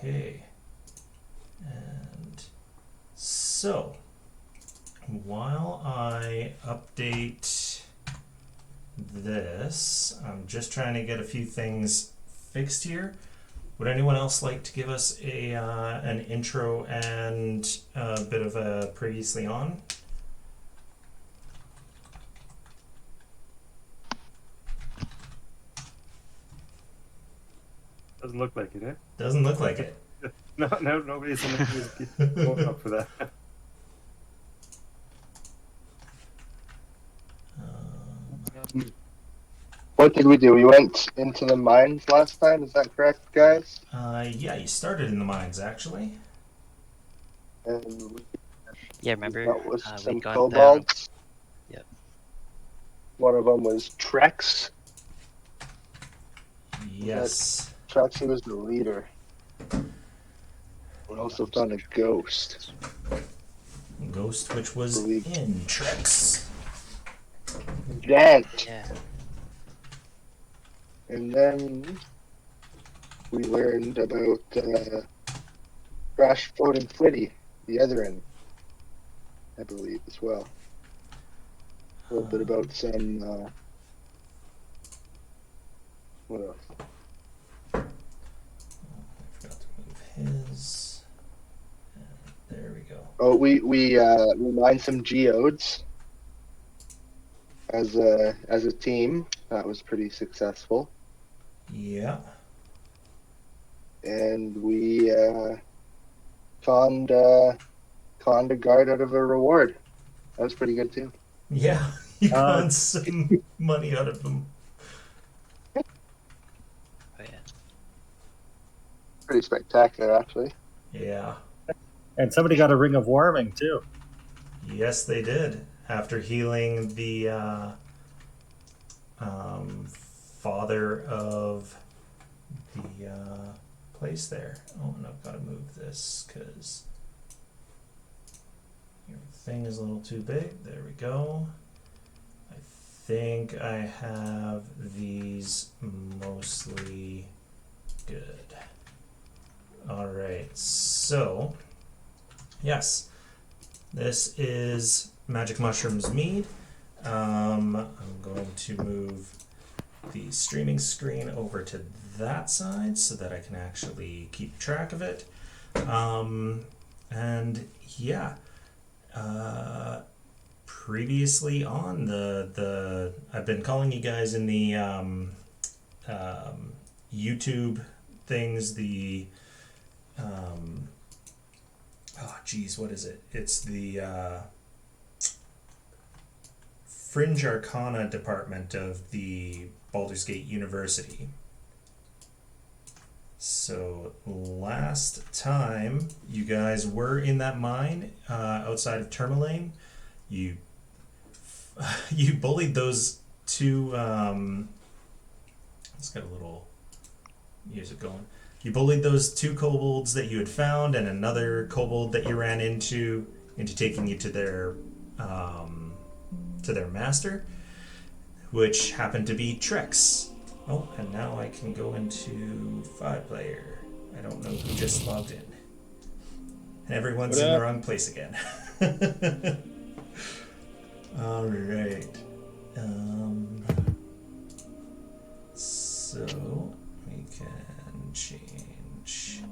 Okay. And so, while I update this, I'm just trying to get a few things fixed here. Would anyone else like to give us an intro and a bit of a previously on? Doesn't look like it, eh? Doesn't look like it. No, nobody's going up for that. What did we do? We went into the mines last time, is that correct, guys? Yeah, you started in the mines, actually. And Yeah, remember that was we some got kobolds. Yep. One of them was Trex. Yes. Trex, he was the leader. We also found a ghost. Ghost, which was in Trex. Jant. Yeah. And then we learned about Crash Floating Flitty, the other end, I believe, as well. A little bit about some, what else? I forgot to move his. And there we go. Oh, we mined some geodes as a team. That was pretty successful. Yeah. And we conned a guard out of a reward. That was pretty good too. Yeah, you got some money out of them. Oh yeah. Pretty spectacular, actually. Yeah. And somebody got a ring of warming too. Yes, they did. After healing the father of the place there. Oh, and I've got to move this because your thing is a little too big. There we go. I think I have these mostly good. All right, so yes, this is Magic Mushrooms Mead. I'm going to move the streaming screen over to that side so that I can actually keep track of it. And yeah, previously on the I've been calling you guys in the YouTube things the oh geez, what is it? It's the Fringe Arcana department of the Baldur's Gate University. So last time you guys were in that mine outside of Tourmaline, you bullied those two. Let's get a little music going. You bullied those two kobolds that you had found, and another kobold that you ran into taking you to their master, which happened to be Trex. Oh, and now I can go into 5-player. I don't know who just logged in. And everyone's in the wrong place again. Alright. So, we can change.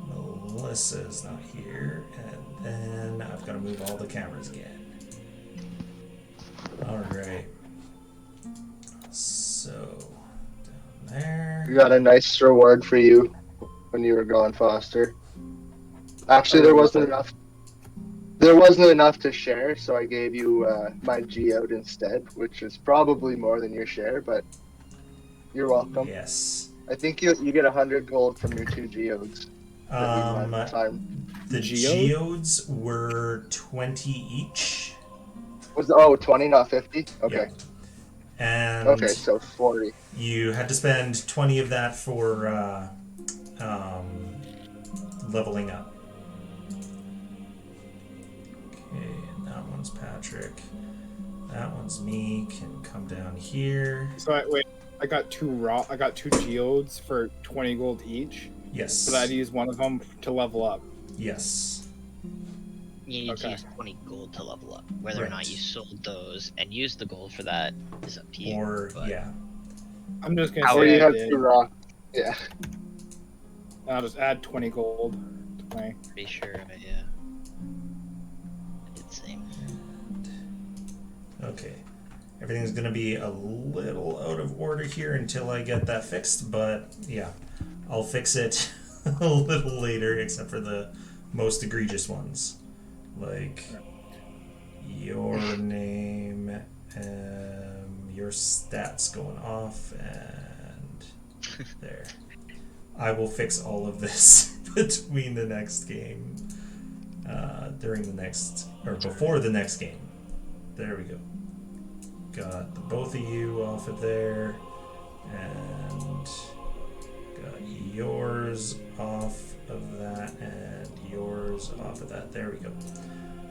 Melissa's not here. And then I've got to move all the cameras again. Alright. So, down there. We got a nice reward for you when you were gone, Foster. Actually, there wasn't enough. There wasn't enough to share, so I gave you my geode instead, which is probably more than your share, but you're welcome. Yes. I think you get 100 gold from your 2 geodes. The geodes were 20 each. Was 20, not 50? Okay. Yeah. And okay, so 40. You had to spend 20 of that for leveling up. Okay, and that one's Patrick. That one's me. Can come down here. So wait, I got two geodes for 20 gold each. Yes. So that I'd use one of them to level up. Yes. You need to Okay. use 20 gold to level up. Whether or Right. not you sold those and used the gold for that is up to you. Or but- yeah. I'm just gonna Or say you I have did. 2 rocks. Yeah. I'll just add 20 gold to my. Pretty sure of it, yeah. I did the same. Okay. Everything's gonna be a little out of order here until I get that fixed, but yeah, I'll fix it a little later, except for the most egregious ones, like your name, your stats going off, and there. I will fix all of this between the next game, during the next, or before the next game. There we go. Got the both of you off of there, and got yours off of that, and yours off of that. There we go.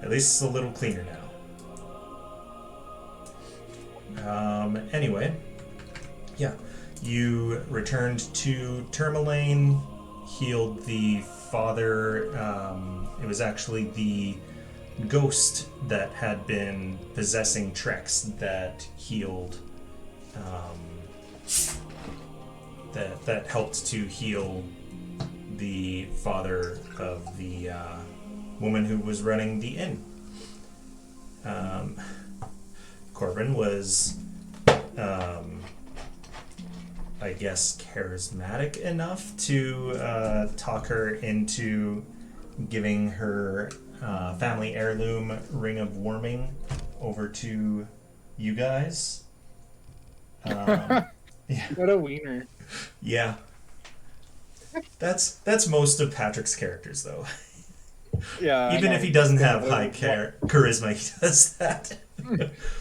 At least it's a little cleaner now. Anyway, yeah, you returned to Tourmaline, healed the father. It was actually the ghost that had been possessing Trex that healed, that helped to heal the father of the woman who was running the inn. Corbin was, I guess, charismatic enough to talk her into giving her family heirloom ring of warming over to you guys. Yeah. What a wiener. Yeah. That's most of Patrick's characters, though. Yeah. Even if he doesn't have high charisma, he does that.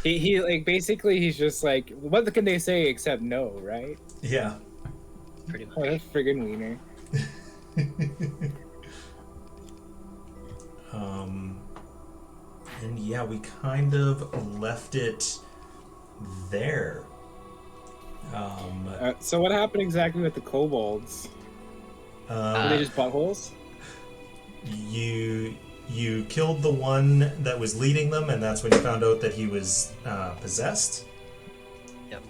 He like basically he's just like, what can they say except no, right? Yeah. Pretty much. What a friggin' wiener. And yeah, we kind of left it there. So what happened exactly with the kobolds? Were they just buttholes? You killed the one that was leading them, and that's when you found out that he was possessed. Yep.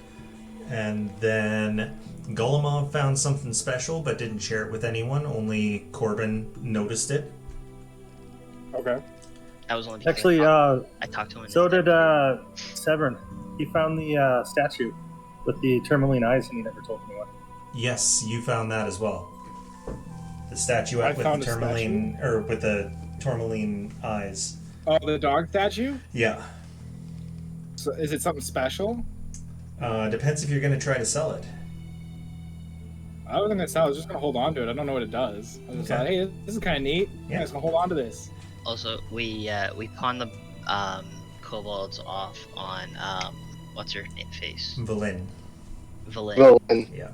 And then Golemov found something special, but didn't share it with anyone. Only Corbin noticed it. Okay. That was only because Actually, I talked to him. so did Severn. He found the statue with the tourmaline eyes, and he never told anyone. Yes, you found that as well. The statuette I with the found a tourmaline, or with the tourmaline eyes. Oh, the dog statue? Yeah. So is it something special? Depends if you're going to try to sell it. I wasn't gonna sell. I was just gonna hold on to it. I don't know what it does. I was just Okay. like, hey, this is kind of neat. Yeah, I'm just gonna hold on to this. Also, we pawned the kobolds off on what's her name face? Valin. Valin. Well, Yeah.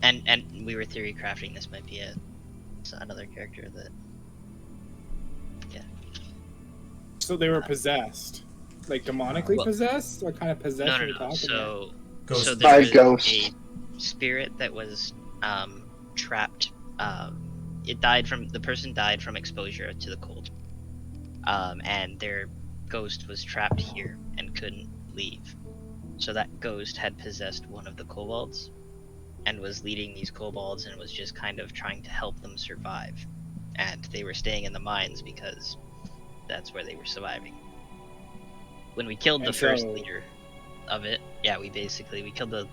And we were theory crafting this might be another character that. So they were possessed, like demonically Well- possessed. What kind of possession No, are no, you no. talking about? So Ghost. so By there was ghost. a spirit that was trapped. The person died from exposure to the cold, and their ghost was trapped here and couldn't leave. So that ghost had possessed one of the kobolds, and was leading these kobolds and was just kind of trying to help them survive. And they were staying in the mines because that's where they were surviving. When we killed the And first so- leader of it, yeah, we killed the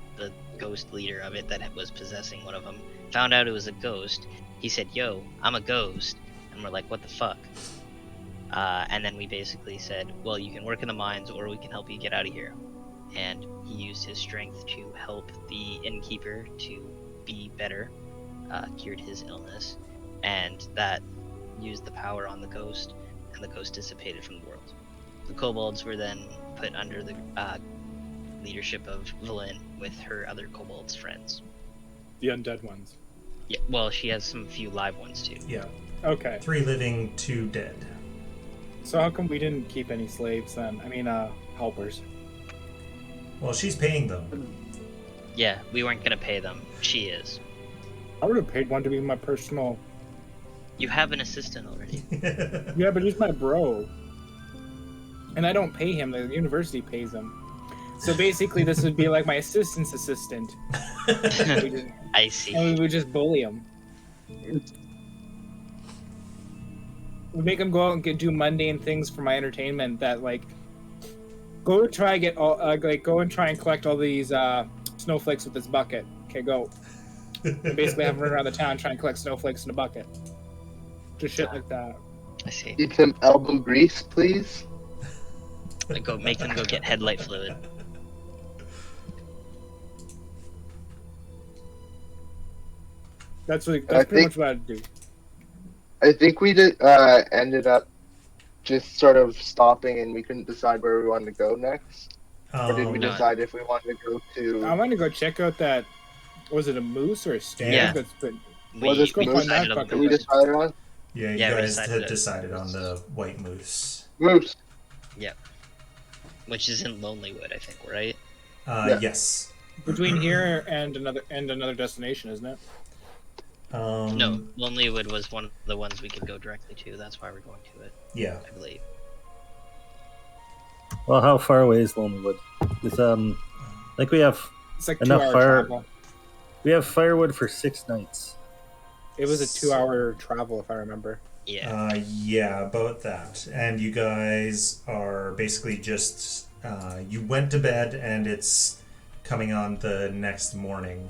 ghost leader of it that was possessing one of them. Found out it was a ghost. He said, "Yo, I'm a ghost," and we're like, "What the fuck?" And then we basically said, "Well, you can work in the mines, or we can help you get out of here." And he used his strength to help the innkeeper to be better, cured his illness, and that used the power on the ghost, and the ghost dissipated from the world. The kobolds were then put under the leadership of Valin with her other kobolds friends. The undead ones. Yeah, well, she has some few live ones too. Yeah. Okay. 3 living, 2 dead. So how come we didn't keep any slaves then? I mean, helpers. Well, she's paying them. Yeah, we weren't gonna pay them. She is. I would have paid one to be my personal. You have an assistant already. Yeah, but he's my bro. And I don't pay him. The university pays him. So basically, this would be like my assistant's assistant. I see. And we would just bully him. We make him go out and do mundane things for my entertainment. That like, go try and collect all these snowflakes with this bucket. Okay, go. And basically, have him run around the town trying to collect snowflakes in a bucket. Just shit like that. I see. Need some elbow grease, please. Like, go make them go get headlight fluid. That's pretty much what I'd do. I think we ended up just sort of stopping, and we couldn't decide where we wanted to go next. Or did we No. decide if we wanted to go to? I want to go check out that. Was it a moose or a stag? Yeah. That's been. Was it We moose? decided on That Did we decide on Yeah, you Yeah, we guys decided had it. decided on the white moose. moose? which is in Lonelywood, I think, right? Yeah. Yes. Between here and another destination, isn't it? No, Lonelywood was one of the ones we could go directly to. That's why we're going to it, Yeah. I believe. Well, how far away is Lonelywood? It's like we have It's like Enough 2 hour fire- travel. firewood for 6 nights. It was a 2 hour travel, if I remember. Yeah. Yeah, about that. And you guys are basically just you went to bed, and it's coming on the next morning.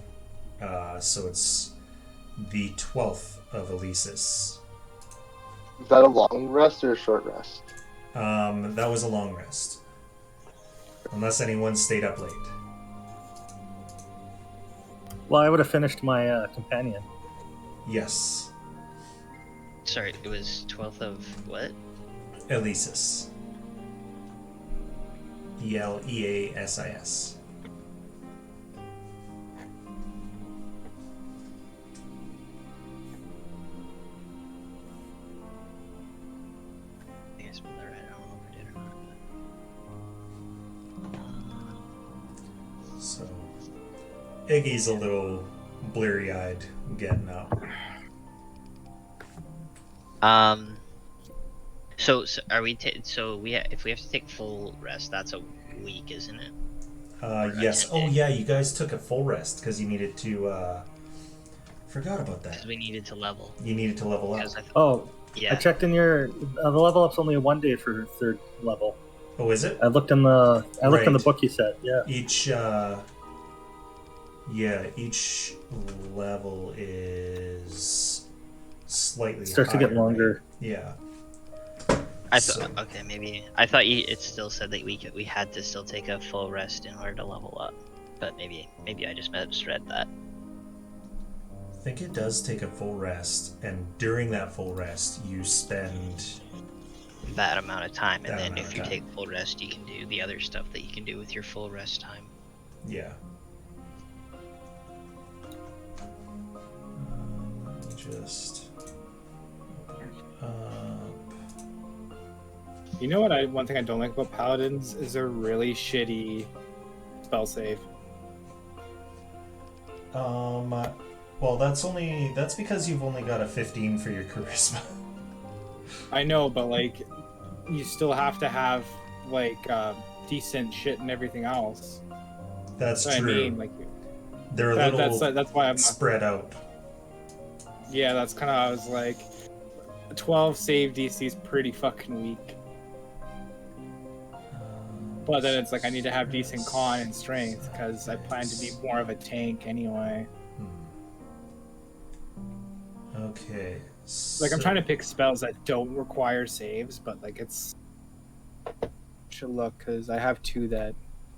So it's the 12th of Elesis. Is that a long rest or a short rest? That was a long rest. Unless anyone stayed up late. Well, I would have finished my companion. Yes. Sorry, it was 12th of what? Elesis. Eleasis. I think I spelled that right. I don't know if I did or not. So Iggy's a little bleary-eyed getting up. So are we? If we have to take full rest, that's a week, isn't it? Yes. 10 Oh, days. yeah, you guys took a full rest because you needed to, forgot about that. Because we needed to level. You needed to level up. Because I thought, Oh, yeah. I checked in your the level up's only 1 day for 3rd level. Oh, is it? I looked in the Right. book you said. Yeah. Each level is slightly Starts to higher, get longer. right? Yeah. I thought okay, maybe I thought it still said that we had to still take a full rest in order to level up, but maybe I just misread that. I think it does take a full rest, and during that full rest, you spend. That amount of time, and That then amount if of you time. take full rest, you can do the other stuff that you can do with your full rest time. Yeah. Let me just. You know what? One thing I don't like about paladins is they're really shitty spell save. Well, that's because you've only got a 15 for your charisma. I know, but like, you still have to have like decent shit and everything else. That's That's what true. I mean. Like, They're a little that's why I'm not. spread out. Yeah, that's kind of. I was like, 12 save DC is pretty fucking weak. But then it's like I need to have decent con and strength because I plan to be more of a tank anyway. Okay. Like I'm trying to pick spells that don't require saves, but like it's should look because I have 2 that.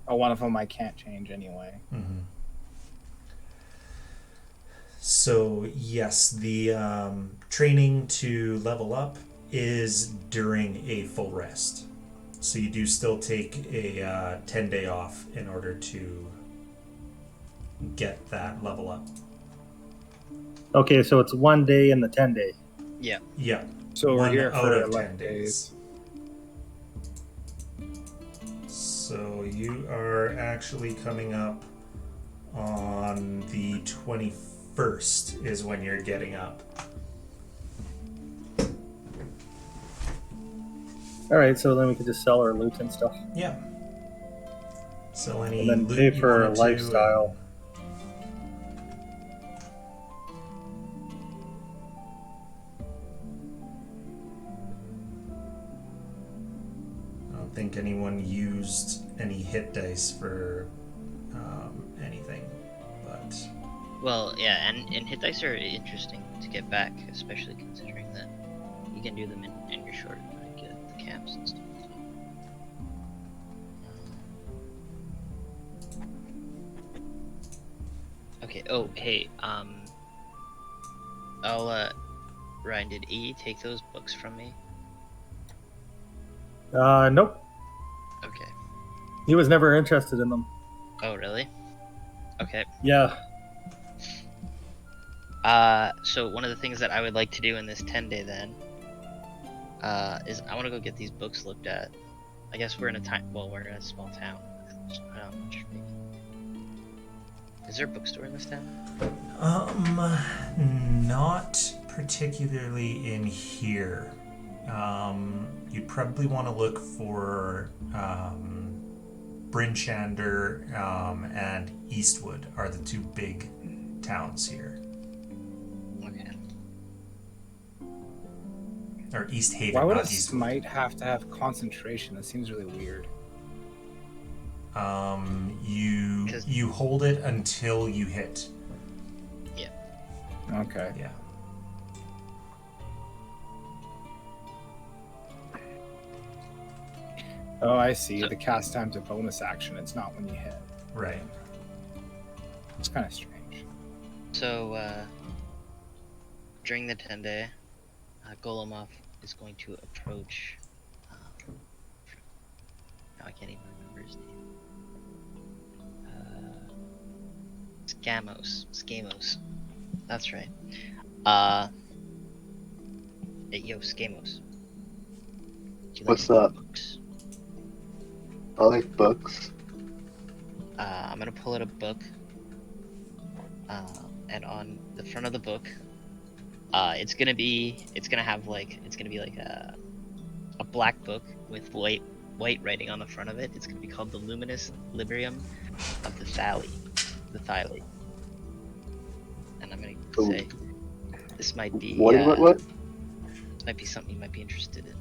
Oh, one of them I can't change anyway. Mm-hmm. So yes, the training to level up is during a full rest. So you do still take a 10-day off in order to get that level up. Okay, so it's 1 day in the 10 day. Yeah. Yeah. So we're One here out for of 11 10 days. So you are actually coming up on the 21st is when you're getting up. All right, so then we could just sell our loot and stuff, Yeah. So any and then loot pay you for wanted to, lifestyle. I don't think anyone used any hit dice for anything, but Well, yeah, and hit dice are interesting to get back, especially considering that you can do them in your short, like at the camps and stuff. Okay. Oh, hey. Ryan, did E take those books from me? Nope. Okay. He was never interested in them. Oh, really? Okay. Yeah. So one of the things that I would like to do in this 10-day then, is I want to go get these books looked at. I guess we're in we're in a small town. I don't know, maybe. Is there a bookstore in this town? not particularly in here. You'd probably want to look for Brinchander and Eastwood are the two big towns here. Okay. Or East Haven, Why would not a Eastwood. smite have to have concentration? That seems really weird. You hold it until you hit. Yeah. Okay. Yeah. Oh, I see. So- The cast time's a bonus action. It's not when you hit. Right. It's kind of strange. So, during the 10-day, Golomov is going to approach. Now I can't even remember his name. Skamos. That's right. Hey, yo, Skamos. Do you What's any up? books? I like books. I'm gonna pull out a book. And on the front of the book, it's gonna be like a black book with white writing on the front of it. It's gonna be called the Luminous Librium of the Thali. And I'm gonna Ooh. say this might be What? this might be something you might be interested in.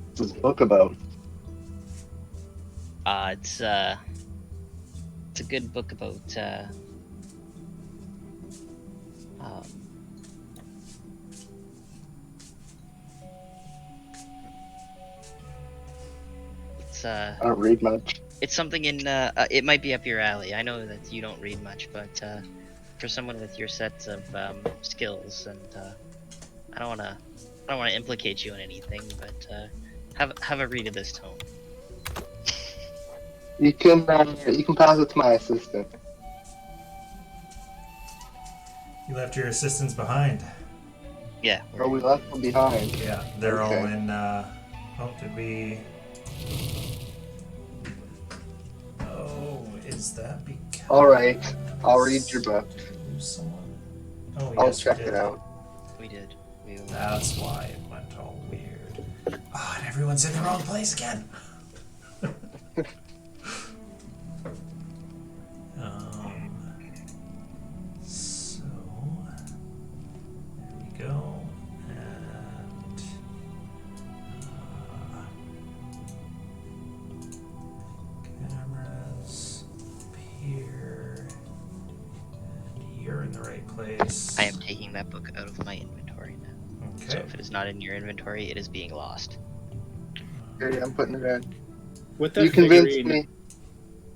What's this book about? It's a good book about I don't read much. it's something in it might be up your alley. I know that you don't read much, but for someone with your sets of skills, and I don't want to implicate you in anything, but have a read of this tome. You can pass it to my assistant. You left your assistants behind. Yeah. Oh, we left them behind. Yeah, they're all Okay. in. Did we? Oh, is that because? All right, I'll read your book. Lose someone? Oh, I'll yes, we check did. it out. We did. That's why it went all weird. Oh, and everyone's in the wrong place again. So there we go, and cameras up here, and you're in the right place. I am taking that book out of my inventory now. So Okay. if it is not in your inventory, it is being lost. Okay, I'm putting it in. With that You convinced figurine, me.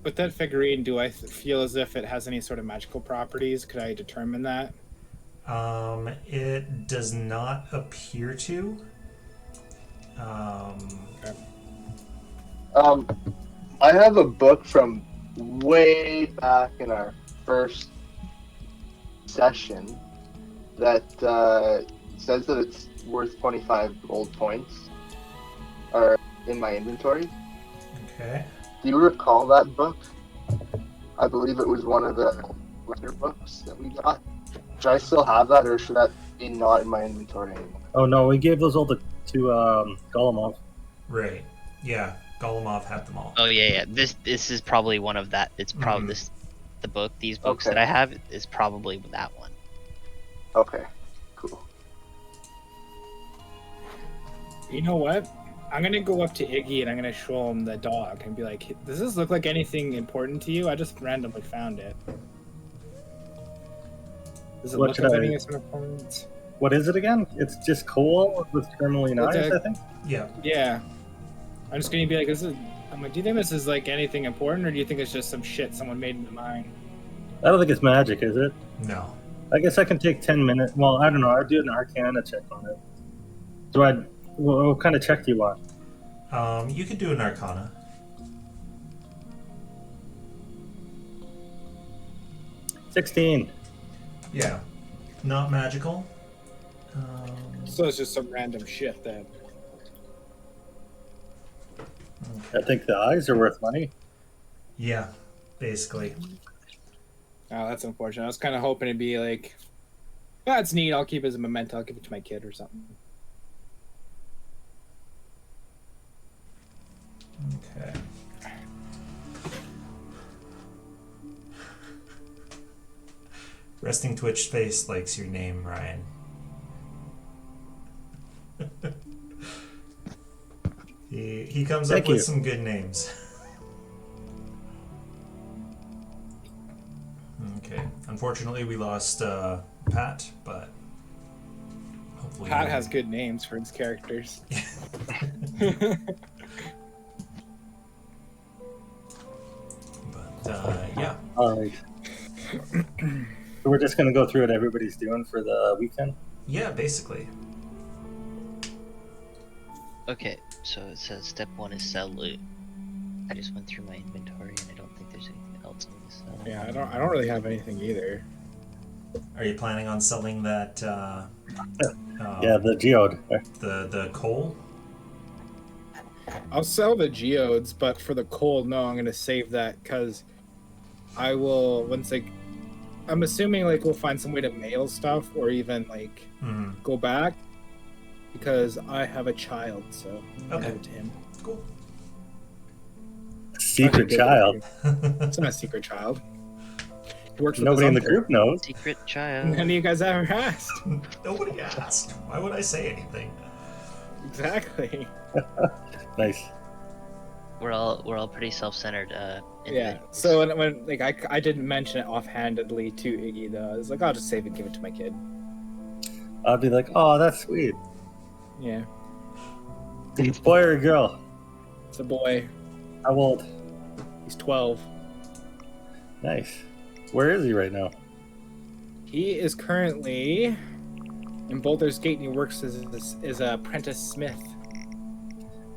with that figurine, do I feel as if it has any sort of magical properties? Could I determine that? It does not appear to. I have a book from way back in our first session that says that it's worth 25 gold points, or in my inventory. Okay. Do you recall that book? I believe it was one of the letter books that we got. Should I still have that, or should that be not in my inventory anymore? Oh no, we gave those all to Golemov. Right. Yeah. Golemov had them all. Oh yeah. This is probably one of that. It's probably this. The book. These books that I have is probably that one. Okay. Cool. You know what? I'm gonna go up to Iggy and I'm gonna show him the dog and be like, "Does this look like anything important to you? I just randomly found it. Does it What look should like I- anything of some importance?" What is it again? It's just coal with tourmaline It's eyes, a- I think. Yeah. Yeah. I'm just gonna be like, I'm like, do you think this is like anything important, or do you think it's just some shit someone made in the mine? I don't think it's magic, is it? No. I guess I can take 10 minutes. Well, I don't know. I'll do an Arcana check on it. What kind of check do you want? You could do an Arcana. 16. Yeah. Not magical. So it's just some random shit then. I think the eyes are worth money. Yeah. Basically. Oh, that's unfortunate. I was kind of hoping it'd be like, that's neat. I'll keep it as a memento. I'll give it to my kid or something. Okay. Resting Twitch Space likes your name, Ryan. he comes Thank up with you. some good names. Okay. Unfortunately, we lost Pat, but hopefully Pat has good names for his characters. But yeah. All right. So we're just going to go through what everybody's doing for the weekend? Yeah, basically. Okay, so it says step 1 is sell loot. I just went through my inventory and I don't think there's anything else on the sell. Yeah, I don't really have anything either. Are you planning on selling that? Yeah, the geode. The coal. I'll sell the geodes, but for the coal, no, I'm gonna save that because I will once I'm assuming like we'll find some way to mail stuff or even like go back because I have a child, so I'll give it to him. Cool. Secret Okay, child. It's not a secret child. He works with Nobody in the his uncle. group knows. Secret child. None of you guys ever asked. Nobody asked. Why would I say anything? Exactly. Nice. We're all pretty self-centered. Yeah. individuals. So when like I didn't mention it offhandedly to Iggy though. I was like, I'll just save it and give it to my kid. I'll be like, oh, that's sweet. Yeah. Boy or girl? It's a boy. How old? He's 12. Nice. Where is he right now? He is currently in Baldur's Gate and he works as an apprentice smith.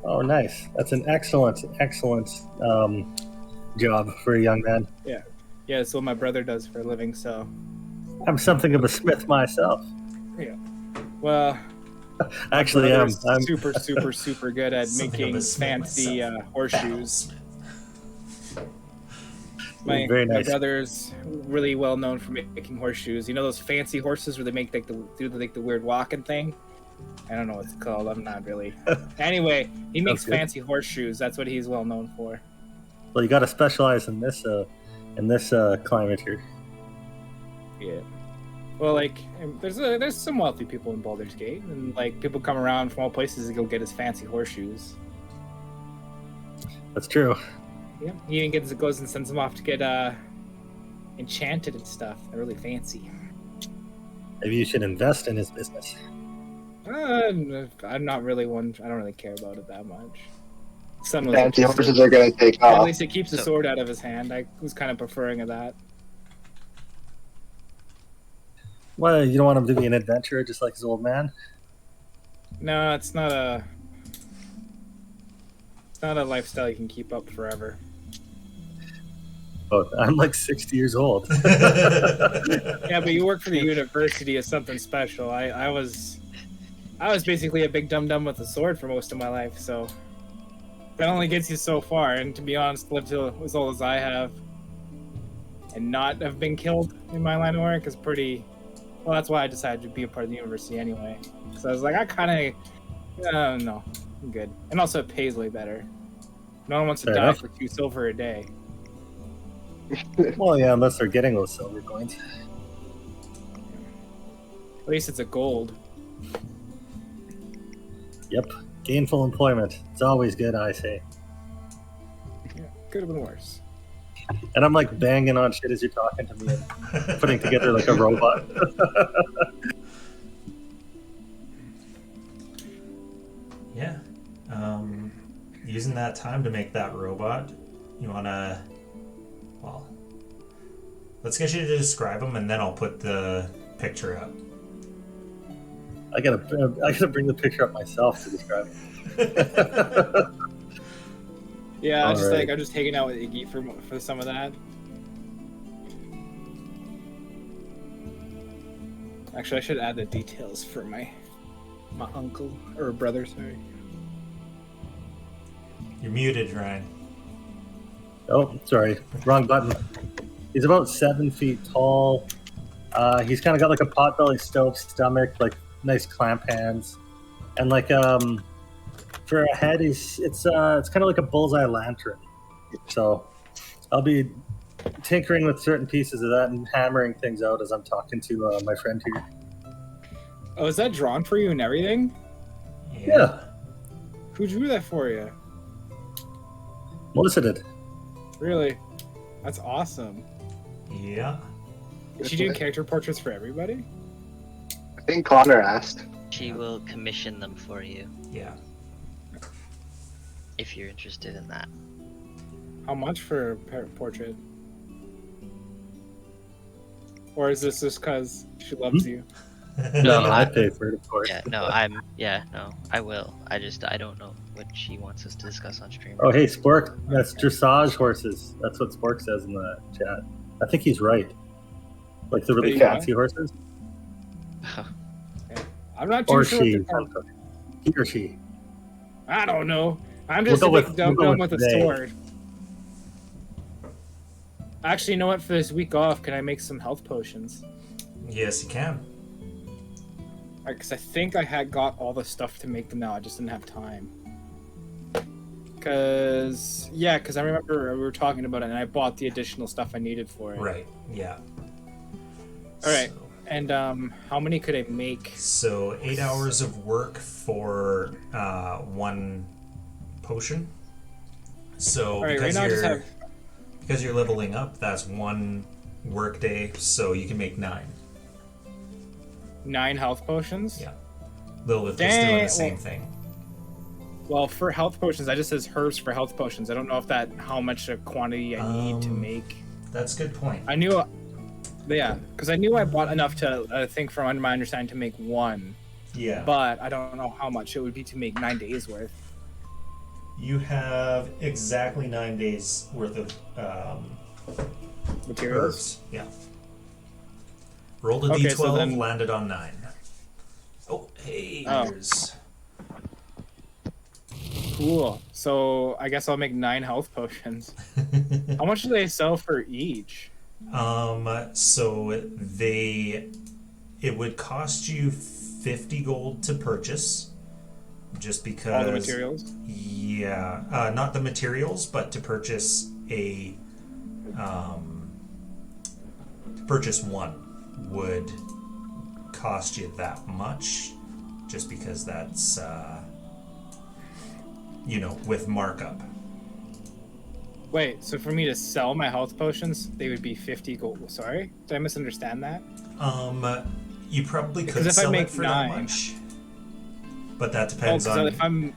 Oh, nice. That's an excellent job for a young man. Yeah, that's what my brother does for a living, so. I'm something of a smith myself. Yeah. Well, Actually, I'm I'm super good at Something of making a smith fancy myself. horseshoes. My Very nice. brother's really well known for making horseshoes. You know those fancy horses where they make like the weird walking thing? I don't know what it's called. I'm not really. Anyway, he makes Sounds good. fancy horseshoes. That's what he's well known for. Well, you got to specialize in this climate here. Yeah. Well, like there's some wealthy people in Baldur's Gate, and like people come around from all places to go get his fancy horseshoes. That's true. Yeah. He even goes and sends them off to get enchanted and stuff. They're really fancy. Maybe you should invest in his business. I'm not really one. I don't really care about it that much. Son was Fancy interested. horses are going to take At off. least it keeps the So- sword out of his hand. I was kind of preferring of that. Well, you don't want him to be an adventurer just like his old man? No, it's not a lifestyle you can keep up forever. Oh, I'm like 60 years old. Yeah, but you work for the university is something special. I was basically a big dum-dum with a sword for most of my life, so that only gets you so far. And to be honest, live till as old as I have, and not have been killed in my line of work is pretty. Well, that's why I decided to be a part of the university anyway. So I was like, I kind of, no, I'm good. And also, it pays way better. No one wants to Fair die enough. for 2 silver a day. Well, yeah, unless they're getting those silver coins. At least it's a gold. Yep. Gainful employment. It's always good, I say. Yeah, could have been worse. And I'm like banging on shit as you're talking to me and putting together like a robot. Yeah. Using that time to make that robot, you wanna... Well, let's get you to describe them, and then I'll put the picture up. I gotta bring the picture up myself to describe it. Yeah, I'm Alright. just hanging out with Iggy for some of that. Actually, I should add the details for my uncle or brother. Sorry. You're muted, Ryan. Oh, sorry, wrong button. He's about 7 feet tall. He's kind of got like a potbelly stove stomach, like nice clamp hands, and like for a head, it's kind of like a bullseye lantern. So I'll be tinkering with certain pieces of that and hammering things out as I'm talking to my friend here. Oh, is that drawn for you and everything? Yeah, Who drew that for you? Melissa did. Really? That's awesome. Yeah. Is she doing character portraits for everybody? I think Connor asked. She will commission them for you Yeah. if you're interested in that. How much for a portrait? Or is this just because she loves you? No, I pay for it, of course. I will. I don't know what she wants us to discuss on stream. Oh, hey, Spork, that's dressage horses. That's what Spork says in the chat. I think he's right. Like the really Yeah. fancy horses? I'm not too Or sure. she. What He or she. I don't know. I'm just We'll a go big with- we'll dumb go with a with they. sword. Actually, you know what? For this week off, can I make some health potions? Yes, you can. Because I think I had got all the stuff to make them now. I just didn't have time. Because I remember we were talking about it, and I bought the additional stuff I needed for it. Right. Yeah. All right. So, And how many could I make? so 8 hours of work for one potion. So All right, right now I just have. because you're leveling up, that's one work day, so you can make 9. 9 health potions? Yeah. Lilith is Dang, doing the same well- thing. Well, for health potions, I just says herbs for health potions. I don't know if how much a quantity I need to make. That's a good point. I knew, because I knew I bought enough to, I think from under my understanding, to make 1. Yeah. But I don't know how much it would be to make 9 days worth. You have exactly 9 days worth of Materials? herbs. Yeah. Rolled a Okay, d12, so then- landed on 9. Oh, hey, Oh. there's... Cool. So I guess I'll make 9 health potions. How much do they sell for each? So it would cost you 50 gold to purchase, just because... All the materials? Yeah, not the materials, but to purchase to purchase one would cost you that much, just because that's, with markup. Wait, so for me to sell my health potions, they would be 50 gold. Sorry? Did I misunderstand that? You probably could Because if I sell make it for 9 that much, but that Oh, depends on...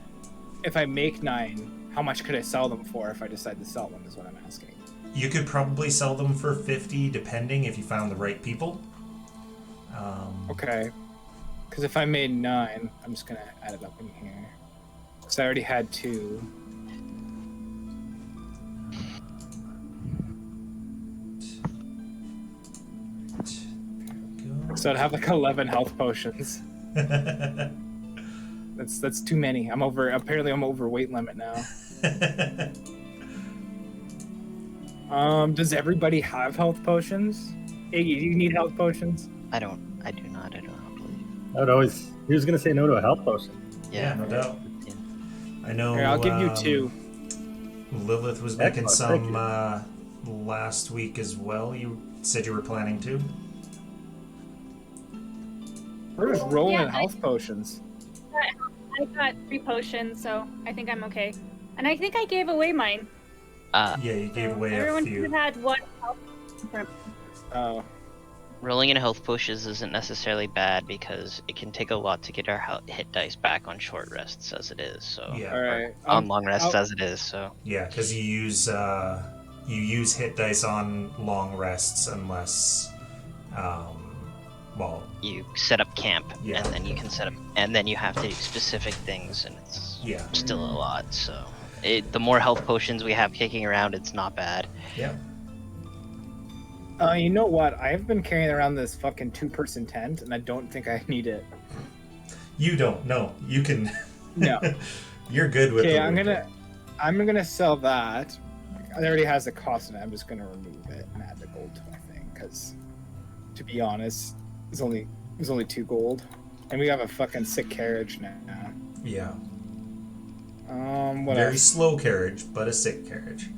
if I make 9, how much could I sell them for if I decide to sell them, is what I'm asking. You could probably sell them for 50, depending if you found the right people. Okay. Because if I made 9, I'm just going to add it up in here. Because I already had 2. So I'd have like 11 health potions. That's too many. Apparently I'm over weight limit now. Does everybody have health potions? Iggy, do you need health potions? I do not, I believe. I would always. He was gonna say no to a health potion. Yeah, no doubt. Yeah. I know. Here, I'll give you 2. Lilith was making Excellent, some last week as well. You said you were planning to. We're just rolling Yeah, in health potions. I got 3 potions, so I think I'm okay. And I think I gave away mine. Yeah, you gave away a Everyone few. should have had 1 health potion. Oh. Rolling in health potions isn't necessarily bad because it can take a lot to get our hit dice back on short rests as it is. So Yeah. All right. on long rests as it is. So Yeah, because you use hit dice on long rests unless, well, you set up camp, Yeah. and then you can set up, and then you have to do specific things, and it's yeah, still a lot. So the more health potions we have kicking around, it's not bad. yeah. You know what? I've been carrying around this fucking 2-person tent, and I don't think I need it. You don't. No, you can. No. You're good with. Okay, the I'm wood. gonna sell that. It already has the cost in it. I'm just gonna remove it and add the gold to my thing, because to be honest, it's only 2 gold, and we have a fucking sick carriage now. Yeah. What Very else? slow carriage, but a sick carriage.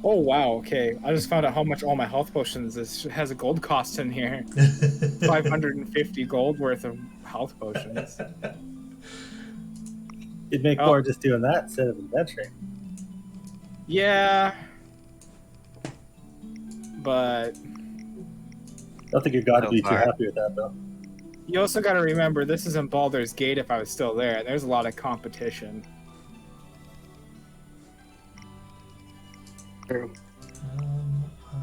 Oh wow. Okay, I just found out how much all my health potions is. It has a gold cost in here. 550 gold worth of health potions. You'd make more just doing that instead of adventuring. Yeah. But I don't think your god would be too happy with that, though. you also got to remember, this isn't Baldur's Gate if I was still there. There's a lot of competition. True. I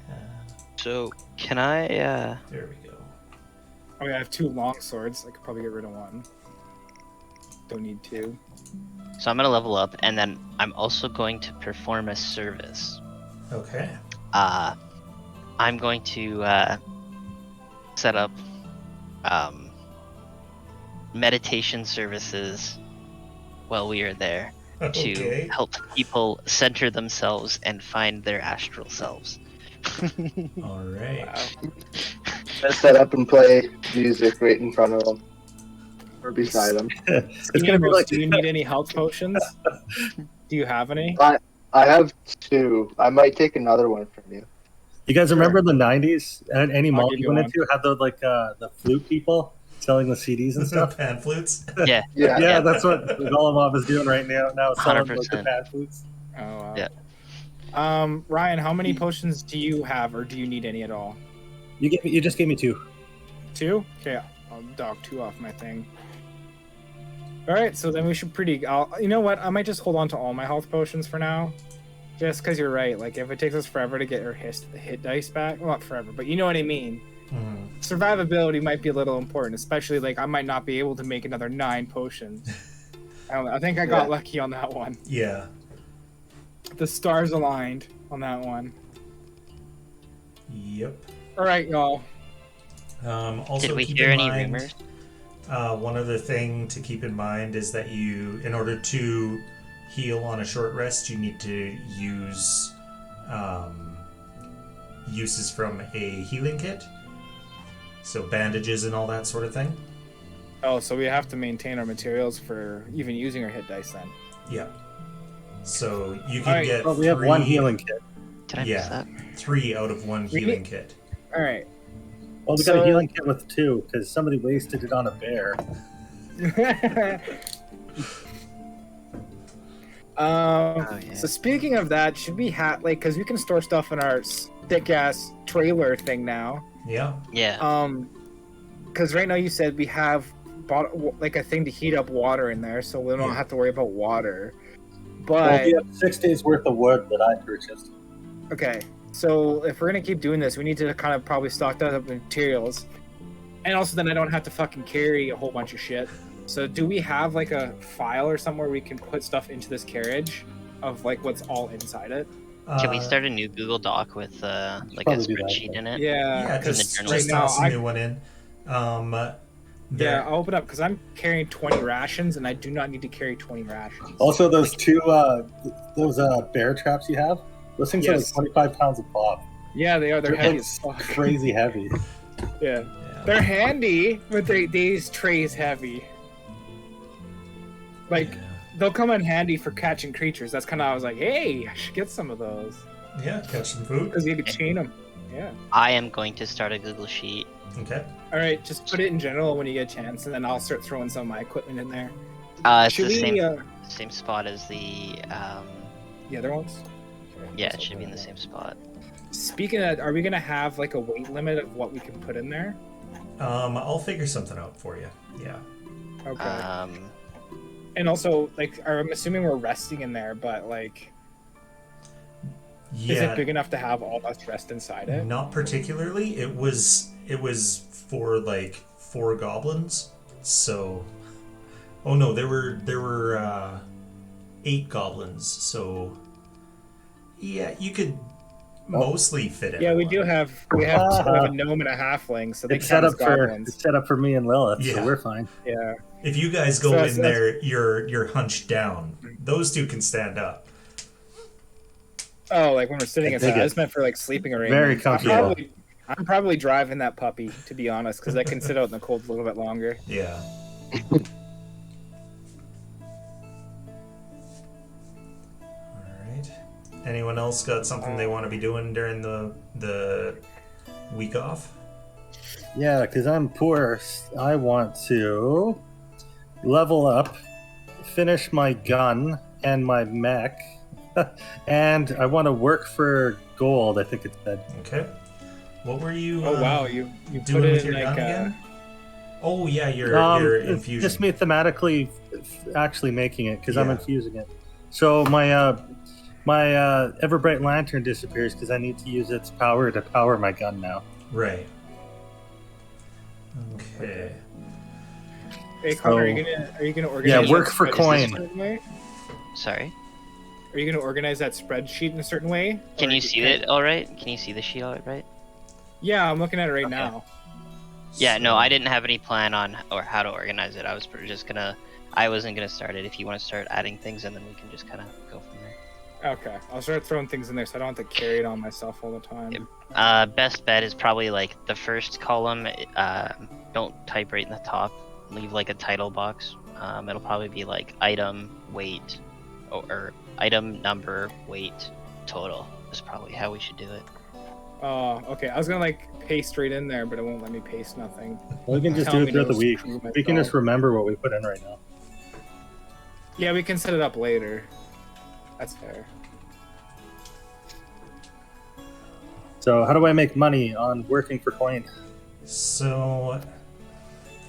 have. So can I? There we go. I mean, I have 2 long swords. I could probably get rid of 1. Don't need 2. So I'm gonna level up, and then I'm also going to perform a service. Okay. I'm going to set up meditation services while we are there to Okay. help people center themselves and find their astral selves. All right. Wow. Just set up and play music right in front of them. Or beside them. It's gonna be Amos, like do you need any health potions? Do you have any? I have 2. I might take another one from you. you guys remember the '90s? And any mall give you you went one. into had the flute people selling the CDs and stuff. Pan flutes. Yeah. Yeah. Yeah, that's what Golemov is doing right now. Now selling like the 100%. pad flutes. Oh, wow. Yeah. Ryan, how many potions do you have, or do you need any at all? You just gave me 2. 2? Okay, I'll dock 2 off my thing. All right, so then we should you know what? I might just hold on to all my health potions for now, just because you're right. Like, if it takes us forever to get our hit dice back, well, not forever, but you know what I mean. Mhm. Survivability might be a little important, especially like I might not be able to make another 9 potions. I don't know. I think I got lucky on that one. Yeah. The stars aligned on that one. Yep. All right, y'all. Also, Did we keep hear in any mind, rumors? One other thing to keep in mind is that in order to heal on a short rest, you need to use uses from a healing kit. So bandages and all that sort of thing. Oh, so we have to maintain our materials for even using our hit dice then. Yeah. So you can Alright, get Well, we have 1 healing kit. Did I miss Yeah. that? 3 out of 1 We healing need- kit. All right. Well, we got So- a healing kit with 2 because somebody wasted it on a bear. yeah. So speaking of that, should we have because we can store stuff in our thick ass trailer thing now. Yeah. Yeah. Because right now you said we have bought like a thing to heat up water in there, so we don't Yeah. have to worry about water. Well, But we have 6 days worth of wood that I purchased. okay, so if we're gonna keep doing this, we need to kind of probably stock that up with materials, and also then I don't have to fucking carry a whole bunch of shit. So do we have like a file or somewhere we can put stuff into this carriage of like what's all inside it? Can we start a new Google Doc with like a probably do that, spreadsheet in it? Yeah, in the just journal. just Right now, toss a I- new one in. Yeah, I'll open up because I'm carrying 20 rations, and I do not need to carry 20 rations. Also, those bear traps you have, those things are like Yes. 25 pounds a pop. Yeah, they are. They're They're heavy like as fuck. crazy heavy. Yeah. Yeah. They're handy, but these trays heavy. Like, Yeah. they'll come in handy for catching creatures. That's kind of, I was like, hey, I should get some of those. Yeah, catch some food. Because you could chain them. Yeah. I am going to start a Google Sheet. Okay. All right, just put it in general when you get a chance, and then I'll start throwing some of my equipment in there. It's Should the we, same spot as the. the other ones? Okay, Yeah, so it should be in the put same spot. Speaking of, are we going to have, like, a weight limit of what we can put in there? I'll figure something out for you. Yeah. Okay. And also, like, I'm assuming we're resting in there, but, like, Yeah. is it big enough to have all of us rest inside it? Not particularly. It was for like 4 goblins. So, oh no, there were 8 goblins. So, yeah, you could mostly fit it. Yeah, we have a gnome and a halfling, so they It's count set as up for goblins. it's set up for me and Lilith, Yeah. so we're fine. Yeah. If you guys go So in there, you're hunched down. Those 2 can stand up. Oh, like when we're sitting I inside. dig it. I just meant for like sleeping Very arrangements. comfortable. I'm probably driving that puppy, to be honest, because I can sit out in the cold a little bit longer. Yeah. All right. Anyone else got something they want to be doing during the week off? Yeah, because I'm poor. I want to level up, finish my gun and my mech, and I want to work for gold. I think it said. Okay. What were you? Oh wow, you put doing it with in your like gun again? Oh yeah, your It's infusion. just me thematically actually making it because I'm Yeah. infusing it. So my Everbright lantern disappears because I need to use its power to power my gun now. Right. Okay. Hey Connor, are you gonna organize? Yeah, work that for spreadsheet coin. a certain way? Sorry. Are you gonna organize that spreadsheet in a certain way? Can Or you see it all right? Can you see the sheet all right? Yeah, I'm looking at it right Okay. now. Yeah, no, I didn't have any plan on or how to organize it. I wasn't gonna start it. If you want to start adding things, and then we can just kind of go from there. Okay, I'll start throwing things in there so I don't have to carry it on myself all the time. Best bet is probably like the first column. Don't type right in the top. Leave like a title box. It'll probably be like item, weight, or item, number, weight, total. Is probably how we should do it. Oh, okay. I was gonna like paste right in there, but it won't let me paste nothing. We can just Tell do me it throughout to the week. screw We can just myself. remember what we put in right now. Yeah, we can set it up later. That's fair. So how do I make money on working for coin? So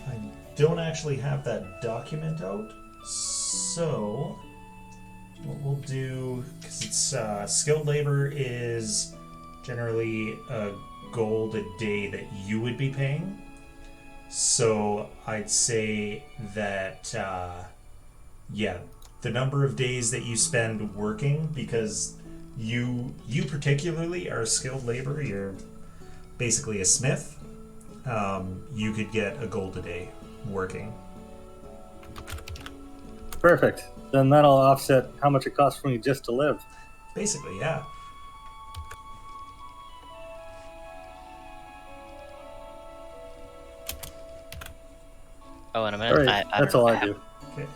I don't actually have that document out. So what we'll do, because it's skilled labor is generally a gold a day that you would be paying. So I'd say that yeah, the number of days that you spend working, because you particularly are skilled labor, you're basically a smith. You could get a gold a day working. Perfect. Then that'll offset how much it costs for me just to live. Basically, yeah. Oh, and I'm All gonna. right, I that's don't all know, I do. Okay.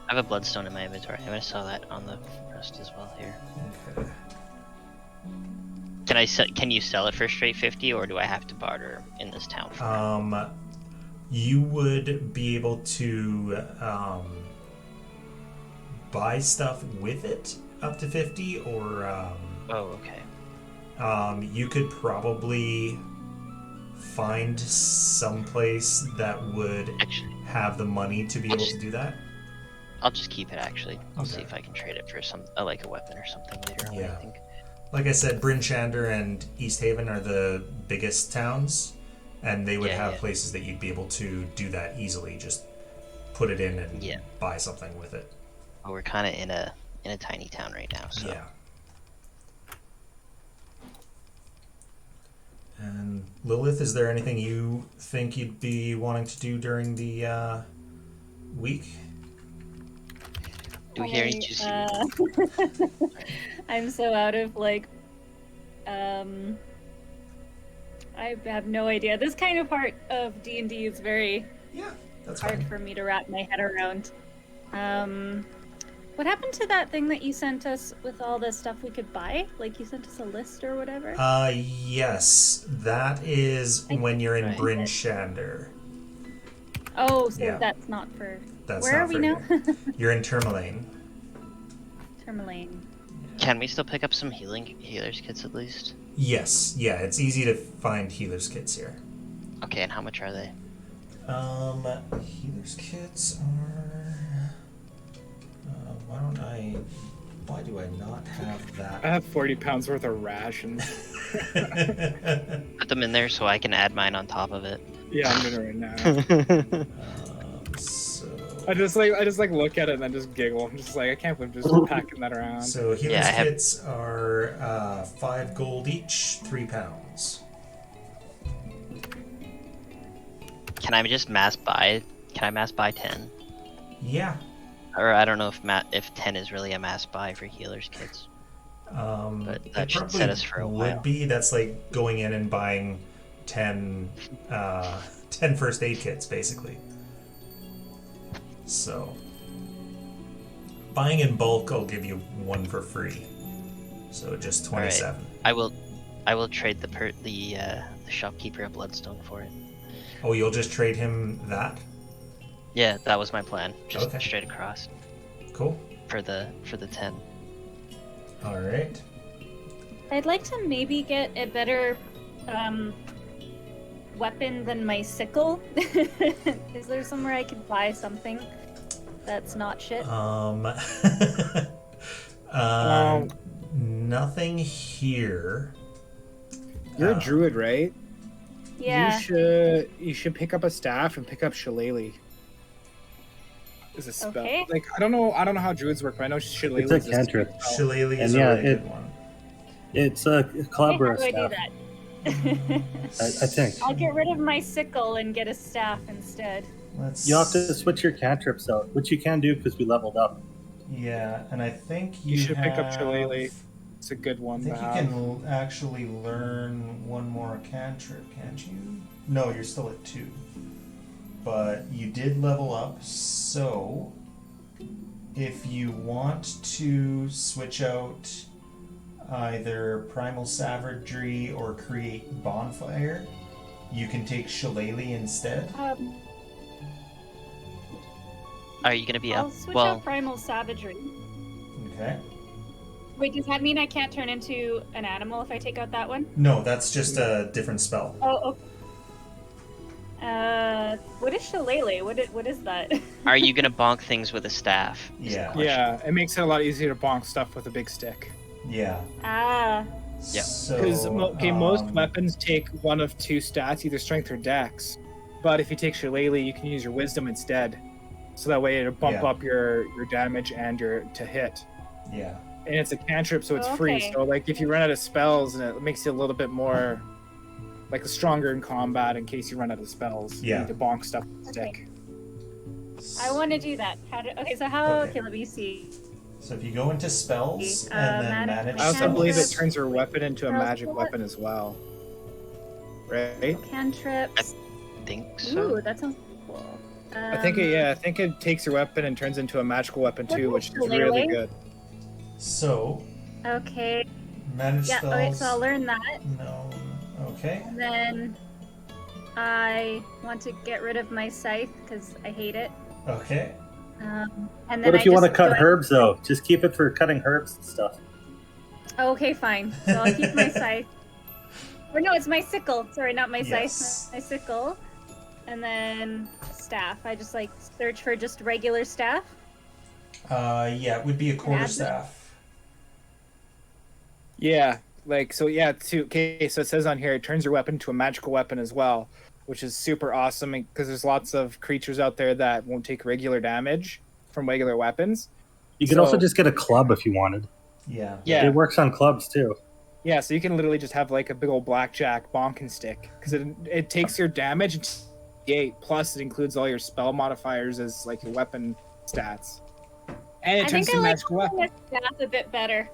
I have a bloodstone in my inventory. I'm gonna sell that on the rest as well here. Okay. Can you sell it for straight 50, or do I have to barter in this town? For it? You would be able to buy stuff with it up to 50, or Oh, okay. you could probably find some place that would Actually, have the money to be able to do that. I'll just keep it. Actually, I'll see Okay. if I can trade it for some like a weapon or something later on. Yeah. I think. Like I said, Bryn Shander and East Haven are the biggest towns, and they would Yeah, have yeah. places that you'd be able to do that easily. Just put it in and Yeah. buy something with it. Well, we're kind of in a tiny town right now, so. Yeah. And Lilith, is there anything you think you'd be wanting to do during the week? Do we hear each I'm so out of like I have no idea. This kind of part of D&D is very That's hard fine. for me to wrap my head around. What happened to that thing that you sent us with all the stuff we could buy? Like you sent us a list or whatever? Yes. That is when you're in Right. Bryn Shander. Oh, so Yeah. that's not for... That's Where not are we for now? you. You're in Tourmaline. Tourmaline. Can we still pick up some healers kits at least? Yes. Yeah, it's easy to find healer's kits here. Okay, and how much are they? Healer's kits are... Why do I not have that? I have 40 pounds worth of rations. Put them in there so I can add mine on top of it. Yeah, I'm doing it right now. So... I just like look at it and then just giggle. I'm just like, I can't believe I'm just packing that around. So healer's Yeah, I have- kits are 5 gold each, 3 pounds. Can I just mass buy? Can I mass buy 10? Yeah. Or I don't know if 10 is really a mass buy for healers kits. But It that should probably set us for a while. would be. That's like going in and buying 10 first aid kits, basically. So, buying in bulk, I'll give you 1 for free. So just 27. I will trade the shopkeeper a bloodstone for it. Oh, you'll just trade him that? Yeah, that was my plan. Just Okay. straight across Cool. for the 10. All right. I'd like to maybe get a better weapon than my sickle. Is there somewhere I could buy something that's not shit? Nothing here. You're a druid, right? Yeah. You should pick up a staff and pick up Shillelagh. Is a spell. Okay. Like I don't know how druids work, but I know Shillelagh It's a is cantrip. spell. Shillelagh is And a yeah, really good one. It's a Okay, how collaborative do I do staff. that? I think. I'll get rid of my sickle and get a staff instead. Let's... You'll have to switch your cantrips out, which you can do because we leveled up. Yeah, and I think You should pick up have- Shillelagh. It's a good I one think to you have. can actually learn one more cantrip, can't you? No, you're still at 2. But you did level up, so if you want to switch out either Primal Savagery or create Bonfire, you can take Shillelagh instead. Are you gonna be I'll up? switch Well, out Primal Savagery. Okay. Wait, does that mean I can't turn into an animal if I take out that one? No, that's just a different spell. Oh, okay. What is Shillelagh? What is that? are you gonna bonk things with a staff? is the Yeah. question. Yeah, it makes it a lot easier to bonk stuff with a big stick. Yeah. Ah, Yeah. So, Because most um, weapons take one of 2 stats, either strength or dex. But if you take Shillelagh, you can use your wisdom instead. So that way it'll bump Yeah. up your damage and your to hit. Yeah. And it's a cantrip, so it's free. Okay. So like if you run out of spells, and it makes you a little bit more like stronger in combat in case you run out of spells. You Yeah. need to bonk stuff with a stick. I want to do that. Okay, so how? Okay. Okay, let me see. So if you go into spells Uh, and then manage- manage I also Cantrip. believe it spells, turns your weapon into a Spells magic what? weapon as well. Right? Cantrips. Think so. Ooh, that sounds cool. I think it takes your weapon and turns into a magical weapon too, which is really Shillelagh? good. So Okay. manage Yeah. spells. Okay, so I'll learn that, No. Okay. and then I want to get rid of my scythe because I hate it. Okay. And then What if you want to just cut go- herbs though? Just keep it for cutting herbs and stuff. Okay, fine. So I'll keep my scythe. Or no, it's my sickle. Sorry, not my Yes. scythe. My sickle. And then staff. I just like search for just regular staff. Yeah, it would be a add quarterstaff. Yeah, like so. Yeah, okay. So it says on here, it turns your weapon to a magical weapon as well, which is super awesome because there's lots of creatures out there that won't take regular damage from regular weapons. You could So- also just get a club if you wanted. Yeah. Yeah. It works on clubs too. Yeah, so you can literally just have like a big old blackjack bonking stick because it takes your damage and 8 plus it includes all your spell modifiers as like your weapon stats, and it I turns think to I a like magical weapon. holding a staff a bit better,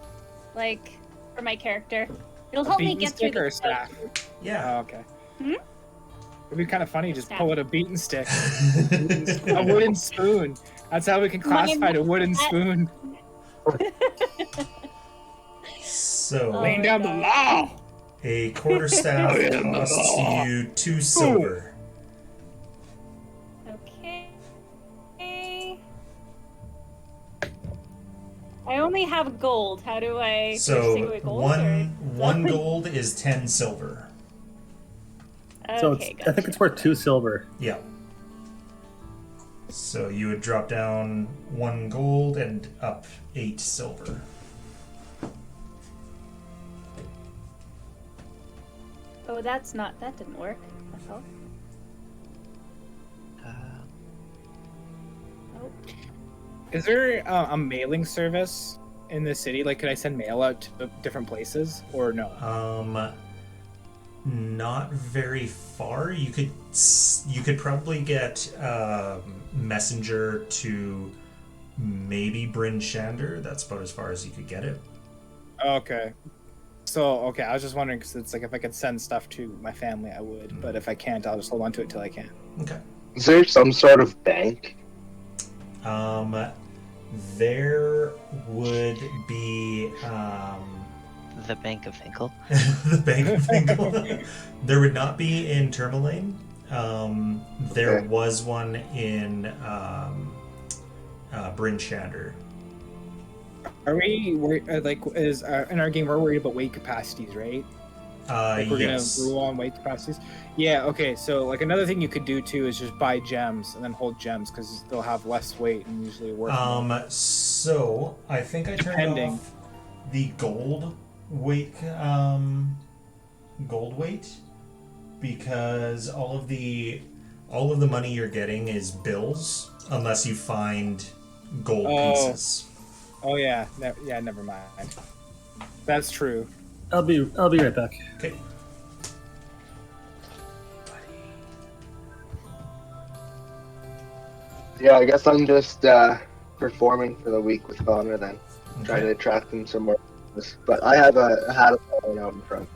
like for my character. It'll A help me beaten get through stick or the a staff? Yeah. Oh, okay. Hmm? It'd be kind of funny just Staff. pull out a beaten stick, a wooden spoon. That's how we can classify it, a wooden spoon. So Laying my down the God. law. a quarterstaff costs you 2 silver. Okay. I only have gold. How do I So distinguish gold? one gold is 10 silver. So Okay, I think it's worth 2 silver. Yeah. So you would drop down 1 gold and up 8 silver. Oh, that didn't work. That's all. Oh. Is there a mailing service in the city? Like, could I send mail out to different places or no? Not very far. You could probably get messenger to maybe Bryn Shander. That's about as far as you could get it. Okay. So, okay, I was just wondering because it's like if I could send stuff to my family, I would. But if I can't, I'll just hold on to it till I can. Okay. Is there some sort of bank? There would be The Bank of Finkel. the Bank of Finkel. There would not be in Tourmaline. There Okay. was one in Bryn Shander. Are we like is in our game we're worried about weight capacities, right? Like we're Yes. gonna rule on weight capacities. Yeah. Okay. So like another thing you could do too is just buy gems and then hold gems because they'll have less weight and usually work more. So I think I turned Depending. off the gold weight, because all of the money you're getting is bills unless you find gold pieces. Oh yeah. Yeah. Never mind. That's true. I'll be right back. Okay. Yeah, I guess I'm just performing for the week with Connor then. Trying to attract him some more. But I have a hat of mine out in front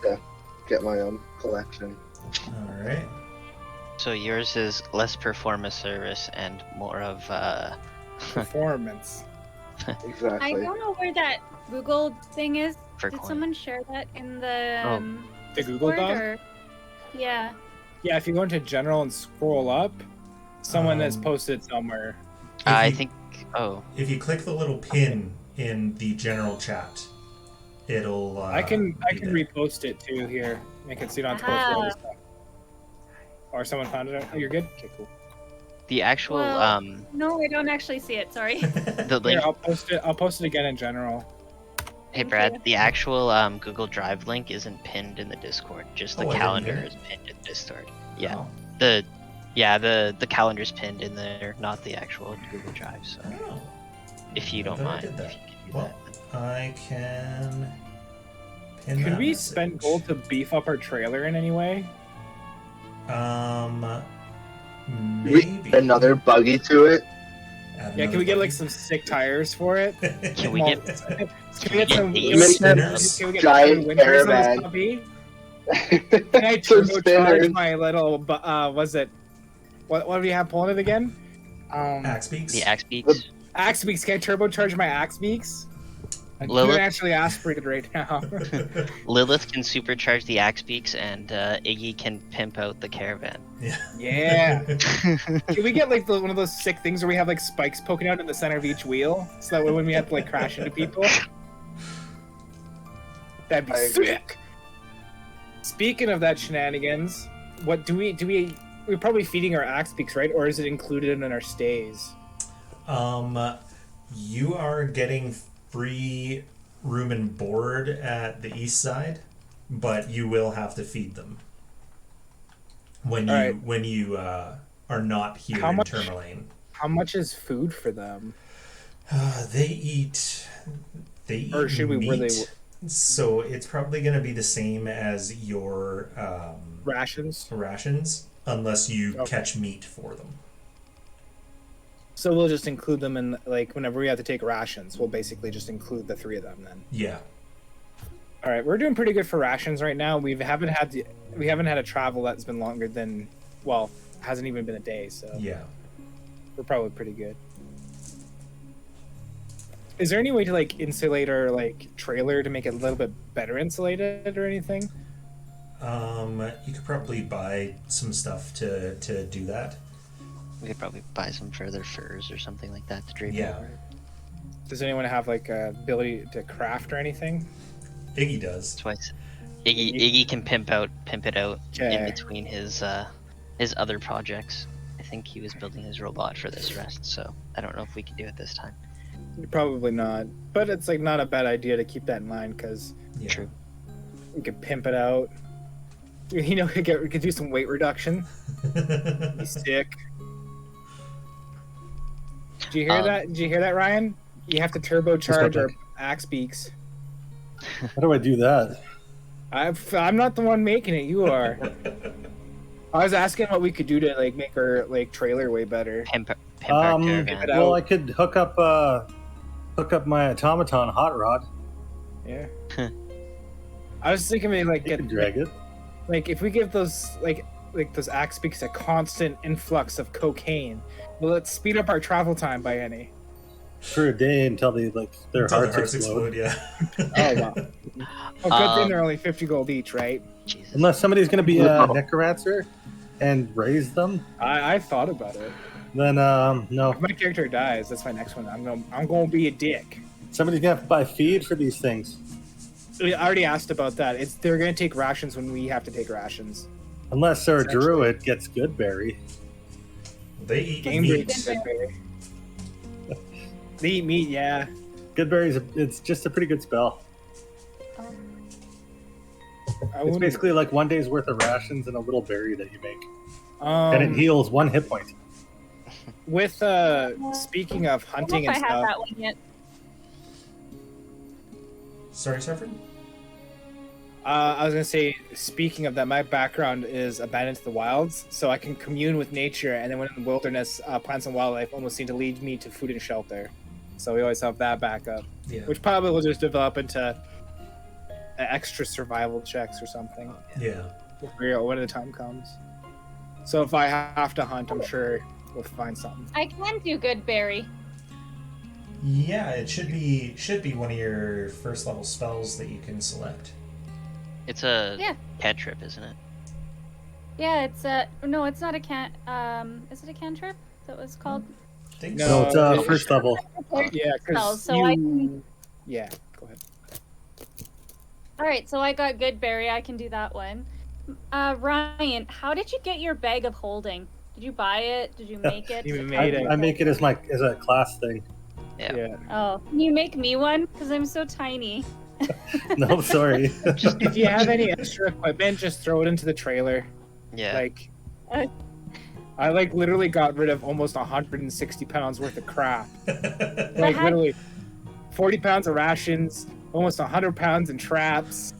to get my own collection. All right. So yours is less perform a service and more of Performance. I Exactly. don't know where that Google thing is. for Did coin. someone share that in the The Google Discord, Doc? or- Yeah. Yeah. If you go into general and scroll up, someone has Um, posted somewhere. I you- think. Oh, If you click the little pin in the general chat, it'll. I can be there. repost it too here. Make it so you don't have to go through all this stuff. Or someone found it. Oh, you're good. Okay, cool. the actual Well- No, I don't actually see it. Sorry. the Here, link. I'll post it. I'll post it again in general. Hey Thank Brad, you. the actual Google Drive link isn't pinned in the Discord. Just the Oh, I didn't calendar get it. is pinned in Discord. Yeah. Oh. The calendar's pinned in there, not the actual Google Drive. So Oh. if you don't I thought I mind, did if that. you can do Well, I can. Pin Could that we message. spend gold to beef up our trailer in any way? Maybe Another buggy to it. Add Yeah, can we another get like button. some sick tires for it? Can we Well, get? Can we get some? Make Can we spinners? can we get Giant windmills on this caravan. puppy? Can I Some turbocharge spinners. my little? Was it? What do we have pulling it again? Axe beaks? The axe beaks. Axe beaks. Can I turbocharge my axe beaks? I'm Lilith? actually aspirated right now. Lilith can supercharge the axe beaks, and Iggy can pimp out the caravan. Yeah. Can we get like one of those sick things where we have like spikes poking out in the center of each wheel, so that way when we have to like crash into people, that'd be I agree. sick. Speaking of that shenanigans, what do we? We're probably feeding our axe beaks, right? Or is it included in our stays? You are getting free room and board at the east side, but you will have to feed them when you Alright. when you are not here How in much- Tourmaline. How much is food for them? They eat Or should we meat. really- So it's probably going to be the same as your Rations. rations, unless you Okay. catch meat for them. So we'll just include them in, like, whenever we have to take rations, we'll basically just include the 3 of them then. Yeah. All right, we're doing pretty good for rations right now. We haven't had a travel that's been longer than, well, hasn't even been a day, so Yeah. we're probably pretty good. Is there any way to like insulate our like trailer to make it a little bit better insulated or anything? You could probably buy some stuff to do that. We could probably buy some further furs or something like that to drape Yeah. over it. Does anyone have like a ability to craft or anything? Iggy does. That's why Iggy can pimp it out in Okay. between his other projects. I think he was building his robot for this rest, so I don't know if we can do it this time. Probably not, but it's like not a bad idea to keep that in mind because Yeah. True. we could pimp it out. You know, we could do some weight reduction. Be sick. Did you hear that? Did you hear that, Ryan? You have to turbocharge our axe beaks. How do I do that? I'm not the one making it. You are. I was asking what we could do to like make our like trailer way better. Pimp our caravan. it Well, out. I could hook up my automaton hot rod. Yeah. I was thinking maybe like You get could drag it. like if we give those like those axe beaks a constant influx of cocaine, will it speed up our travel time by any? For a day until they their Until the hearts hearts explode. yeah. Oh wow. Well, good thing they're only 50 gold each, right? Jesus. Unless somebody's going to be a necromancer and raise them, I thought about it. then no. If my character dies, that's my next one. I'm gonna be a dick. Somebody's going to have to buy feed for these things. I already asked about that. They're gonna take rations when we have to take rations. Unless our Essentially. druid gets Goodberry. They eat Game meat. break. They eat meat, yeah. Goodberry's it's just a pretty good spell. I It's wouldn't- basically like 1 day's worth of rations and a little berry that you make. um, And it heals 1 hit point. with speaking of I don't hunting know if I and have stuff. that one yet. Sorry, Saffron? I was gonna say, speaking of that, my background is abandoned to the wilds, so I can commune with nature, and then when in the wilderness, plants and wildlife almost seem to lead me to food and shelter. So we always have that backup, Yeah. which probably will just develop into extra survival checks or something Yeah. when the time comes. So if I have to hunt, I'm sure we'll find something. I can do good berry. Yeah, it should be one of your first level spells that you can select. It's a Yeah. cantrip, isn't it? Yeah, it's a no, it's not a can. Is it a cantrip? That was called. I think No, So so. it's first level. Yeah, because So I can. yeah, go ahead. All right, so I got good berry. I can do that one. Ryan, how did you get your bag of holding? Did you buy it? Did you make it? You made it. I make it as a class thing. Yeah. Oh, can you make me one? Because I'm so tiny. No, sorry. If you have any extra equipment, just throw it into the trailer. Yeah. Like, Uh. I like literally got rid of almost 160 pounds worth of crap. Like how- literally 40 pounds of rations, almost 100 pounds in traps.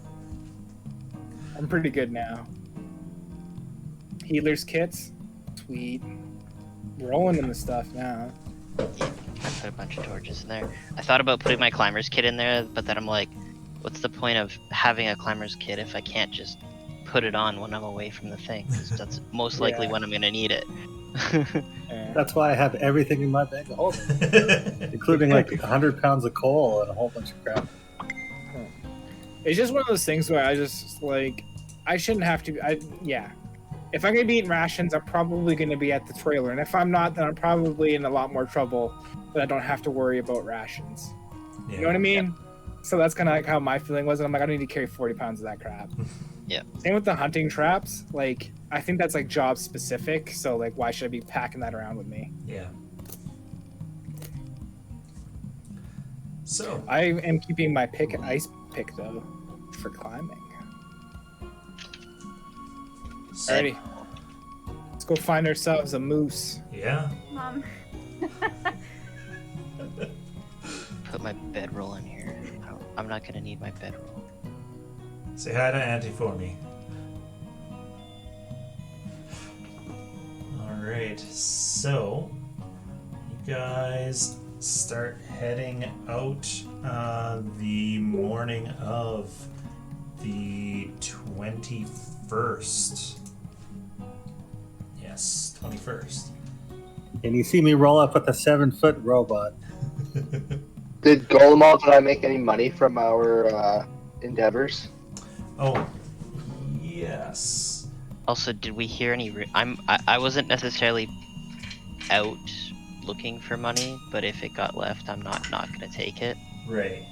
I'm pretty good now. Healer's kits, sweet. Rolling in the stuff now. I put a bunch of torches in there. I thought about putting my climber's kit in there, but then I'm like, what's the point of having a climber's kit if I can't just put it on when I'm away from the thing? 'Cause that's most likely Yeah. when I'm gonna need it. Yeah. That's why I have everything in my bag of holding, including like 100 pounds of coal and a whole bunch of crap. It's just one of those things where I just like, I shouldn't have to. Yeah. If I'm gonna be eating rations, I'm probably gonna be at the trailer, and if I'm not, then I'm probably in a lot more trouble. That I don't have to worry about rations. Yeah. You know what I mean? So that's kind of like how my feeling was. And I'm like, I don't need to carry 40 pounds of that crap. Yeah. Same with the hunting traps. Like, I think that's like job specific. So like, why should I be packing that around with me? Yeah. So, I am keeping my ice pick though, for climbing. Alrighty. Let's go find ourselves a moose. yeah. Mom. Put my bedroll in here. Oh. I'm not gonna need my bedroll. Say hi to Auntie for me. Alright, so you guys start heading out the morning of the 21st. Yes, 21st. And you see me roll up with a 7-foot robot. Did Golomov and I make any money from our endeavors? Oh, yes. Also, did we hear any? I wasn't necessarily out looking for money, but if it got left, I'm not gonna take it. Right.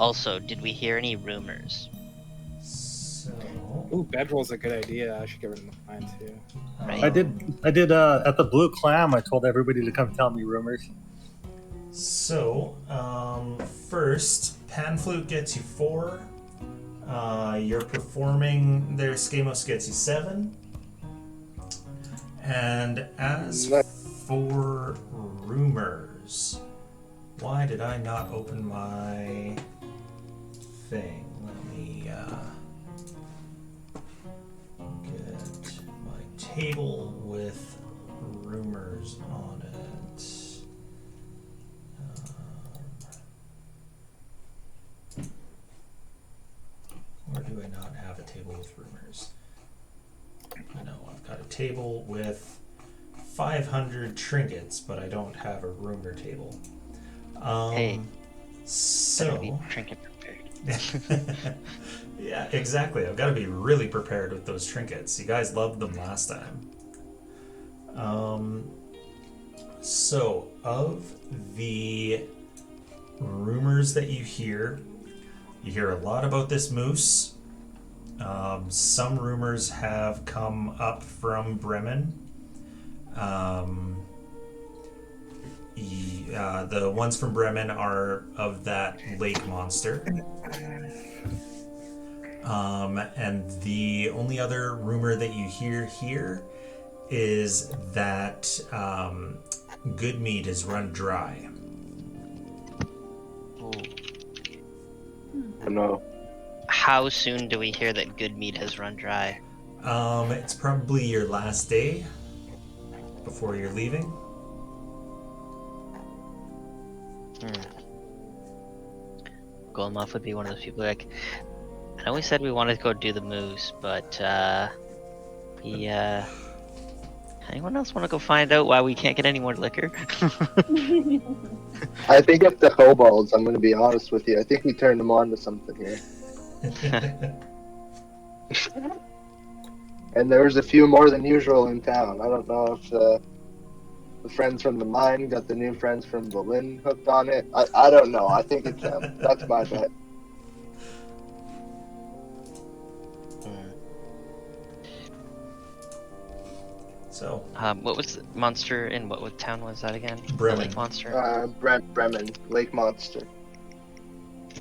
Also, did we hear any rumors? So. Ooh, bedroll's a good idea. I should get rid of mine too. Right. I did at the Blue Clam, I told everybody to come tell me rumors. So, first, Pan Flute gets you 4. You're performing their Skamos gets you 7. And as for rumors, why did I not open my thing? Let me get my table with rumors on it. Or do I not have a table with rumors? No, I've got a table with 500 trinkets, but I don't have a rumor table. Hey, better be So trinket prepared. yeah, exactly. I've got to be really prepared with those trinkets. You guys loved them last time. So of the rumors that you hear a lot about this moose. Some rumors have come up from Bremen. The ones from Bremen are of that lake monster. And the only other rumor that you hear here is that good mead has run dry. Ooh. Oh, no. How soon do we hear that good meat has run dry? It's probably your last day before you're leaving. Golmuff would be one of those people like, I know we said we wanted to go do the moose, but anyone else want to go find out why we can't get any more liquor? I think it's the kobolds, I'm going to be honest with you. I think we turned them on to something here. And there was a few more than usual in town. I don't know if the friends from the mine got the new friends from Berlin hooked on it. I don't know. I think it's them. That's my bet. So, What was the monster in what town was that again? Bremen. The lake monster. Bremen, Lake Monster.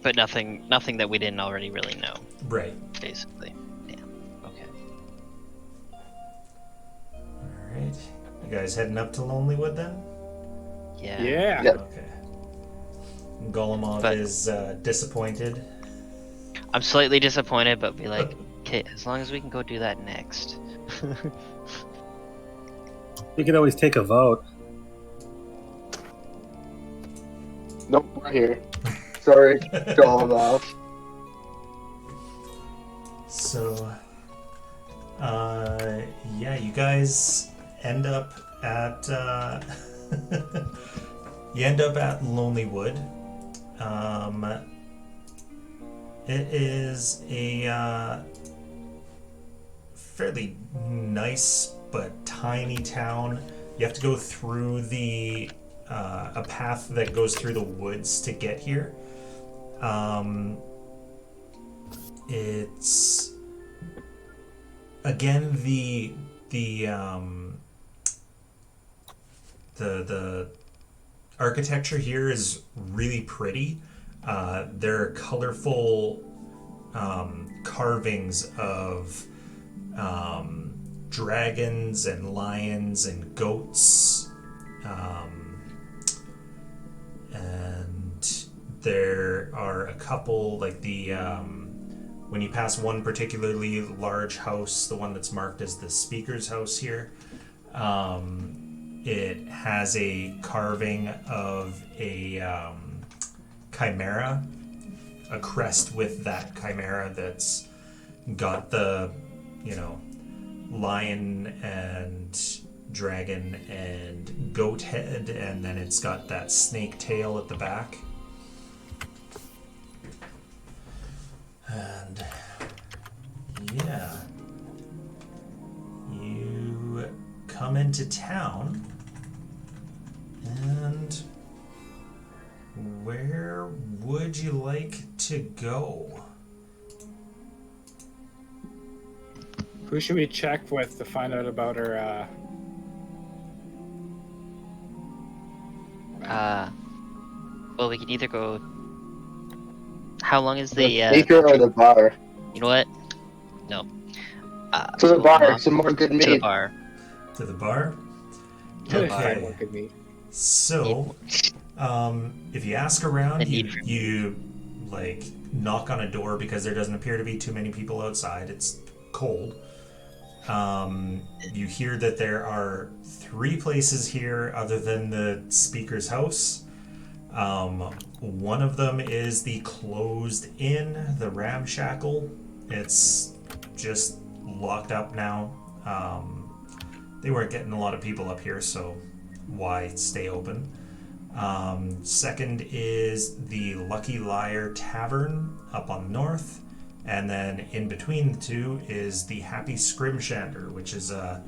But nothing that we didn't already really know, right. basically. Damn. Okay. Alright. You guys heading up to Lonelywood then? Yeah. Yeah. Yeah. Okay. Golomov But- is disappointed. I'm slightly disappointed, but be like, okay, as long as we can go do that next. We could always take a vote. Nope, we're here. Sorry, go them off. So, yeah, you guys end up at Lonelywood. It is a fairly nice but tiny town. You have to go through a path that goes through the woods to get here. It's again the architecture here is really pretty. There are colorful carvings of dragons and lions and goats, and there are a couple, like the when you pass one particularly large house, the one that's marked as the speaker's house here, it has a carving of a chimera, a crest with that chimera that's got the, lion and dragon and goat head, and then it's got that snake tail at the back. And yeah, you come into town, and where would you like to go? Who should we check with to find out about her? Well, we can either go. How long is The speaker or the bar? You know what? No. To the bar. Some more good meat. To the bar. To the bar? To the Okay. What could be? So, if you ask around, you like knock on a door because there doesn't appear to be too many people outside. It's cold. You hear that there are 3 places here other than the speaker's house. One of them is the closed inn, the Ramshackle. It's just locked up now. They weren't getting a lot of people up here, so why stay open? Second is the Lucky Liar Tavern up on the north. And then in between the two is the Happy Scrimshander, which is a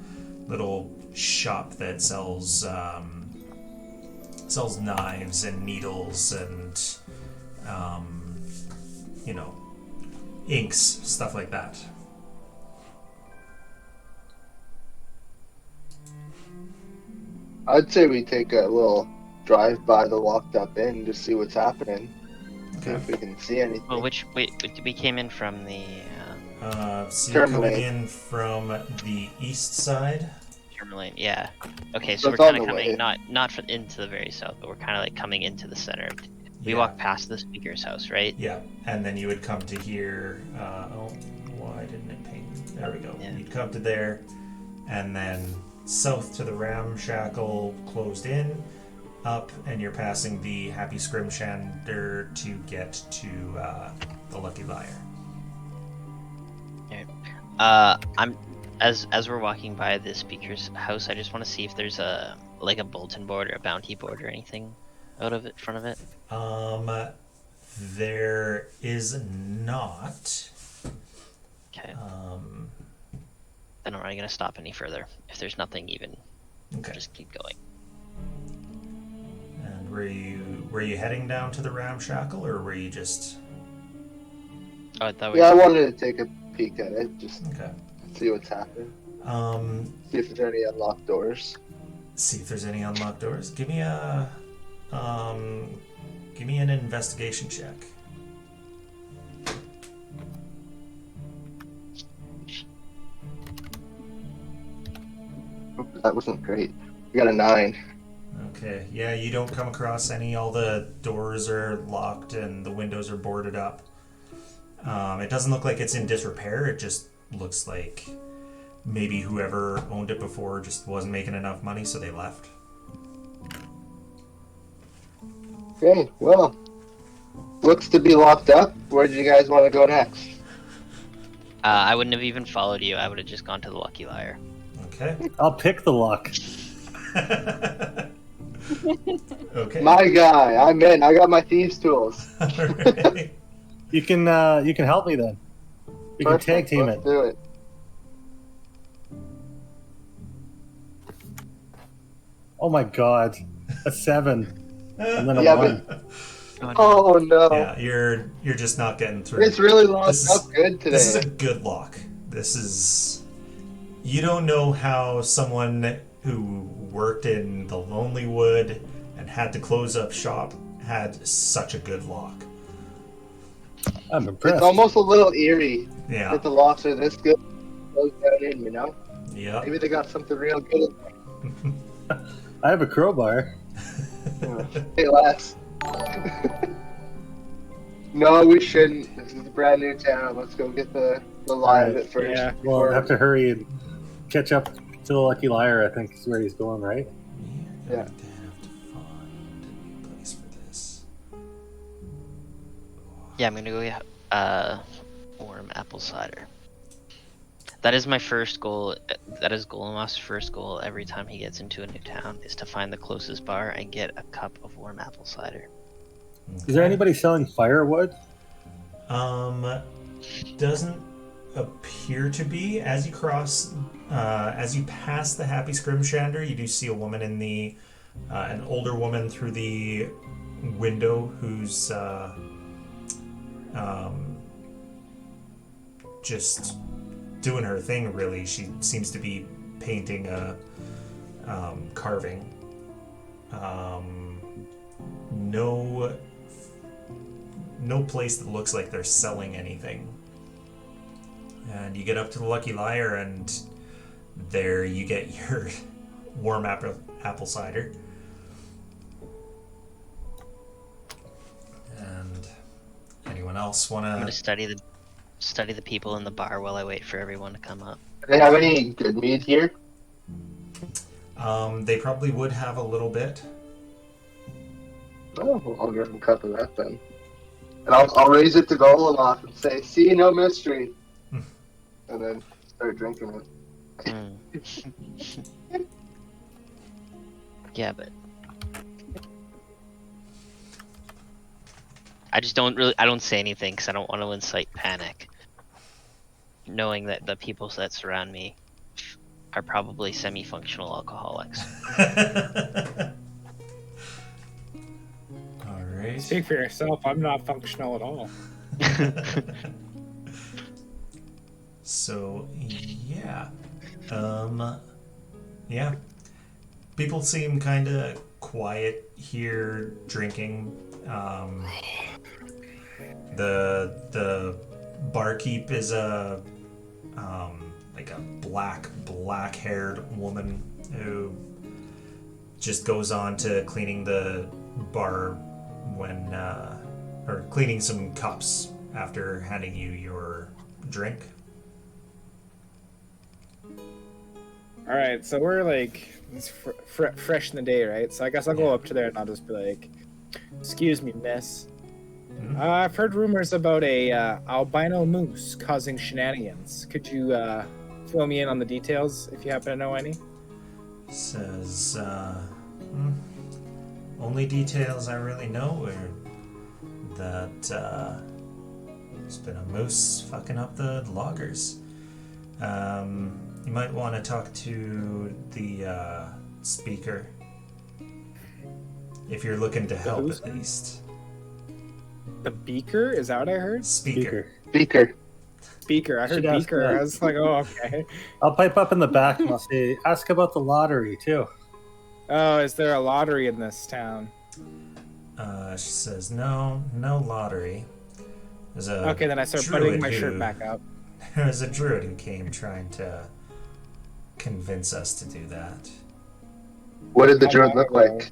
little shop that sells knives and needles and inks, stuff like that. I'd say we take a little drive by the locked up inn to see what's happening. See if we can see anything. Well, we came in from the So you're coming in from the east side. Tourmaline, yeah. Okay, so That's we're on kind of the coming way. not into the very south, but we're kind of like coming into the center. We Yeah. walk past the speaker's house, right? Yeah, and then you would come to here. Why didn't it ping? There we go. Yeah. You'd come to there, and then south to the Ramshackle closed in, up, and you're passing the Happy Scrimshander to get to the Lucky Liar. I'm as we're walking by the speaker's house, I just want to see if there's a bulletin board or a bounty board or anything out of it, front of it. There is not. Okay. Then I'm not gonna stop any further. If there's nothing, even Okay. just keep going. And were you heading down to the Ramshackle, or were you just? Oh, I thought we. Yeah, I wanted to take a peek at it, just Okay. see what's happening. See if there's any unlocked doors. See if there's any unlocked doors. Give me an investigation check. That wasn't great. We got a 9. Okay. Yeah, you don't come across any. All the doors are locked and the windows are boarded up. It doesn't look like it's in disrepair. It just looks like maybe whoever owned it before just wasn't making enough money, so they left. Okay, well, looks to be locked up. Where do you guys want to go next? I wouldn't have even followed you. I would have just gone to the Lucky Liar. Okay. I'll pick the lock. Okay. My guy, I'm in. I got my thieves' tools. Alright. You can help me then. We can tag team Let's it. do it. Oh my god, a 7 and then a Yeah, 1. Oh no. Yeah, you're just not getting through. It's really locked This is- up good today. This is a good lock. This is. You don't know how someone who worked in the Lonely Wood and had to close up shop had such a good lock. I'm impressed. It's almost a little eerie Yeah. that the locks are this good. Close down in, you know? Yeah. Maybe they got something real good in I have a crowbar. there. Hey, lass. No, we shouldn't. This is a brand new town. Let's go get the lie of Alright, it first. yeah. We'll have to hurry and catch up to the Lucky Liar, I think is where he's going, right? We're Yeah. going to have to find a new place for this. Yeah, I'm gonna go get warm apple cider. That is my first goal. That is Golem's first goal every time he gets into a new town, is to find the closest bar and get a cup of warm apple cider. Is there anybody selling firewood? Doesn't appear to be. As you cross, as you pass the Happy Scrimshander, you do see a woman in the, an older woman through the window who's just doing her thing. Really, she seems to be painting a carving. No place that looks like they're selling anything. And you get up to the Lucky Liar, and there you get your warm apple cider. And anyone else want I'm gonna to? study the people in the bar while I wait for everyone to come up. Do they have any good mead here? They probably would have a little bit. Oh, well, I'll give them a cup of that then. And I'll raise it to Golem and say, "See, no mystery," and then start drinking it. Yeah, but I just I don't say anything because I don't want to incite panic, knowing that the people that surround me are probably semi-functional alcoholics. All right. Speak for yourself. I'm not functional at all. So yeah, yeah. People seem kind of quiet here, drinking. The barkeep is a like a black-haired woman who just goes on to cleaning the bar when or cleaning some cups after handing you your drink. All right, so we're like it's fresh in the day, right? So I guess I'll go up to there and I'll just be like, "Excuse me, miss. I've heard rumors about a albino moose causing shenanigans. Could you fill me in on the details if you happen to know any?" Says, only details I really know are that there's been a moose fucking up the loggers. You might want to talk to the speaker if you're looking to help, Who's- at least. The beaker? Is that what I heard? Speaker. Beaker. Beaker. I heard Should ask beaker. that. I was like, oh, okay. I'll pipe up in the back and I'll say, ask about the lottery too. Oh, is there a lottery in this town? She says, no lottery. There's a Okay, then I start druid putting my shirt who- back up. There's a druid who came trying to convince us to do that. What did the How druid long look ago? like?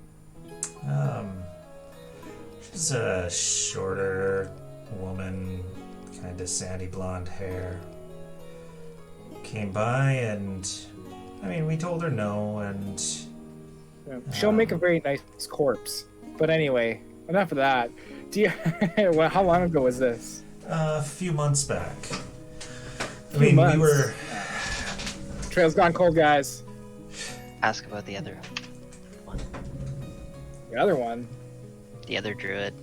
She's a shorter woman, kind of sandy blonde hair. Came by and, I mean, we told her no, and Yeah. She'll make a very nice corpse. But anyway, enough of that. Do you? Well, how long ago was this? a few months back. I Few mean, months. we were. Trail's gone cold, guys. Ask about the other one, The other one. the other druid.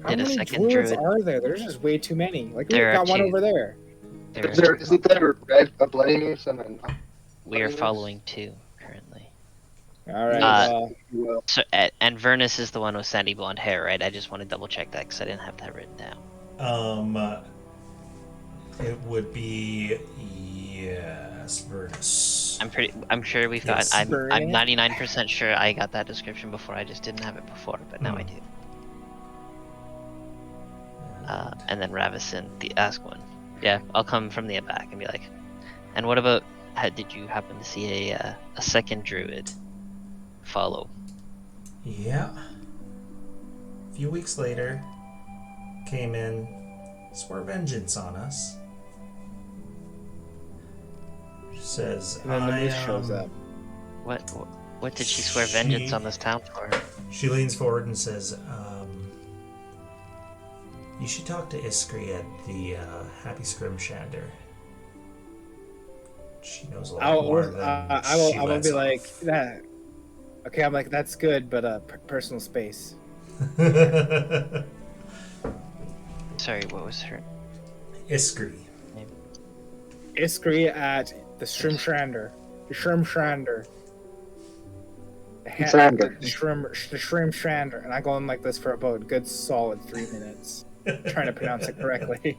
How Did a many second druids druid. are there? There's just way too many. Like There we've are got one two. over there. Isn't there a bloody moose and then We are following two currently. All right. Uh, well, So and Vernus is the one with sandy blonde hair, right? I just want to double check that because I didn't have that written down. It would be yes, Vertus. I'm sure we've got. Yes. I'm Burning. 99% sure I got that description before. I just didn't have it before, but now I do. And then Ravison, the Ask one. Yeah, I'll come from the back and be like, and what about? Did you happen to see a second druid follow? Yeah. A few weeks later, came in, swore vengeance on us. She says, And then the moose shows up. What did she swear vengeance on this town for? She leans forward and says, you should talk to Iskry at the Happy Scrimshander. She knows a lot more than I will be like that. Okay, I'm like, that's good, but personal space. Sorry, what was her Iskry. name? Iskry at the Shrimshander. The Shrimshander. The Shrimshander. And I go on like this for about a good solid 3 minutes. Trying to pronounce it correctly.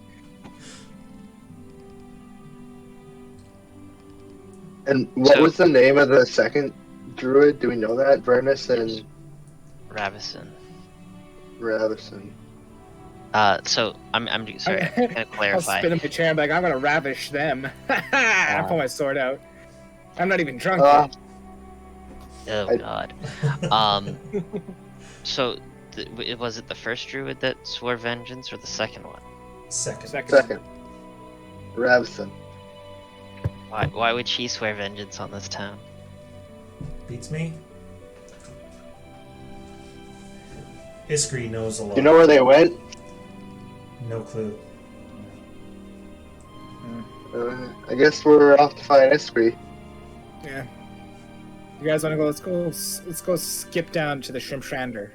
And what was the name of the second druid? Do we know that? Vernus and Ravison. Ravison. So I'm sorry. I'm gonna I'll clarify. spin in my chair and be like, I'm gonna ravish them. I pull my sword out. I'm not even drunk yet. Oh God. So was it the first druid that swore vengeance, or the second one? Second. Ravison. Why would she swear vengeance on this town? Beats me. Iskry knows a lot. You know where they went? No clue. I guess we're off to find Iskry. Yeah. You guys want to go? Let's go skip down to the Shrimshander.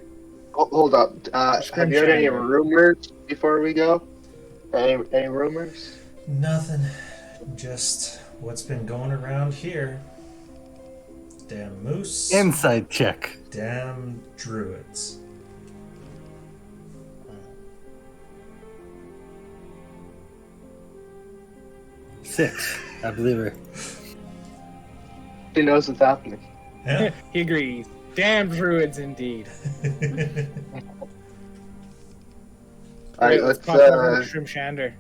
Oh, hold up. Have you heard any rumors before we go? Any rumors? Nothing. Just what's been going around here. Damn moose. Inside check. Damn druids. Six. I believe her. She knows what's happening. Yeah. He agrees. Damn druids indeed. Alright, let's pop over to Shrimshander.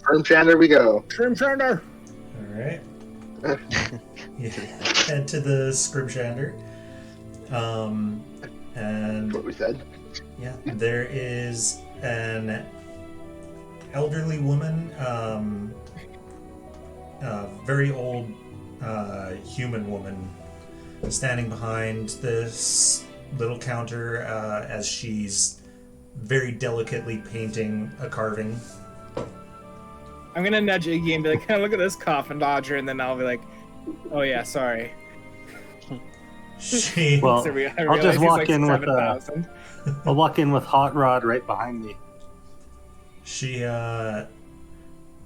Shrimshander we go. Shrimshander! Alright. Yeah. Head to the Scrimshander. And What we said. yeah, there is an elderly woman, very old human woman, standing behind this little counter as she's very delicately painting a carving. I'm gonna nudge Iggy and be like, look at this coffin dodger, and then I'll be like, oh yeah, sorry. Well, So I'll just walk in with 7,000. I'll walk in with Hot Rod right behind me. She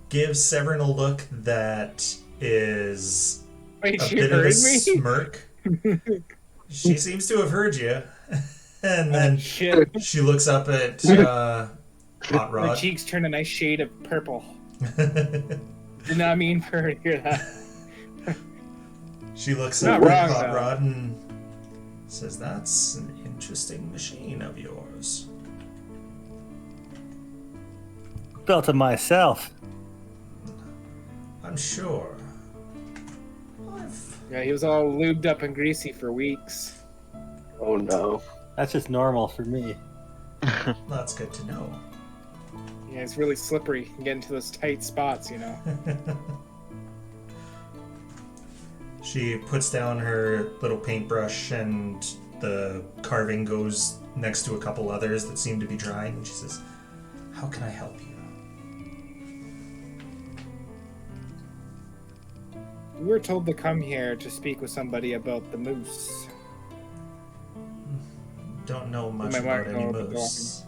gives Severin a look that is Wait, a she bit of a heard me? smirk. She seems to have heard you. And then Shit. she looks up at Hot My Rod. cheeks turn a nice shade of purple. Did not mean for her to hear that. She looks Not at wrong, Hot though. Rod and says, "That's an interesting machine of yours." Built it myself. I'm sure. Yeah, he was all lubed up and greasy for weeks. Oh no. That's just normal for me. That's good to know. Yeah, it's really slippery. You can get into those tight spots, you know. She puts down her little paintbrush and the carving goes next to a couple others that seem to be drying. And she says, "How can I help you?" We were told to come here to speak with somebody about the moose. Don't know much might about know any about the moose.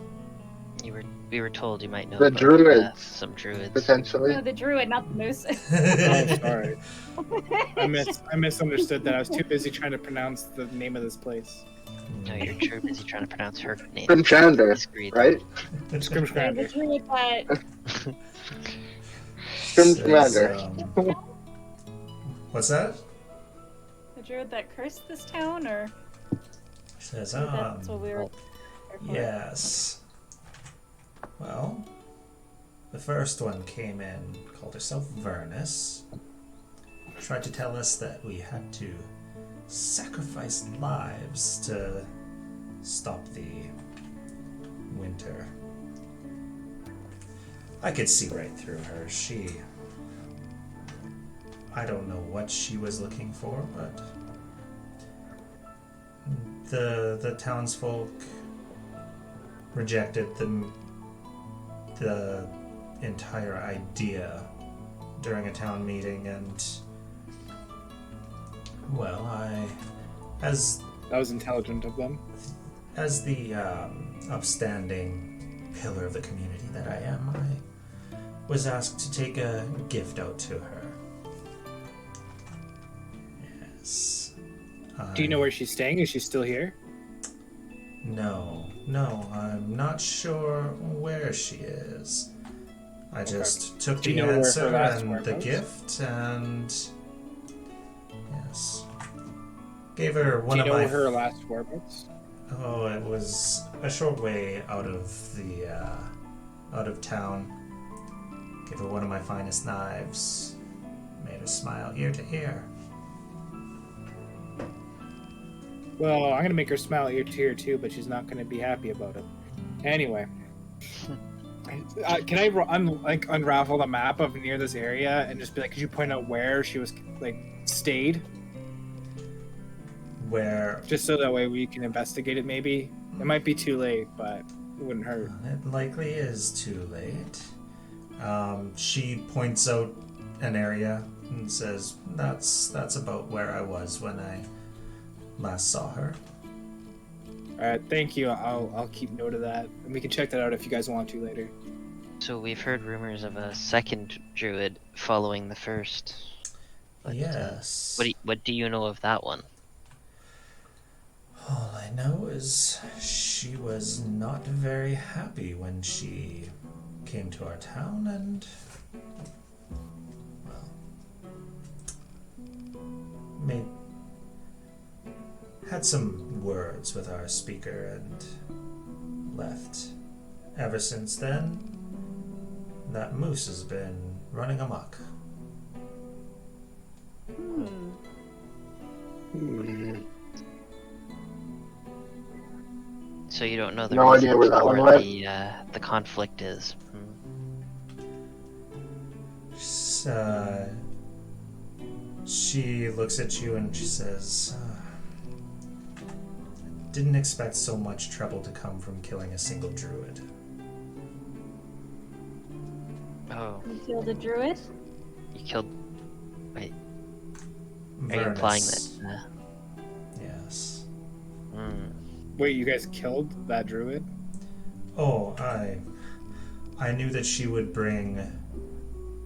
We were told you might know The about, druids. some druids. Potentially. No, the druid, not the moose. Oh, sorry. I misunderstood that. I was too busy trying to pronounce the name of this place. No, you're too busy trying to pronounce her name. Shrimshander, Discreet. right? the Scrimshander. druid that Shrimshander. Says, what's that? the druid that cursed this town, or She says, that's what we were. there for? yes. Well, the first one came in, called herself Vernus. Tried to tell us that we had to sacrifice lives to stop the winter. I could see right through her. I don't know what she was looking for, but the townsfolk rejected the entire idea during a town meeting, and well, as That was intelligent of them. as the upstanding pillar of the community that I am, I was asked to take a gift out to her. Yes. Do you know where she's staying? Is she still here? No, I'm not sure where she is. I just took Do you the know where her answer last and the whereabouts? gift, and yes, gave her Do one you of know my. where her last whereabouts? Oh, it was a short way out of town. Gave her one of my finest knives. Made her smile ear to ear. Well, I'm gonna make her smile ear to ear too, but she's not gonna be happy about it. Anyway, can I unravel the map of near this area and just be like, could you point out where she was stayed, Where just so that way we can investigate it? Maybe it might be too late, but it wouldn't hurt. it likely is too late. She points out an area and says, "That's about where I was when I last saw her." All right, thank you. I'll keep note of that, and we can check that out if you guys want to later. So we've heard rumors of a second druid following the first. But, Yes. what do you know of that one? All I know is she was not very happy when she came to our town, and well, had some words with our speaker and left. Ever since then, that moose has been running amok. So you don't know the No reason idea where that for one went. the conflict is. She looks at you and she says, "Didn't expect so much trouble to come from killing a single druid." Oh, You killed a druid? you killed. Wait, are you Vernus. implying that? Yes. Wait, you guys killed that druid? Oh, I knew that she would bring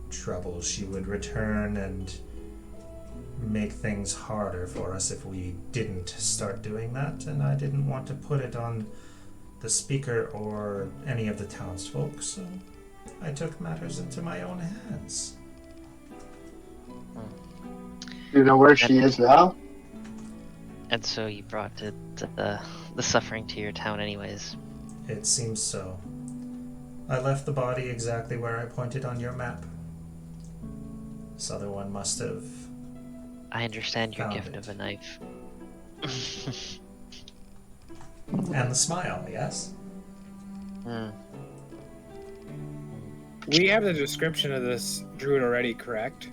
trouble. She would return and make things harder for us if we didn't start doing that, and I didn't want to put it on the speaker or any of the townsfolk, so I took matters into my own hands. Do you know where she is now? And so you brought the suffering to your town, anyways. It seems so. I left the body exactly where I pointed on your map. This other one must have. I understand your Found gift it. of a knife. And the smile, yes? We have the description of this druid already, correct?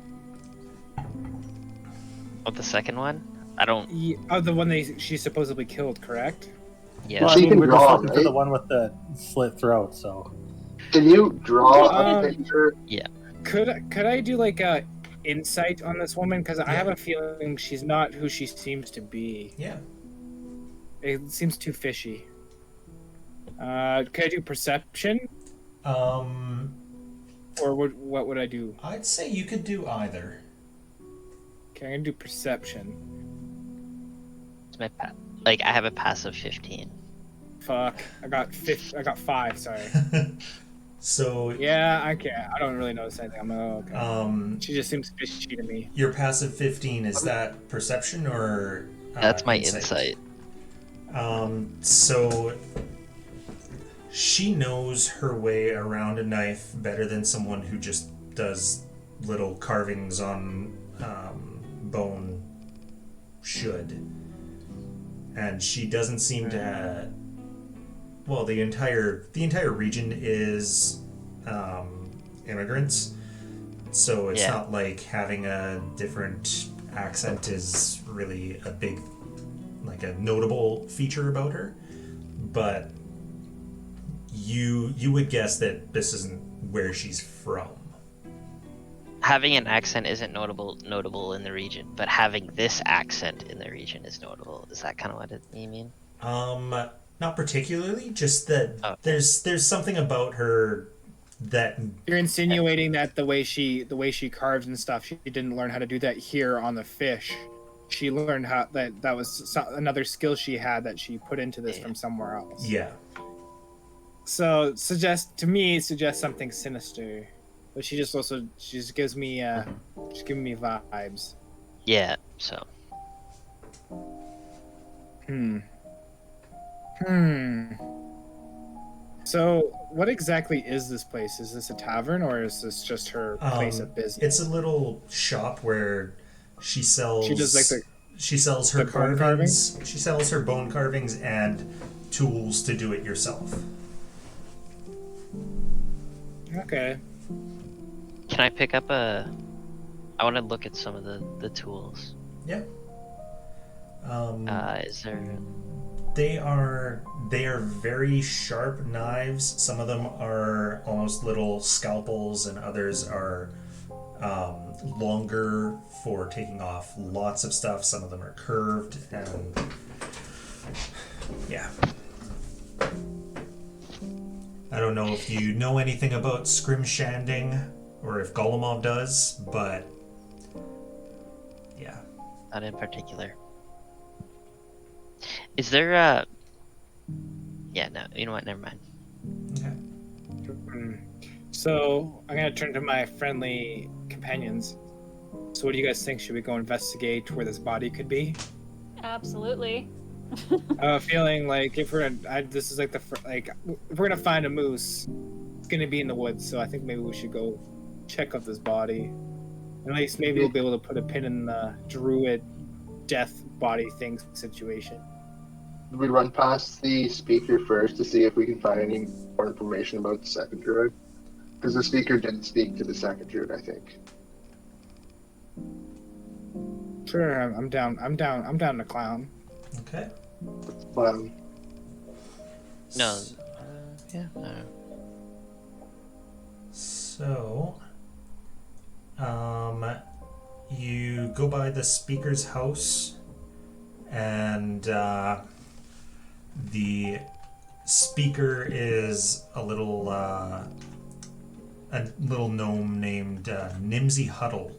Of the second one? I don't. Of the one she supposedly killed, correct? Yeah. Well, I She mean, can we're just draw, looking for the right? one with the slit throat, so. Can you draw Um, a picture? Could I do like a insight on this woman? Because I Yeah. have a feeling she's not who she seems to be. Yeah. It seems too fishy. Could I do perception, or what would I do? I'd say you could do either. Okay, I'm gonna do perception. It's my I have a passive 15. Fuck, I got 5. Sorry. So, Yeah, I can't. I don't really notice anything. I'm like, oh, okay. She just seems fishy to me. your passive 15, is that perception or That's my insight. So she knows her way around a knife better than someone who just does little carvings on bone should. And she doesn't seem to well, the entire region is immigrants. So it's Yeah. not like having a different accent is really a big, like a notable feature about her. But you would guess that this isn't where she's from. Having an accent isn't notable in the region, but having this accent in the region is notable. Is that kind of what you mean? Not particularly, just that Oh. there's something about her that You're insinuating that the way she carves and stuff, she didn't learn how to do that here on the fish. She learned how that was another skill she had that she put into this from somewhere else. yeah. So suggests something sinister, but she just gives me she's giving me vibes. Yeah. So So what exactly is this place? Is this a tavern or is this just her place of business? It's a little shop where she sells. She does, like, she sells her the bone carvings. She sells her bone carvings and tools to do it yourself. Okay. can I pick up a? I want to look at some of the tools. Yeah. Is there? They are very sharp knives. Some of them are almost little scalpels, and others are longer for taking off lots of stuff. Some of them are curved, and yeah. I don't know if you know anything about scrimshanding, or if Golemov does, but yeah. Not in particular. Is there a? Yeah, no. You know what? Never mind. Okay. So I'm gonna turn to my friendly companions. So what do you guys think? Should we go investigate where this body could be? Absolutely. Feeling like if this is like if we're gonna find a moose, it's gonna be in the woods. So I think maybe we should go check out this body. At least maybe we'll be able to put a pin in the druid death body thing situation. We run past the speaker first to see if we can find any more information about the second druid, because the speaker didn't speak to the second druid, I think. Sure, I'm down. I'm down to clown. Okay. No. Yeah. So, you go by the speaker's house, and the speaker is a little gnome named Nimsy Huddle.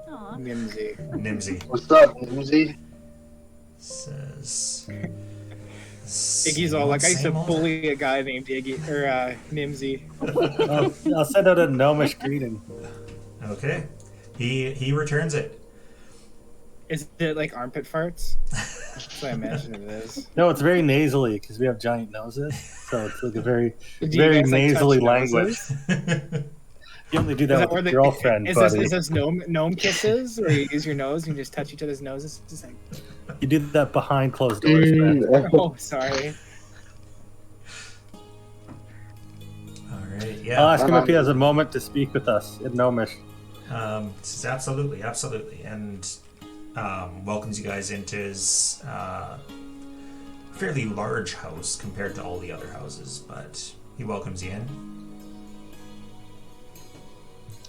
Aw. Nimsy What's up, Nimsy? says. Iggy's all like, I used to same old. bully a guy named Iggy or Nimsy. I'll send out a gnomish greeting. Okay, he returns it. Is it like armpit farts? That's what I imagine it is. No, it's very nasally because we have giant noses, so it's like a very, Do you very guys, like, nasally touch language. noses? You only do Is that that where with the your girlfriend, is buddy. this gnome kisses, where you use your nose and you just touch each other's noses? Just like, You do that behind closed doors, man. oh, sorry. All right, I'll yeah. ask him if he has a moment to speak with us in gnomish. Says absolutely, and welcomes you guys into his fairly large house compared to all the other houses, but he welcomes you in.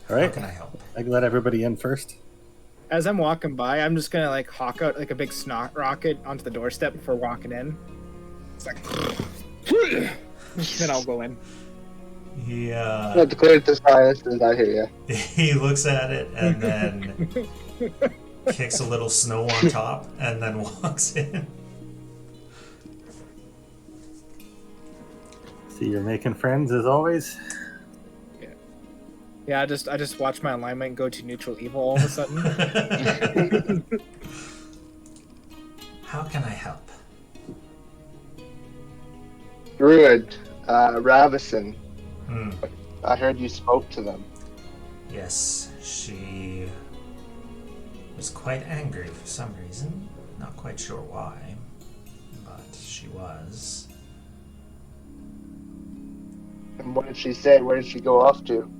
All right, How can I help? I can let everybody in first. As I'm walking by, I'm just gonna like hawk out like a big snot rocket onto the doorstep before walking in. It's like, then I'll go in. He I declared this highest, and I hear you. he looks at it and then kicks a little snow on top and then walks in. See, you're making friends as always. Yeah, I just watch my alignment go to neutral evil all of a sudden. How can I help? Druid, Ravison. Hmm. I heard you spoke to them. Yes, she was quite angry for some reason. Not quite sure why, but she was. And what did she say? Where did she go off to?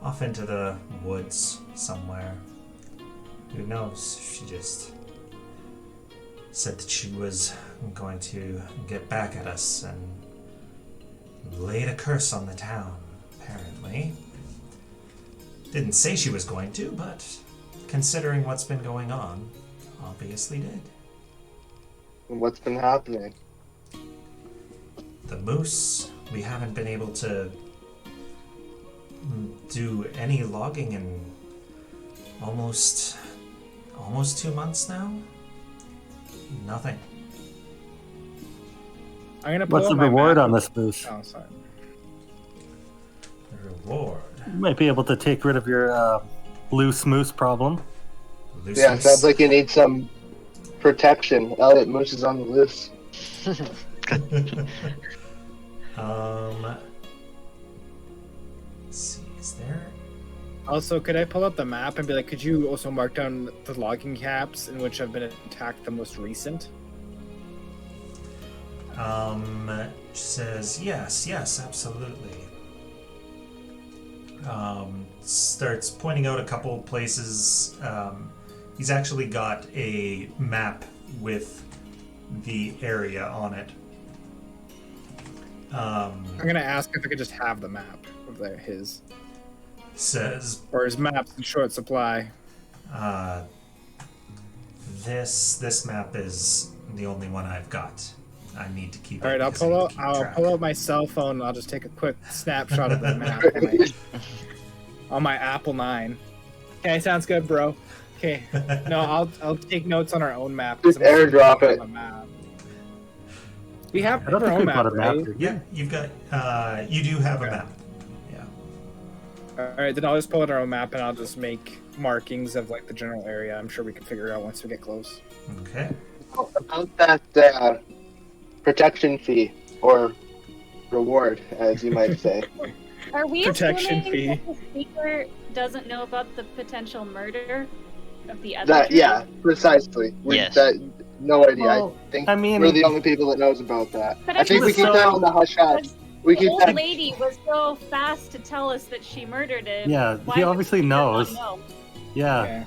Off into the woods somewhere. Who knows? She just said that she was going to get back at us and laid a curse on the town, apparently. Didn't say she was going to, but considering what's been going on, obviously did. And what's been happening? The moose, we haven't been able to do any logging in almost 2 months now. Nothing. I'm gonna pull What's up the my reward map. on this moose? Oh, sorry. The reward. You might be able to take rid of your loose moose problem. Yeah, sounds like you need some protection. Elliot Moose is on the loose. Let's see, is there? Also, could I pull up the map and be like, could you also mark down the logging caps in which have been attacked the most recent? Says yes, absolutely. Starts pointing out a couple places. He's actually got a map with the area on it. I'm gonna ask if I could just have the map of his. Says Or his map's in short supply. this map is the only one I've got. I need to keep it. All right, I'll because I need to keep I'll track. pull out my cell phone. And I'll just take a quick snapshot of the map on my Apple 9. Okay, sounds good, bro. Okay, no, I'll take notes on our own map. 'Cause Just I'm gonna airdrop put it. on the map. We have I don't our think own we've got map, a map. right? Yeah, you've got. You do have a map. Yeah. All right, then I'll just pull out our own map and I'll just make markings of like the general area. I'm sure we can figure it out once we get close. Okay. About that protection fee, or reward, as you might say. Are we Protection assuming fee. that the speaker doesn't know about the potential murder of the other That, druid? yeah, precisely. Yes. No idea. Well, I think I mean- we're the only people that knows about that. But I think we keep so- that on the hush hush. We The keep old that. lady was so fast to tell us that she murdered him. Yeah, Why he would obviously she not knows. know? Yeah. Okay.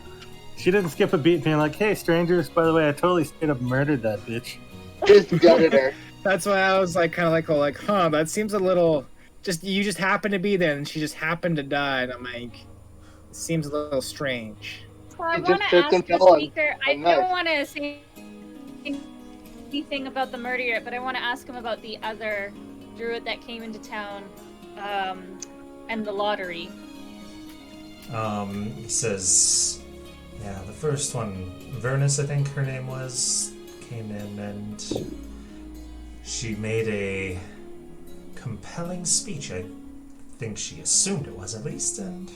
She didn't skip a beat being like, hey, strangers, by the way, I totally straight up murdered that bitch. Just gutted her. That's why I was like, kind of like, huh, that seems a little. You just happened to be there, and she just happened to die, and I'm like, it seems a little strange. So I It want just to took ask him the tell us. speaker. I I'm nice. don't want to say anything about the murder yet, but I want to ask him about the other druid that came into town, and the lottery. He says, yeah, the first one, Vernus, I think her name was, came in and she made a compelling speech. I think she assumed it was, at least, and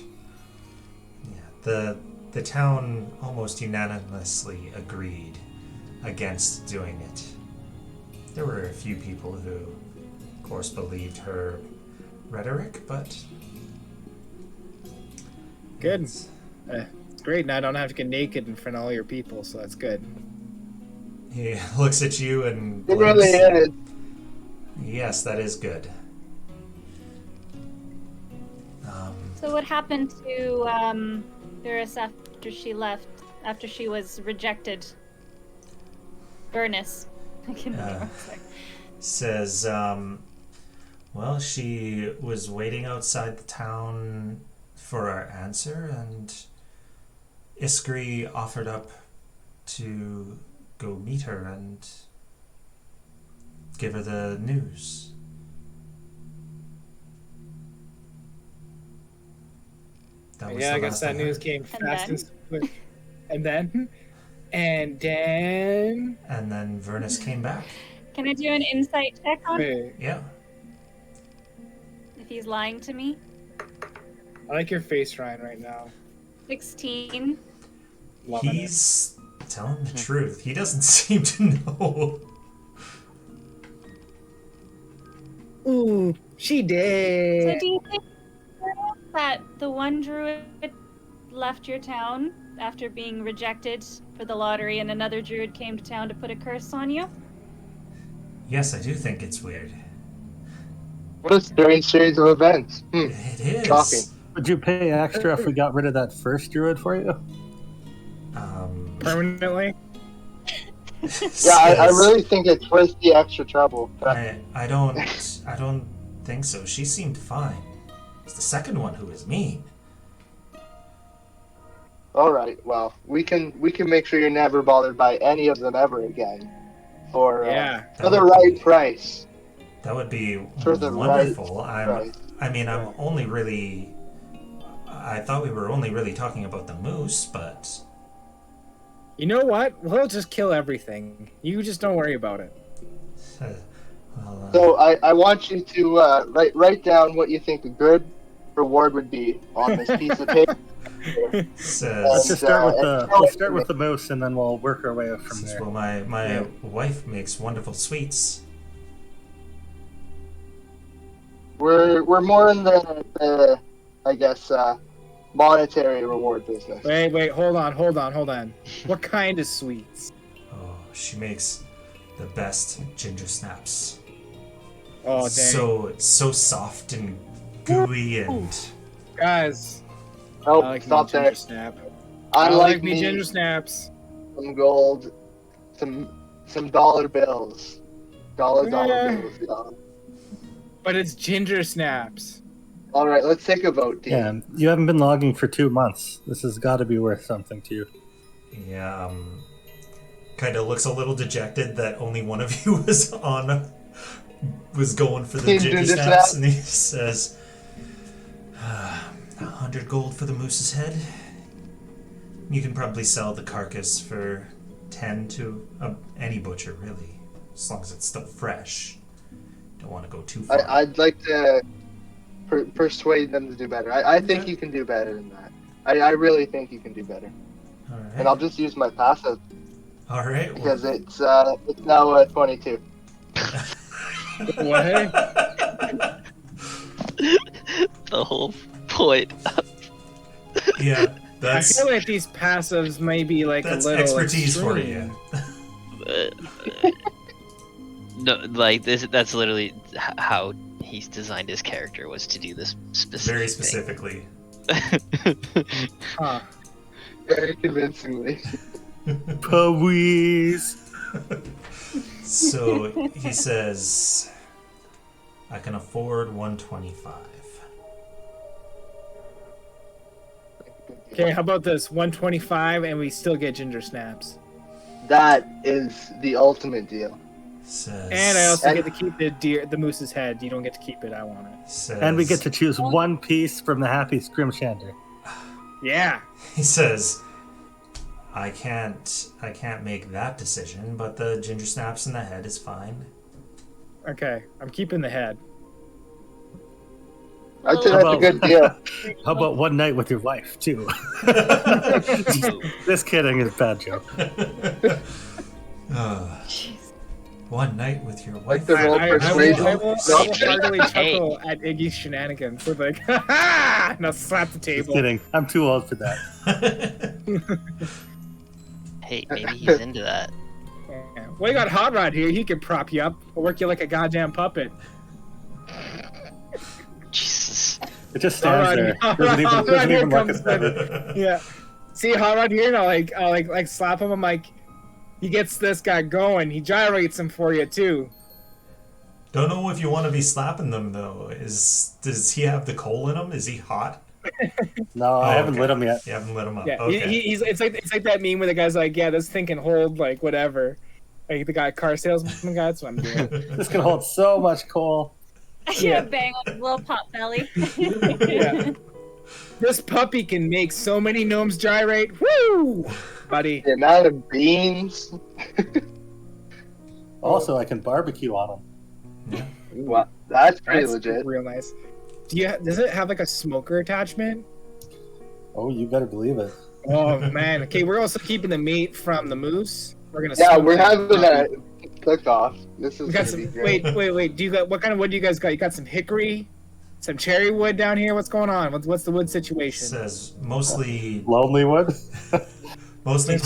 yeah, the town almost unanimously agreed against doing it. There were a few people who, of course, believed her rhetoric, but Good. It's great, and I don't have to get naked in front of all your people, so that's good. he looks at you and It really blinks. is. Yes, that is good. So what happened to Vernus after she left? After she was rejected? Vernus. I can't remember. Sorry. Says, well, she was waiting outside the town for our answer, and Iskry offered up to go meet her and give her the news. That was Yeah, the I guess last that news heard. came fast then? and swift. And then? And then? And then Vernus came back. Can I do an insight check on him Wait, Yeah. if he's lying to me? I like your face, Ryan, right now. 16. Loving it. He's telling the truth. He doesn't seem to know. Ooh, she So did. do you think that the one druid left your town after being rejected for the lottery and another druid came to town to put a curse on you? Yes, I do think it's weird. What a strange series of events. It is. Shocking. Would you pay extra if we got rid of that first druid for you? Permanently? Yeah, I really think it's worth the extra trouble. I don't think so. She seemed fine. It's the second one who is mean. All right, well, we can make sure you're never bothered by any of them ever again, for the right price. That would be For the wonderful. right price. I'm only really. I thought we were only really talking about the moose, but. You know what? We'll just kill everything. You just don't worry about it. So I want you to write down what you think a good reward would be on this piece of paper. Says, Let's just start with the moose, and then we'll work our way up from there. well, my wife makes wonderful sweets. We're more in the I guess monetary reward business. Wait, hold on. What kind of sweets? Oh, she makes the best ginger snaps. Oh, dang. So soft and gooey and. Guys, Nope, I like stop me there. ginger snap. I like me me ginger snaps. some gold, some dollar bills, dollar Yeah. bills. Yeah. But it's ginger snaps. All right, let's take a vote, team. Yeah, you haven't been logging for 2 months. This has got to be worth something to you. Yeah, kind of looks a little dejected that only one of you was going for the Team ginger ginger snaps, snap. and he says, 100 gold for the moose's head. You can probably sell the carcass for 10 to any butcher, really, as long as it's still fresh. Don't want to go too far. I'd like to persuade them to do better. I think you can do better than that. I really think you can do better. All right. And I'll just use my passive All right. because it's now 22. What? The whole point. Yeah, I that's feel like these passives may be like that's a little expertise for extreme. you. No, like this. That's literally how he's designed his character, was to do this specific. Very specifically. Huh. Very convincingly. Please. So he says, I can afford 125. Okay, how about this? 125 and we still get ginger snaps. That is the ultimate deal. Says, And I also get to keep the moose's head. You don't get to keep it. I want it. says, And we get to choose one piece from the Happy Scrimshander. Yeah. He says, I can't make that decision, but the ginger snaps in the head is fine. Okay, I'm keeping the head. I'd say that's a good deal. How about one night with your wife, too? Just kidding, it's a bad joke. One night with your Like wife. the roll persuasion. I will heartily chuckle at Iggy's shenanigans. We're like, ha ha! Now slap the Just table. kidding. I'm too old for that. Hey, maybe he's into that. Yeah. Well, you got Hot Rod here. He can prop you up. I'll work you like a goddamn puppet. Jesus. It just stands there. Doesn't even look at that. Yeah. See Hot Rod here? And I'll like slap him. I'm like, he gets this guy going. He gyrates him for you too. Don't know if you want to be slapping them though. Does he have the coal in him? Is he hot? No, I haven't okay. lit him yet. You haven't lit him up. Yeah. Okay. He's it's like that meme where the guy's like, yeah, this thing can hold like whatever. Like the guy car salesman guy. That's what I'm doing. This can hold so much coal. Yeah. Bang on his little pot belly. Yeah. This puppy can make so many gnomes gyrate. Woo! Buddy. The amount of beans. Also, I can barbecue on him. Well, that's pretty That's legit. real nice. Does it have like a smoker attachment? Oh, you better believe it. Oh man. Okay, we're also keeping the meat from the moose. We're gonna. Yeah, smoke we're that having puppy. a cook-off. This is We got gonna be some. great. Wait. Do you got what kind of wood do you guys got? You got some hickory, some cherry wood down here. What's going on? What's the wood situation? Says mostly Lonely wood? pines.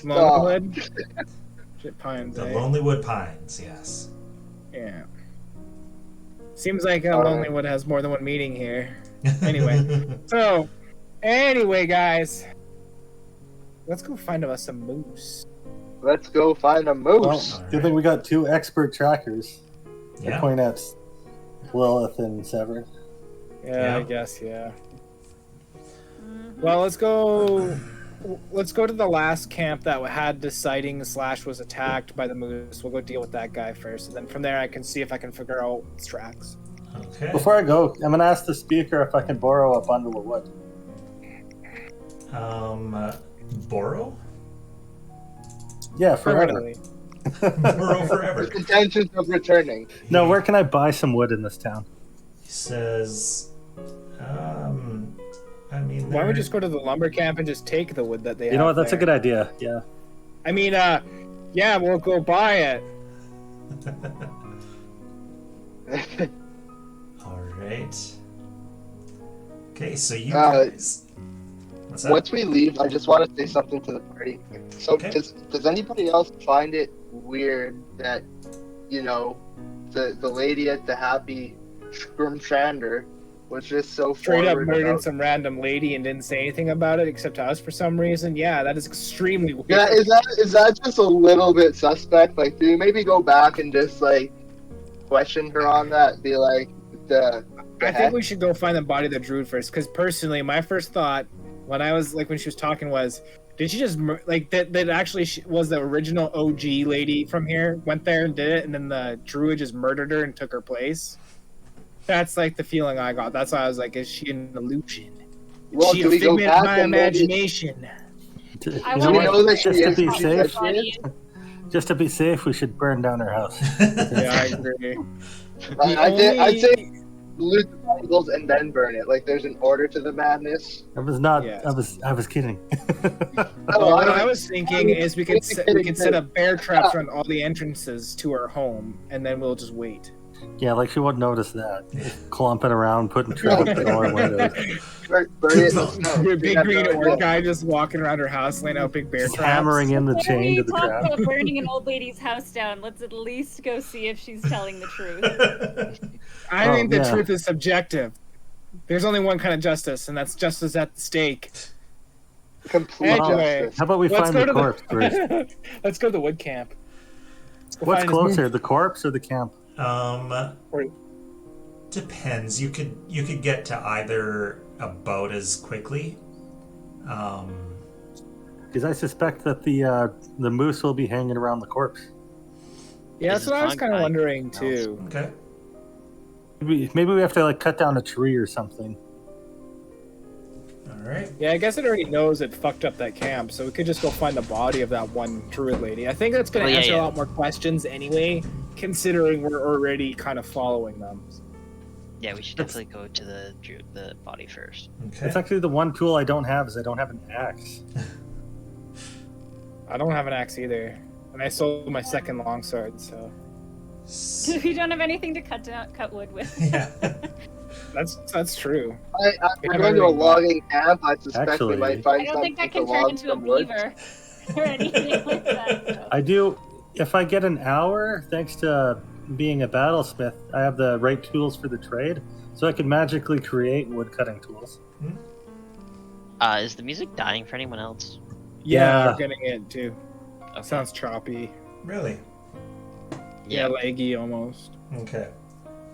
Lonely wood. Shit, pines. The eh? lonely wood pines. Yes. Yeah. Seems like a Alright. Lonely Wood has more than one meaning here. Anyway, guys, let's go find us some moose. Let's go find a moose. Well, good thing we got 2 expert trackers. I Yeah. point at Lilith and Severin. Yeah, I guess, yeah. Well, let's go to the last camp that had the sighting / was attacked by the moose. We'll go deal with that guy first, and then from there I can see if I can figure out its tracks. Okay. Before I go, I'm gonna ask the speaker if I can borrow a bundle of wood. Borrow? Yeah, forever. Permanently. Borrow forever. With intentions of returning. No, where can I buy some wood in this town? He says, I mean, Why don't we just go to the lumber camp and just take the wood that they have? You know what? That's a there? good idea. Yeah. I mean, yeah, we'll go buy it. All right. Okay, so you Uh, guys. What's that? Once we leave, I just want to say something to the party. So, Okay. does anybody else find it weird that, you know, the lady at the Happy Shrimshander was just so Straight up forward murdered about- some random lady and didn't say anything about it except to us for some reason. Yeah, that is extremely weird. Yeah, is that just a little bit suspect? Like, do you maybe go back and just like question her on that? Be like, the I heck? think we should go find the body of the druid first, because personally, my first thought when she was talking was, did she just that actually was the original OG lady from here, went there and did it, and then the druid just murdered her and took her place? That's like the feeling I got. That's why I was like, is she an illusion? Well, Is she do a we go figment of back my and maybe- imagination? You I know wanna what? know that Just she to is be who she safe, said she is? just to be safe, we should burn down her house. Yeah, I agree. I'd say loot the valuables and then burn it. Like, there's an order to the madness. I was not. Yes. I was kidding. Well, what I was thinking is we could set up bear traps around all the entrances to our home, and then we'll just wait. Yeah, like she wouldn't notice that. Clumping around, putting traps in all our windows. Burn it in the snow. Your big Yeah, green no, orc guy just walking around her house, laying out big bear Just traps. hammering in the Why are chain you to the talking trap. about burning an old lady's house down? Let's at least go see if she's telling the truth. I Oh, think the yeah. truth is subjective. There's only one kind of justice, and that's justice at the stake. Complete Anyway. justice. How about we Let's find go the to corpse first? Let's go to the wood camp. Let's go What's find this closer, the corpse or the camp? Or- Depends. You could get to either about as quickly. Because I suspect that the moose will be hanging around the corpse. Yeah, that's This what is I was kind of fine. wondering too. Okay. Maybe we have to like cut down a tree or something. All right. Yeah, I guess it already knows it fucked up that camp, so we could just go find the body of that one druid lady. I think that's going to Well, yeah, answer yeah. a lot more questions anyway, considering we're already kind of following them. Yeah, we should definitely go to the body first. Okay. That's actually the one tool I don't have is I don't have an axe. I don't have an axe either, and I sold my second longsword, so We don't have anything to cut wood with. Yeah. that's true. We're have going to a everything. logging camp. I suspect Actually, we might I find don't think I something can to turn log into a some wood. beaver or anything like that. So. I do. If I get an hour, thanks to being a battlesmith, I have the right tools for the trade, so I can magically create wood cutting tools. Is the music dying for anyone else? Yeah. We're getting it too. Okay. Sounds choppy. Really? Yeah, laggy almost. Okay.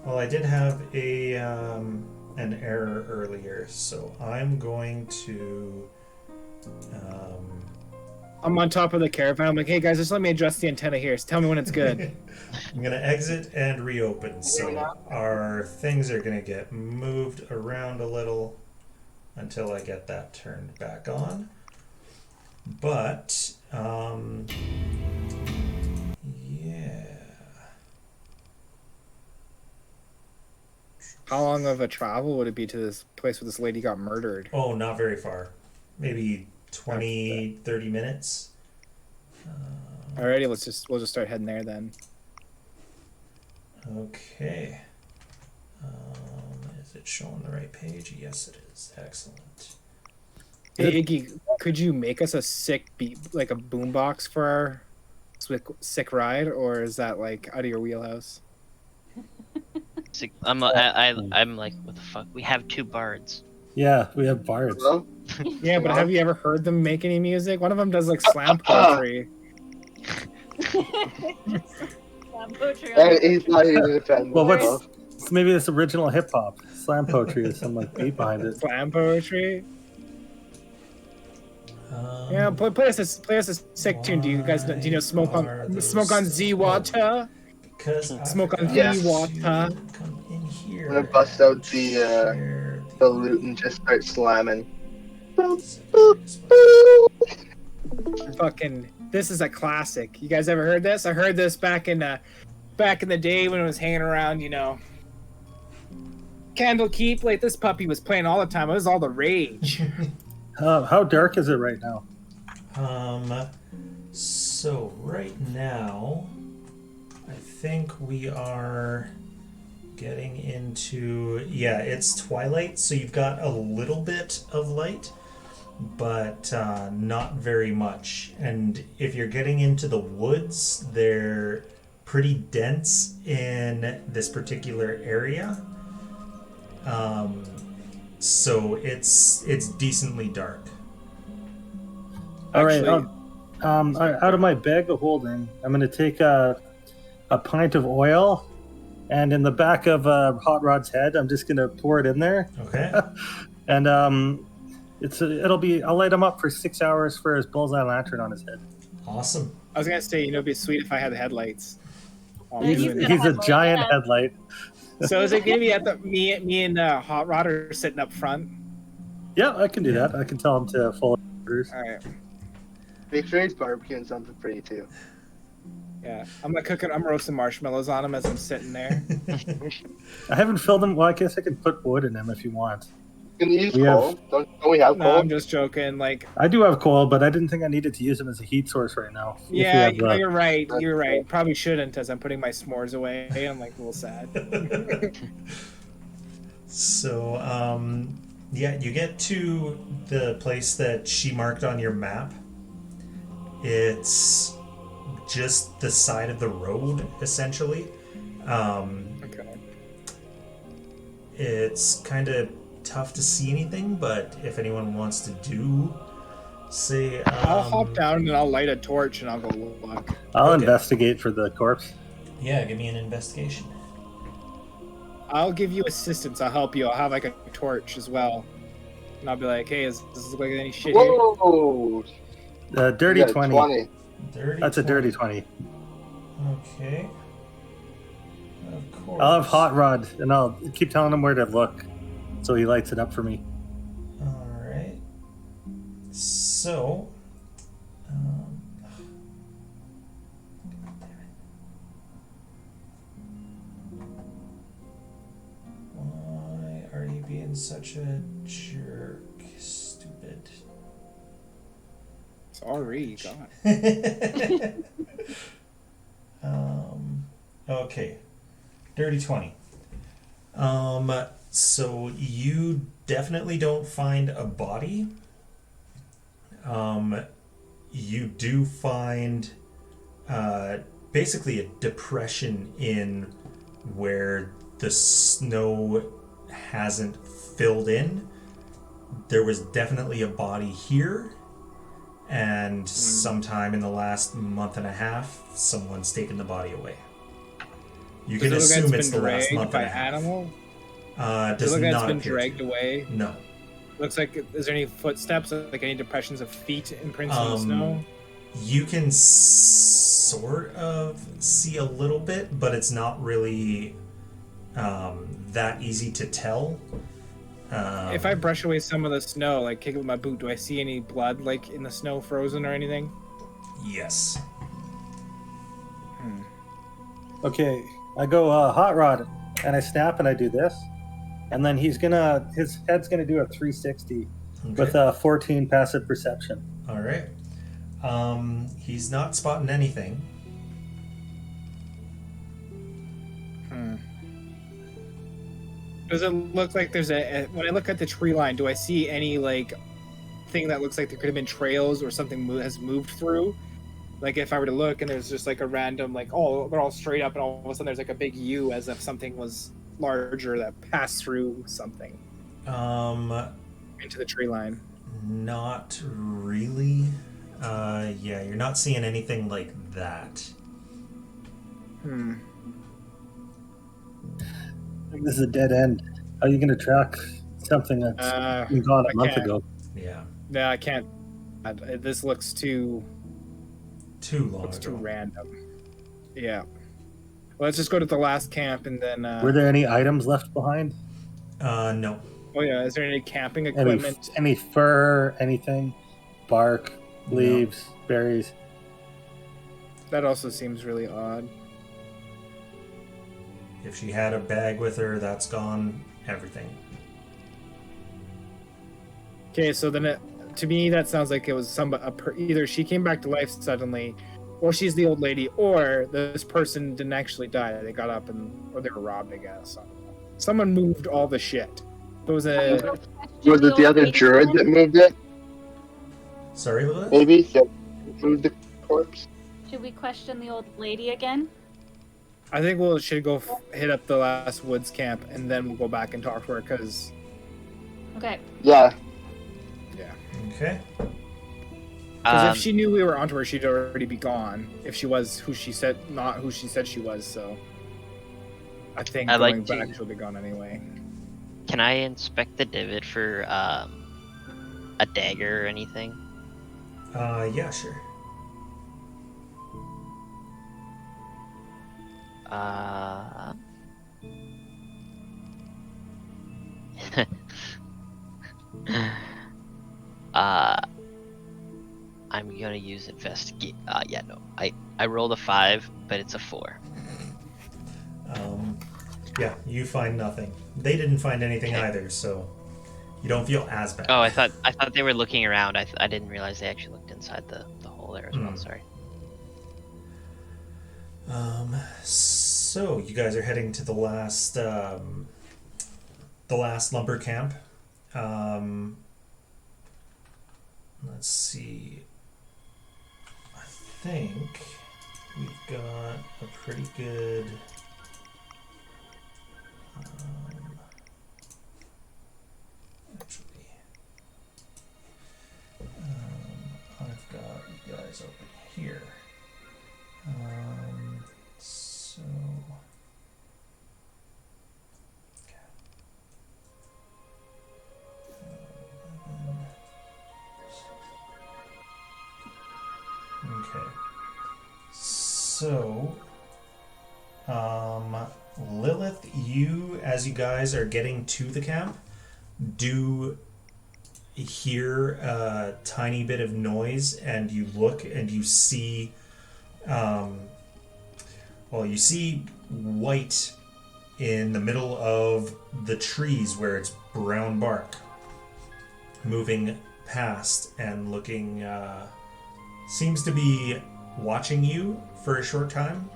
Well, I did have an error earlier, so I'm going to. I'm on top of the caravan. I'm like, hey guys, just let me adjust the antenna here. So tell me when it's good. I'm gonna exit and reopen, so our things are gonna get moved around a little until I get that turned back on. But yeah. How long of a travel would it be to this place where this lady got murdered? Oh, not very far. Maybe 20, 30 minutes. Alrighty, we'll just start heading there then. Okay. Is it showing the right page? Yes, it is. Excellent. Hey Iggy, could you make us a sick beat, like a boombox for our sick ride, or is that like out of your wheelhouse? I'm like, what the fuck? We have 2 bards. Yeah, we have bards. Hello? Yeah, but have you ever heard them make any music? One of them does like slam poetry. And he's not even defending Well, himself. maybe it's original hip hop. Slam poetry is some like beat behind it. Slam poetry. Yeah, play us a sick tune. Do you know Smoke on Z Water? Smoke on Yes. Z Water. Come in here. I'm gonna bust out Share the loot and just start slamming. Fucking, this is a classic. You guys ever heard this? I heard this back in the day when I was hanging around, you know. Candlekeep, like this puppy was playing all the time. It was all the rage. How dark is it right now? So right now, I think we are getting into, yeah, it's twilight, so you've got a little bit of light, but not very much. And if you're getting into the woods, they're pretty dense in this particular area. So it's decently dark. All right. Actually- Out of my bag of holding, I'm going to take a pint of oil, and in the back of Hot Rod's head, I'm just going to pour it in there. Okay. And I'll light him up for 6 hours for his bullseye lantern on his head. Awesome. I was gonna say, it'd be sweet if I had the headlights. He's gonna a have giant light. headlight. So is it gonna be at me and Hot Rod are sitting up front? Yeah, I can do that. I can tell him to follow orders. All right. Make sure he's barbecuing something for you too. Yeah, I'm roasting marshmallows on him as I'm sitting there. I haven't filled him. Well, I guess I can put wood in them if you want. Can you use We coal? Don't we have No, coal? I'm just joking. Like, I do have coal, but I didn't think I needed to use them as a heat source right now. If we yeah, have, you're right. You're right. Probably shouldn't, as I'm putting my s'mores away. I'm like a little sad. So, yeah, you get to the place that she marked on your map. It's just the side of the road, essentially. Okay. It's kind of tough to see anything, but if anyone wants to do, say, I'll hop down and I'll light a torch and I'll go look. I'll Okay. investigate for the corpse. Yeah, give me an investigation. I'll give you assistance. I'll help you. I'll have like a torch as well. And I'll be like, hey, does this look like any shit here? Whoa! Dirty You got 20. Dirty That's a 20. dirty 20. Okay. Of course. I'll have Hot Rod, and I'll keep telling him where to look, so he lights it up for me. All right. So, God damn it. Why are you being such a jerk? Stupid. Sorry, God. Okay. Dirty 20. So you definitely don't find a body. You do find basically a depression in where the snow hasn't filled in. There was definitely a body here, and sometime in the last month and a half, someone's taken the body away. You can Does it look assume like it's been the last dragged month by and a half. animal? Does Does it look like not it's been appear dragged to. away? No. Looks like, is there any footsteps, like any depressions of feet imprints in the snow? You can sort of see a little bit, but it's not really that easy to tell. If I brush away some of the snow, like kick it with my boot, do I see any blood, like in the snow frozen or anything? Yes. Okay, I go Hot Rod, and I snap and I do this, and then his head's gonna do a 360 with a 14 passive perception. All right. He's not spotting anything. Does it look like there's when I look at the tree line, do I see any like thing that looks like there could have been trails or something has moved through? Like if I were to look and there's just like a random like, oh, they're all straight up and all of a sudden there's like a big U as if something was larger that pass through something into the tree line? Not really. Yeah, you're not seeing anything like that. This is a dead end. How are you going to track something that's been gone a month ago? Yeah. No, I can't. This looks too long looks ago. too random. Yeah. Well, let's just go to the last camp and then. Were there any items left behind? No. Oh yeah, is there any camping equipment? Any fur, anything? Bark, leaves, berries? That also seems really odd. If she had a bag with her, that's gone. Everything. Okay, so then to me that sounds like it was either she came back to life suddenly, or she's the old lady, or this person didn't actually die. They got up or they were robbed, I guess. I don't know. Someone moved all the shit. It was Was it the other druid that moved it? Sorry, Lilith? Maybe? Yeah. Moved the corpse? Should we question the old lady again? I think we should go hit up the last woods camp, and then we'll go back and talk to her, because... Okay. Yeah. Yeah. Okay. Because if she knew we were onto her, she'd already be gone. If she was not who she said she was, so... I think going back, she'll be gone anyway. Can I inspect the divot for a dagger or anything? Yeah, sure. I'm gonna use investigate. Yeah, no. I rolled a 5, but it's a 4. Yeah, you find nothing. They didn't find anything either, so you don't feel as bad. Oh, I thought they were looking around. I didn't realize they actually looked inside the hole there as well. Sorry. So you guys are heading to the last lumber camp. Let's see. I think we've got a pretty good. I've got you guys over here. So. Okay. So, Lilith, as you guys are getting to the camp, do hear a tiny bit of noise, and you look and you see, you see white in the middle of the trees where it's brown bark moving past and looking, seems to be watching you for a short time.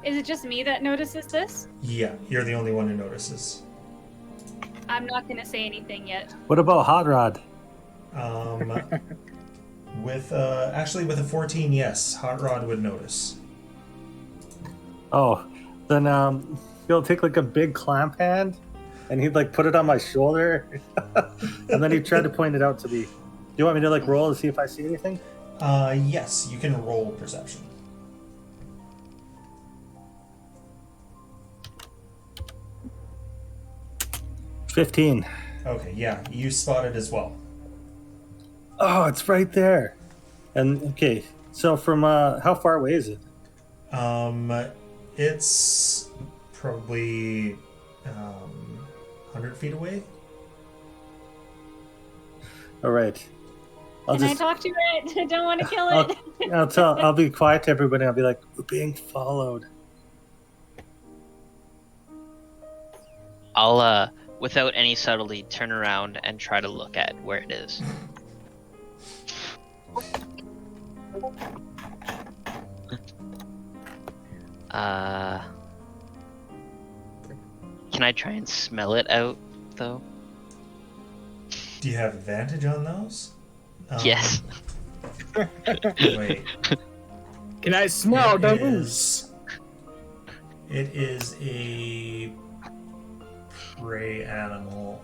Is it just me that notices this? Yeah, you're the only one who notices. I'm not gonna say anything yet. What about Hot Rod? With a 14, yes, Hot Rod would notice. Oh, then he'll take like a big clamp hand, and he'd like put it on my shoulder, and then he'd try to point it out to me. Do you want me to like roll to see if I see anything? Yes, you can roll perception. 15. Okay, yeah, you spot it as well. Oh, it's right there. And okay, so from how far away is it? It's probably 100 feet away. All right. Can I talk to it? I don't want to kill it. I'll be quiet to everybody. I'll be like, we're being followed. I'll without any subtlety turn around and try to look at where it is. Can I try and smell it out though? Do you have advantage on those? Yes. Wait. Can I smell the It moose? It is a prey animal,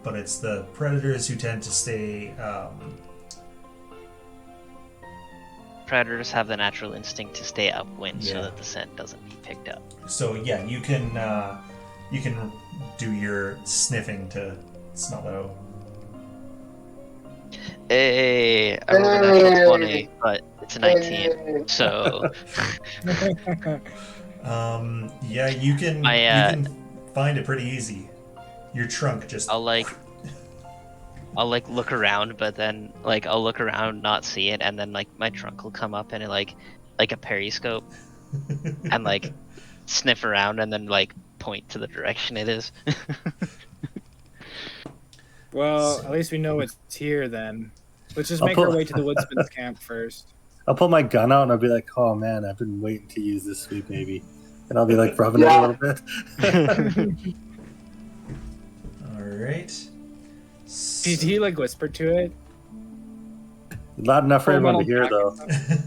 but it's the predators who tend to stay. Predators have the natural instinct to stay upwind Yeah. so that the scent doesn't be picked up. So yeah, you can do your sniffing to smell it out. Hey, I rolled a natural 20, but it's a 19. So Yeah, you can you can find it pretty easy. Your trunk just. I'll look around, but then I'll look around, not see it, and then my trunk will come up and it like a periscope and sniff around and then point to the direction it is. Well, at least we know it's here then. Let's just I'll make our pull- way to the woodsman's camp first. I'll pull my gun out and I'll be like, "Oh man, I've been waiting to use this sweet baby," and I'll be rubbing it a little bit. All right. Did he whisper to it? Loud enough for Full everyone to metal hear, though. jacket.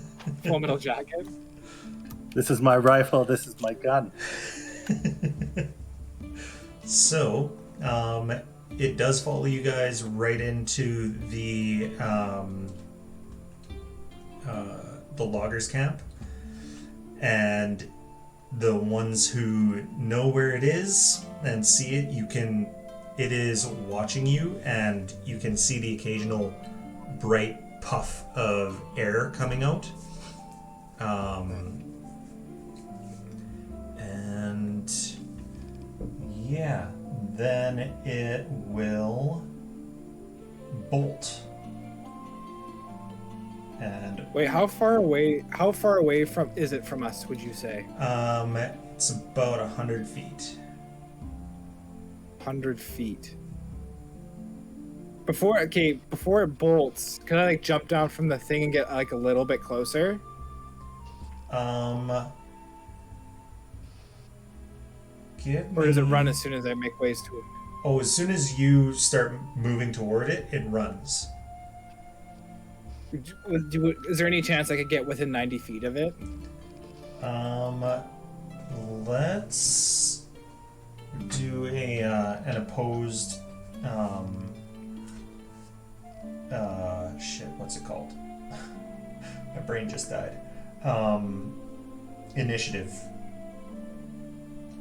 Full metal jacket. This is my rifle. This is my gun. So, it does follow you guys right into the loggers camp, and the ones who know where it is and see it, it is watching you, and you can see the occasional bright puff of air coming out. And yeah, then it will bolt. And Wait, how far away from is it from us, would you say? it's about 100 feet. 100 feet. Before it bolts, can I jump down from the thing and get a little bit closer? Or does it run as soon as I make ways to it? Oh, as soon as you start moving toward it, it runs. Is there any chance I could get within 90 feet of it? Let's do an opposed shit, what's it called? My brain just died. Initiative.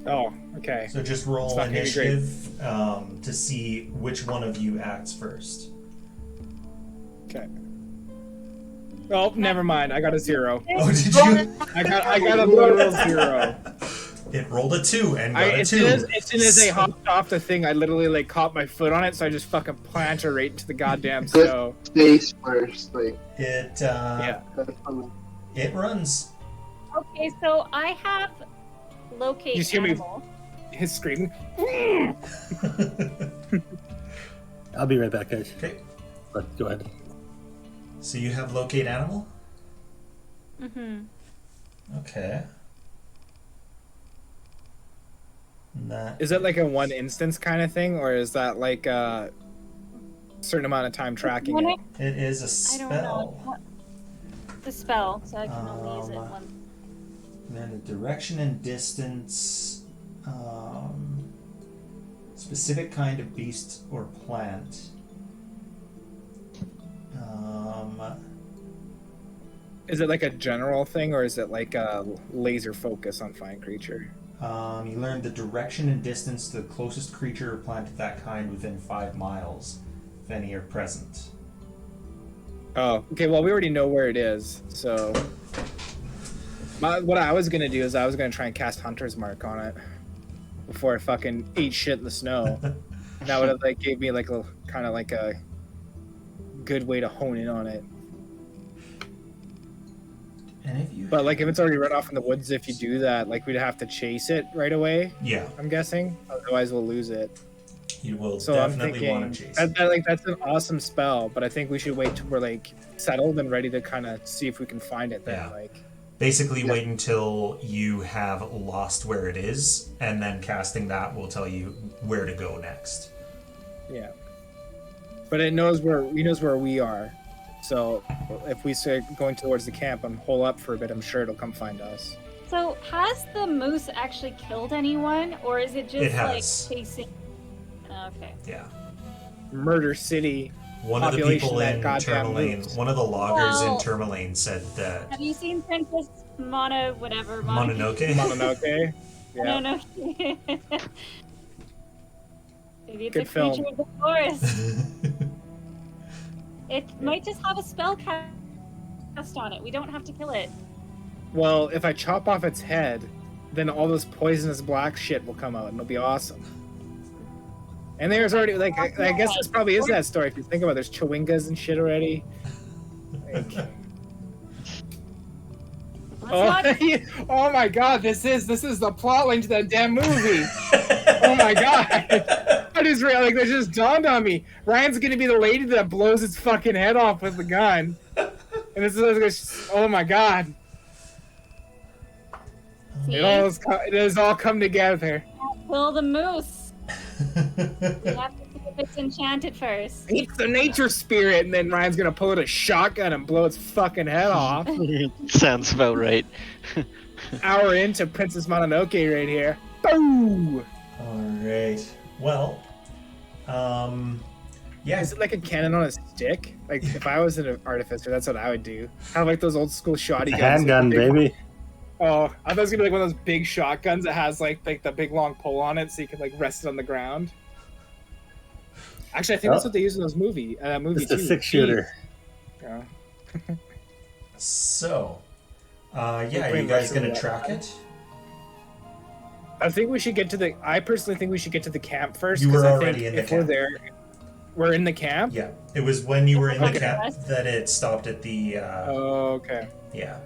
Oh, okay. So just roll It's not gonna be great. initiative to see which one of you acts first. Okay. Oh, never mind. I got a 0. Oh, did you? I got a literal 0. It rolled a 2 and got a As 2. soon as they hopped off the thing, I literally caught my foot on it, so I just fucking planted right into the goddamn Good snow. space first, It Yeah. it runs. Okay, so I have locate You hear me? animal. His screaming. I'll be right back, guys. Okay. But go ahead. So you have locate animal? Mm-hmm. Okay. That Is it a one instance kind of thing, or is that a certain amount of time tracking it? it is a I don't know. spell. What? The spell, so I can only use it Um, once. Then the direction and distance, specific kind of beast or plant. Is it a general thing, or is it a laser focus on fine creature? You learn the direction and distance to the closest creature or plant of that kind within 5 miles, if any are present. Oh, okay. Well, we already know where it is, so what I was gonna do is I was gonna try and cast Hunter's Mark on it before I fucking ate shit in the snow. That would have gave me a kind of a good way to hone in on it. And if you But if it's already run off in the woods, if you do that, we'd have to chase it right away. yeah, I'm guessing. Otherwise, we'll lose it. you will So I'm definitely thinking want to chase it. that's an awesome spell, but I think we should wait till we're settled and ready to kind of see if we can find it. Then Yeah. Basically, wait until you have lost where it is, and then casting that will tell you where to go next. yeah. But it knows where we are. So if we start going towards the camp and hole up for a bit, I'm sure it'll come find us. So has the moose actually killed anyone, or is it just It like has. chasing? Okay. Yeah. Murder City. One of the Population people that in goddamn Tourmaline, moves. one of the loggers Well- in Tourmaline said that Have you seen Princess whatever? Mononoke. Mononoke. Yeah. No. Maybe it's Good a film. creature of the forest. It might just have a spell cast on it. We don't have to kill it. Well, if I chop off its head, then all this poisonous black shit will come out, and it'll be awesome. And there's already, like, I guess this probably is that story if you think about it. There's chwingas and shit already. Like, Let's not oh my god, this is the plot line to that damn movie. Oh my god. I just realized, like, that just dawned on me. Ryan's gonna be the lady that blows its fucking head off with the gun. And this is, oh my god. see. It has all come together. Kill the moose. We have to see if it's enchanted first. It's the nature spirit, and then Ryan's gonna pull out a shotgun and blow its fucking head off. Sounds about right. Hour into Princess Mononoke right here. Boom! Alright. Well, yeah. Is it like a cannon on a stick? Like, if I was an artificer, that's what I would do. Have like those old school shoddy A guns. handgun, with the big- baby. Oh, I thought it was gonna be like one of those big shotguns that has like the big long pole on it, so you can like rest it on the ground. Actually, I think that's what they use in those movie It's too. a 6-shooter. Yeah. So, yeah, are bring you guys Russian gonna weapons. track it? I think we should get to the. I personally think we should get to the camp first. You 'cause were I already think in the if we're camp. there, we're in the camp. Yeah. It was when you were in the Okay. camp that it stopped at the, Oh, okay. yeah.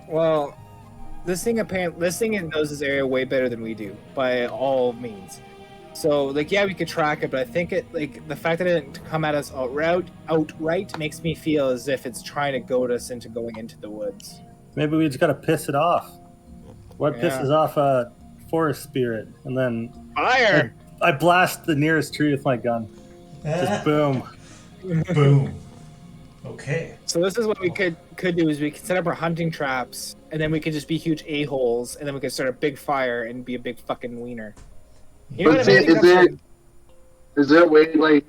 Well, this thing knows this area way better than we do by all means. So, like, yeah, we could track it, but I think the fact that it didn't come at us outright makes me feel as if it's trying to goad us into going into the woods. Maybe we just gotta piss it off. What Yeah. pisses off a forest spirit? And then Fire! I blast the nearest tree with my gun. Just boom. Boom. Okay. So this is what we could do is we could set up our hunting traps, and then we could just be huge a-holes, and then we could start a big fire and be a big fucking wiener. You know But what see, I mean? is there a way, like,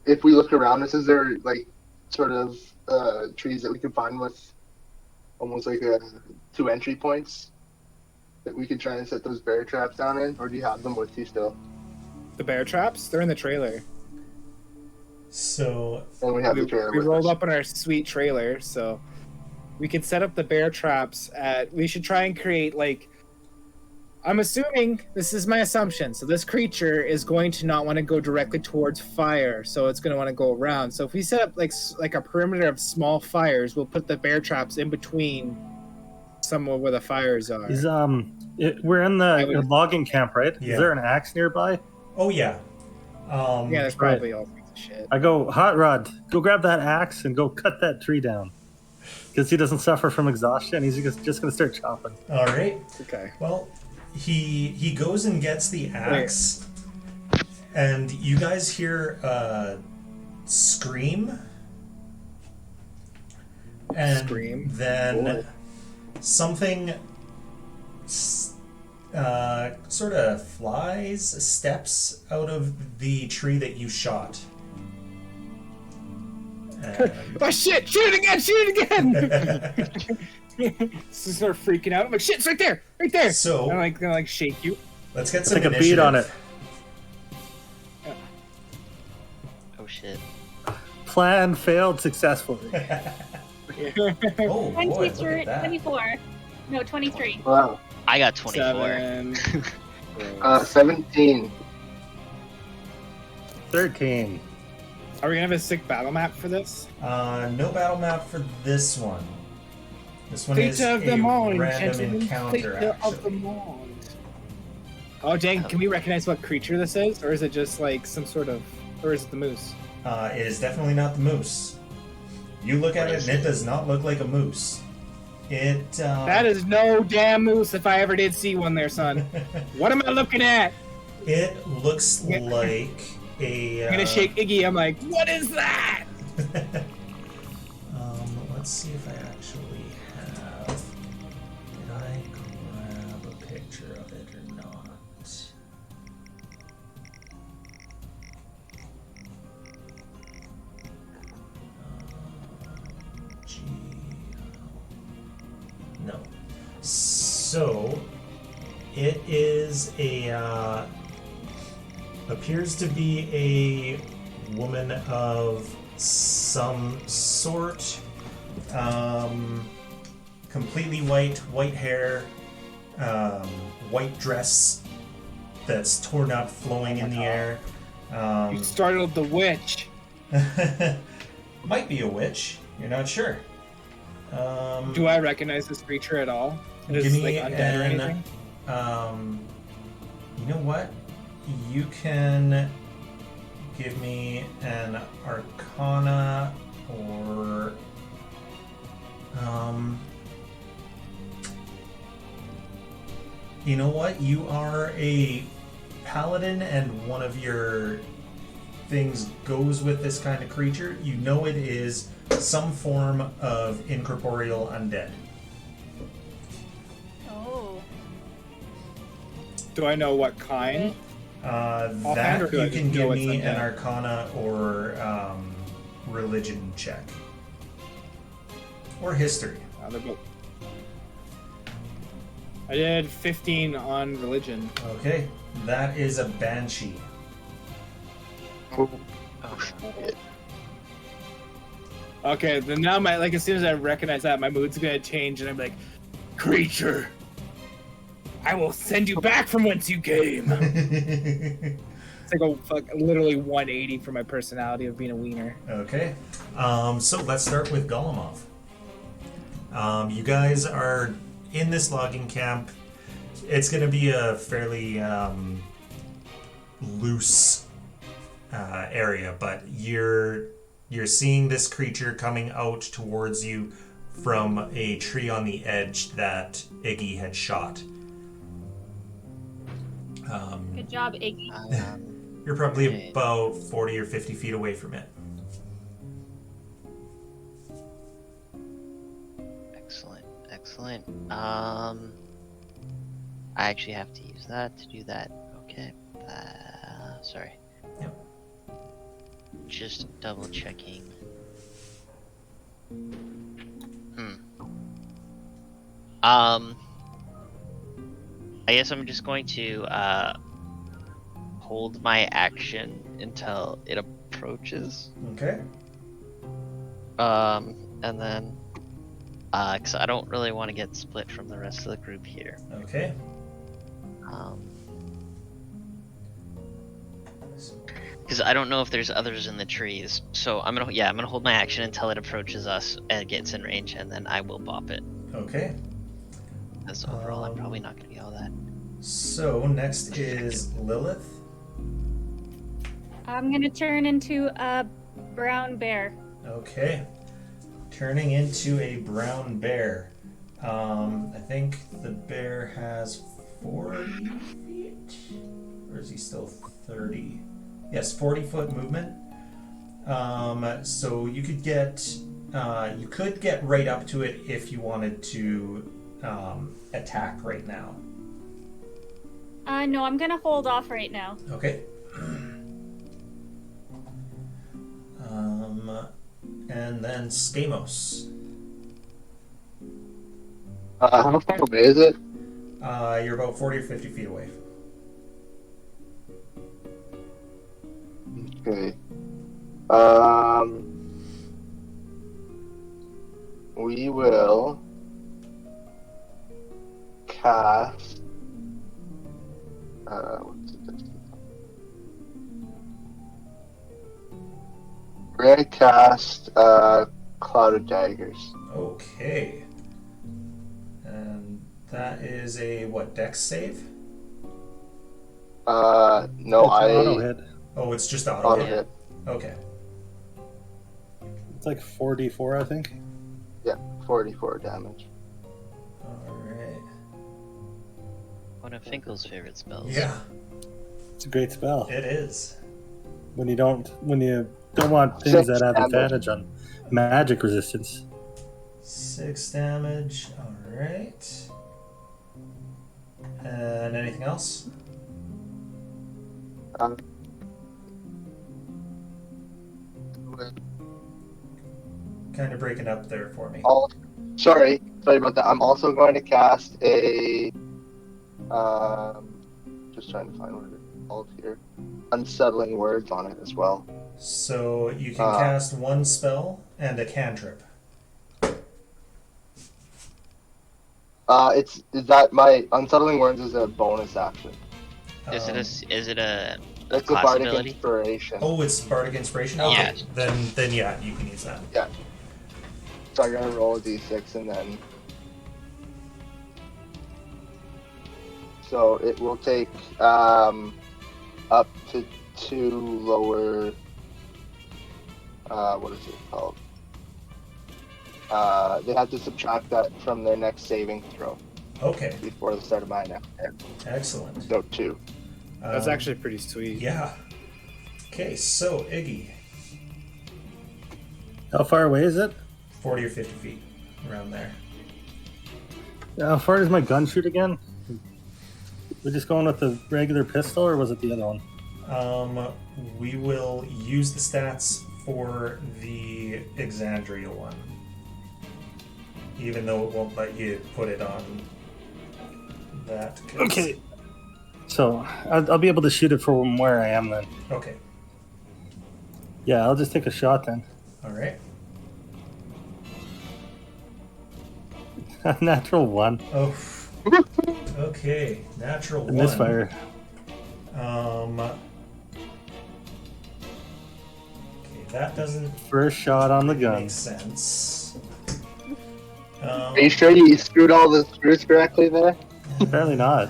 if we look around us, is there, like, sort of trees that we can find with almost like 2 entry points that we could try and set those bear traps down in? Or do you have them with you still? The bear traps? They're in the trailer. So, And we have the trailer We with rolled us. up in our sweet trailer, so we could set up the bear traps at. We should try and create like. I'm assuming this is my assumption. So this creature is going to not want to go directly towards fire, so it's going to want to go around. So if we set up like a perimeter of small fires, we'll put the bear traps in between somewhere where the fires are. Is we're in I the would- logging camp, right? Yeah. Is there an axe nearby? oh yeah. Yeah, there's probably all kinds of shit. I go, Hot Rod, go grab that axe and go cut that tree down. Because he doesn't suffer from exhaustion. He's just going to start chopping. Alright. Okay. Well, he goes and gets the axe, and you guys hear a scream, and Scream? then Boy. something sort of steps out of the tree that you shot. And- Oh shit! Shoot it again! Shoot it again! So start freaking out. I'm like, shit! It's right there! Right there! So- I'm like gonna like shake you. let's get some Take a beat on it. initiative. Oh shit. Plan failed successfully. Oh boy, look at that. 24. No, 23. Wow. I got 24. 7. 17. 13. Are we gonna have a sick battle map for this? No battle map for this one. This one Fate is of a the Mind, random gentlemen. encounter, Fate of the actually. Mind. Oh dang! Can we recognize what creature this is, or is it just like some sort of, or is it the moose? It is definitely not the moose. You look at What it is and it it? does not look like a moose. It That is no damn moose if I ever did see one there, son. What am I looking at? it looks Yeah. like a I'm gonna shake Iggy. I'm like, what is that? Let's see if I actually have. Did I grab a picture of it or not? No. So it is a appears to be a woman of some sort. Completely white hair, white dress that's torn up, flowing in the air. You startled the witch. Might be a witch. You're not sure. Do I recognize this creature at all? Is Give it me like undead or anything? You know what? You can give me an Arcana or you know what? You are a paladin, and one of your things goes with this kind of creature. You know it is some form of incorporeal undead. Oh. Do I know what kind? That do I you just can know give it's me an undead? Arcana or religion check. Or history. They're both. I did 15 on religion. Okay, that is a Banshee. Oh, Oh, shit. Okay, then now as soon as I recognize that, my mood's gonna change, and I'm like, creature, I will send you back from whence you came. It's like literally 180 for my personality of being a wiener. Okay, so let's start with Golemov. You guys are in this logging camp. It's going to be a fairly loose area, but you're seeing this creature coming out towards you from a tree on the edge that Iggy had shot. Good job, Iggy. You're probably Okay. about 40 or 50 feet away from it. Excellent. I actually have to use that to do that. Okay. Sorry. Yep. Just double checking. I guess I'm just going to hold my action until it approaches. Okay. And then because I don't really want to get split from the rest of the group here. Okay. Because I don't know if there's others in the trees, so I'm gonna hold my action until it approaches us and gets in range, and then I will bop it. Okay. Because overall, I'm probably not gonna be all that. So next is Lilith. I'm gonna turn into a brown bear. Okay. Turning into a brown bear. I think the bear has 40 feet? Or is he still 30? Yes, 40-foot movement. So you could get right up to it if you wanted to attack right now. No, I'm gonna hold off right now. Okay. And then Stamos. How far away is it? You're about 40 or 50 feet away. Okay. We will cast. What's the distance? We're gonna cast Cloud of Daggers. Okay. And that is a what, dex save? No, It's an auto hit. Oh, it's just auto Auto hit. hit. Okay. It's like 4d4, I think. 44 damage. Alright. One of Finkel's favorite spells. Yeah, It's a great spell. it is. When you don't want things that have damage. advantage on magic resistance. 6 damage. Alright. And anything else? Kind of breaking up there for me. Sorry about that. I'm also going to cast a just trying to find what it's called here. Unsettling words on it as well. So you can cast one spell and a cantrip. Is that my unsettling words is a bonus action. Is it a It's a class bardic ability? inspiration. Oh, it's Bardic Inspiration? Oh, Okay. yeah. Then yeah, you can use that. Yeah. So I'm gonna roll a d6 and then. So it will take up to 2 lower. What is it called? They have to subtract that from their next saving throw Okay. before the start of my next turn. Excellent. So 2. That's actually pretty sweet. Yeah. Okay, so Iggy. How far away is it? 40 or 50 feet. Around there. How far does my gun shoot again? We're just going with the regular pistol, or was it the other one? We will use the stats for the Exandria one. Even though it won't let you put it on that. Okay. So, I'll be able to shoot it from where I am then. Okay. Yeah, I'll just take a shot then. Alright. Natural 1. Oh. Okay. Natural A 1. misfire. Okay, that doesn't First shot on the gun. make sense. Are you sure you screwed all the screws correctly there? Apparently not.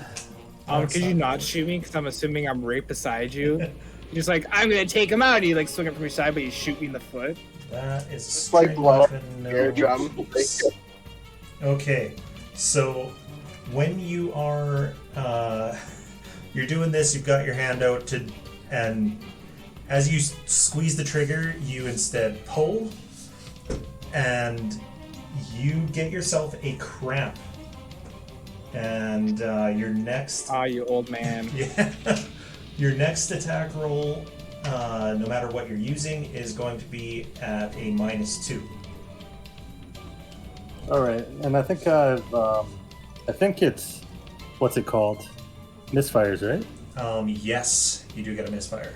Could you not shoot me? Because I'm assuming I'm right beside you. You're just like, I'm gonna take him out. And you like swing it from your side, but you shoot me in the foot. That is It's like string blow up weapon, air drum. Okay, so when you are you're doing this, you've got your hand out to, and as you squeeze the trigger, you instead pull, and you get yourself a cramp. And your next You old man. yeah, your next attack roll, no matter what you're using, is going to be at a -2. All right, and I think I think it's, what's it called? Misfires, right? Yes, you do get a misfire.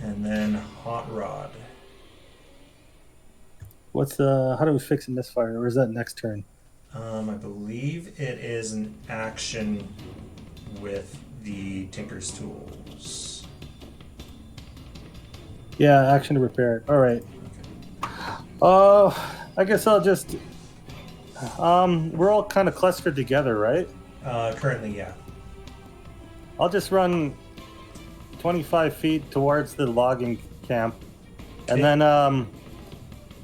And then Hot Rod. How do we fix a misfire, or is that next turn? I believe it is an action with the Tinker's Tools. Yeah, action to repair it. All right. I guess I'll just. We're all kind of clustered together, right? Currently, yeah. I'll just run 25 feet towards the logging camp, and then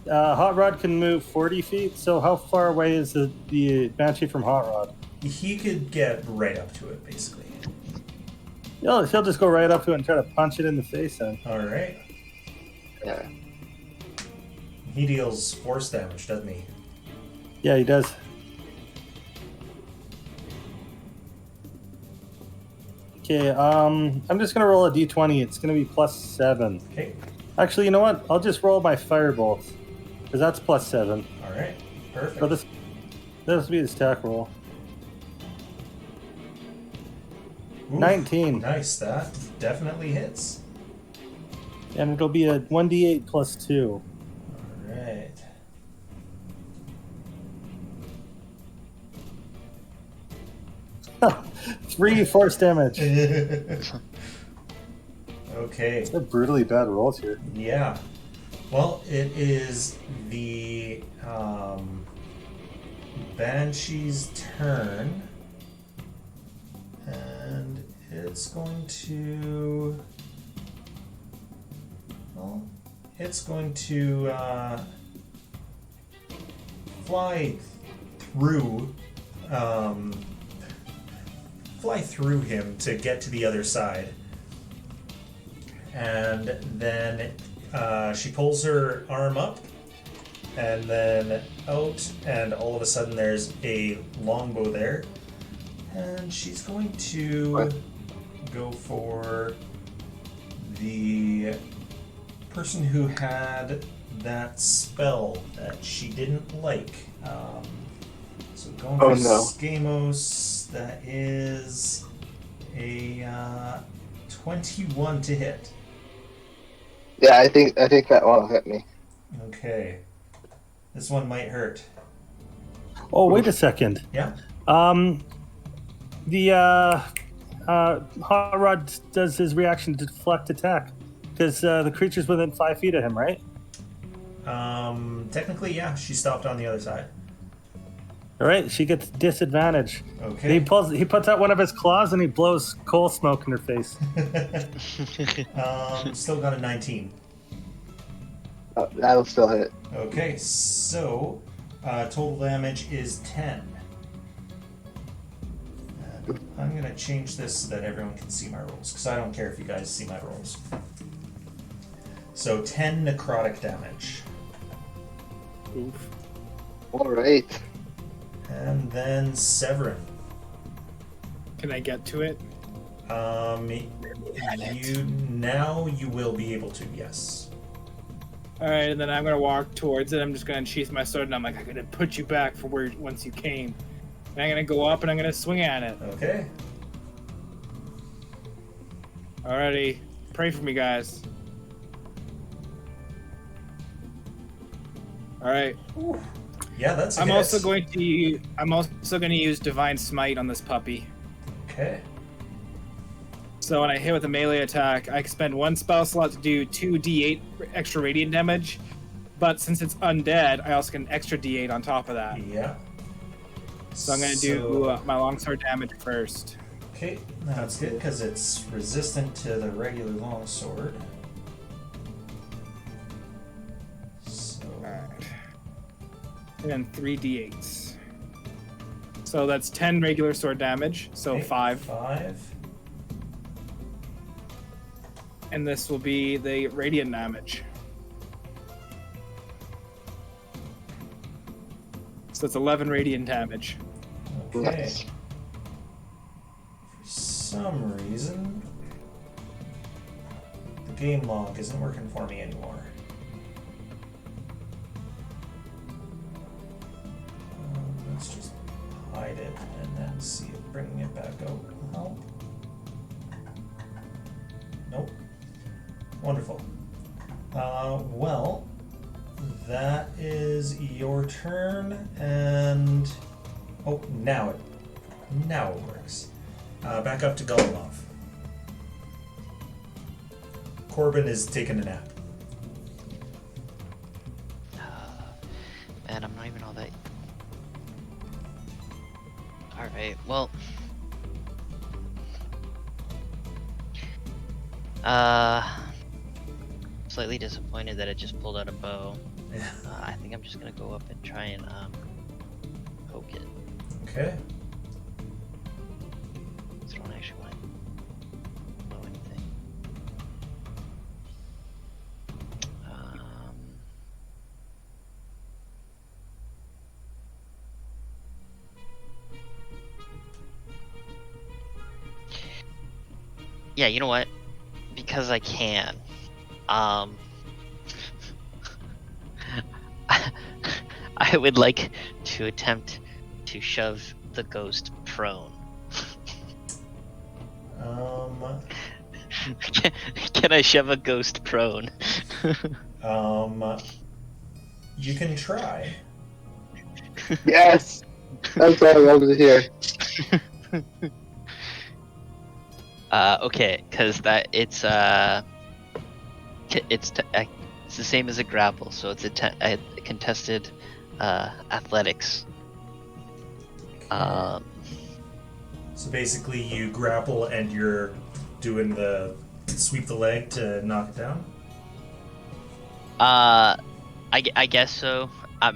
Hot Rod can move 40 feet. So how far away is the Banshee from Hot Rod? He could get right up to it, basically. He'll just go right up to it and try to punch it in the face then. All right. Yeah. He deals force damage, doesn't he? Yeah, he does. Okay, I'm just gonna roll a d20. It's gonna be +7. Okay. Actually, you know what? I'll just roll my firebolt, because that's +7. All right. Perfect. So this will be the stack roll. Ooh, 19. Nice. That definitely hits. And it'll be a 1d8 +2. All right. Three force damage. Okay. They're brutally bad rolls here. Yeah. Well, it is the Banshee's turn. And it's going to... Well, it's going to fly through fly through him to get to the other side. And then she pulls her arm up and then out, and all of a sudden there's a longbow there. And she's going to go for the person who had that spell that she didn't like. So going for Skamos, that is a 21 to hit. Yeah, I think that one will hit me. Okay. This one might hurt. Oh, wait a second. Yeah? The Hot Rod does his reaction to deflect attack because the creature's within 5 feet of him, right? Technically, yeah. She stopped on the other side. All right, she gets disadvantage. Okay. He puts out one of his claws and he blows coal smoke in her face. Still got a 19. Oh, that'll still hit. Okay, so total damage is 10. And I'm going to change this so that everyone can see my rolls, because I don't care if you guys see my rolls. So 10 necrotic damage. Oof. All right. And then Severin. Can I get to it? You will be able to, yes. All right, and then I'm gonna walk towards it. I'm just gonna sheath my sword, and I'm like, I'm gonna put you back for where once you came. And I'm gonna go up and I'm gonna swing at it. Okay. Alrighty, pray for me, guys. All right. Yeah, that's. I'm also going to use Divine Smite on this puppy. Okay. So when I hit with a melee attack, I expend 1 spell slot to do 2d8 extra radiant damage. But since it's undead, I also get an extra d8 on top of that. Yeah. So I'm going to do my longsword damage first. Okay, that's good because it's resistant to the regular longsword. So. Alright. And then 3d8s. So that's 10 regular sword damage. So Okay, 5. 5. And this will be the radiant damage. So it's 11 radiant damage. Okay. Nice. For some reason, the game log isn't working for me anymore. Let's just hide it and then see if bringing it back out will help. Nope. Wonderful. Well, that is your turn, and now it works. Back up to Golomov. Corbin is taking a nap. Man, I'm not even all that. Alright, well. Slightly disappointed that it just pulled out a bow. Yeah. I think I'm just gonna go up and try and poke it. Okay. I don't actually want to blow anything. Yeah, you know what? Because I can. I would like to attempt to shove the ghost prone. Can I shove a ghost prone? You can try. Yes, that's what I wanted to hear. Okay, because it's the same as a grapple, so it's a contested athletics. So basically, you grapple and you're doing the sweep the leg to knock it down. I guess so. I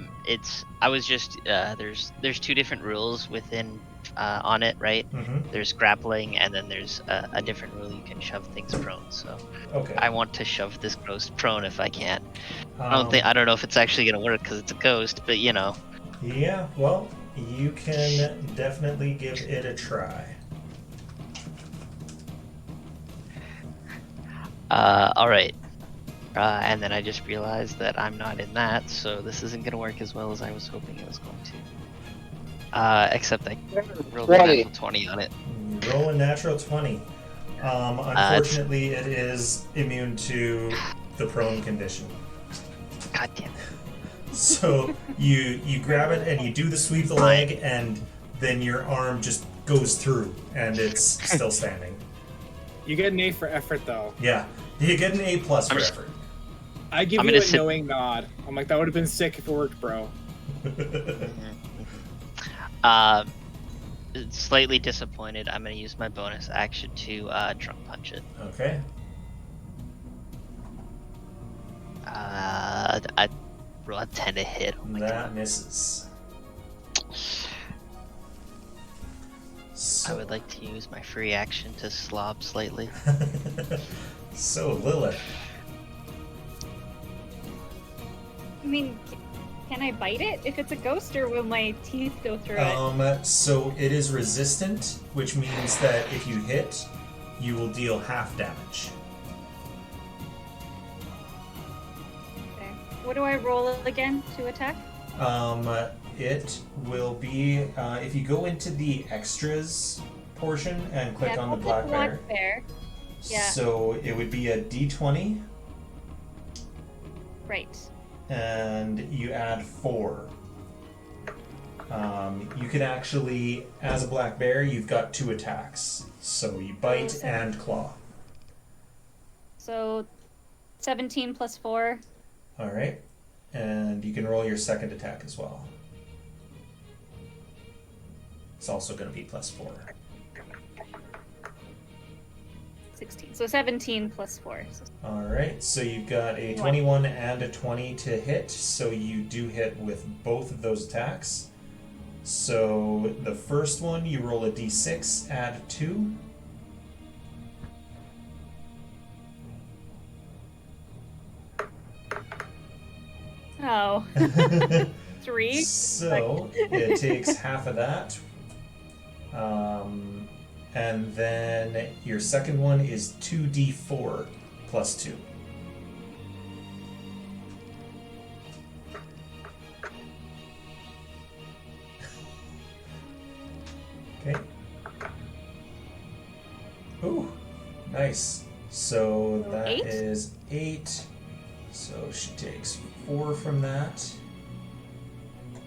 was just there's 2 different rules within on it, right? Mm-hmm. There's grappling, and then there's a different rule you can shove things prone. So Okay. I want to shove this ghost prone if I can. Um, I don't know if it's actually gonna work because it's a ghost, but you know. Yeah, well, you can definitely give it a try. All right. And then I just realized that I'm not in that, so this isn't gonna work as well as I was hoping it was going to. Except I rolled a 20. natural 20 on it. You roll a natural 20. Unfortunately, it is immune to the prone condition. God damn it. So you grab it and you do the sweep of the leg, and then your arm just goes through, and it's still standing. You get an A for effort, though. Yeah, you get an A+ for just- effort. I give I'm you gonna a sit- knowing nod. I'm like, that would have been sick if it worked, bro. Slightly disappointed. I'm gonna use my bonus action to drunk punch it. Okay. I roll a 10 to hit. Oh my That god. misses. I So, would like to use my free action to slob slightly. so Lilith. I mean, can I bite it if it's a ghost, or will my teeth go through it? So it is resistant, which means that if you hit, you will deal half damage. Okay. What do I roll again to attack? It will be if you go into the extras portion and click yeah, on I'll the put black bear. Black bear. Yeah. So it would be a D20, Right. and you add 4. You can actually, as a black bear, you've got 2 attacks. So you bite so- and claw. So 17 plus 4. All right, and you can roll your second attack as well. It's also going to be +4. 16. So 17 plus 4. So All right, so you've got a 21 and a 20 to hit, so you do hit with both of those attacks. So the first one, you roll a d6, add 2. Oh. 3. So it takes half of that. And then your second one is 2d4 plus 2. Okay. Ooh, nice. So So that 8? is 8. So she takes 4 from that.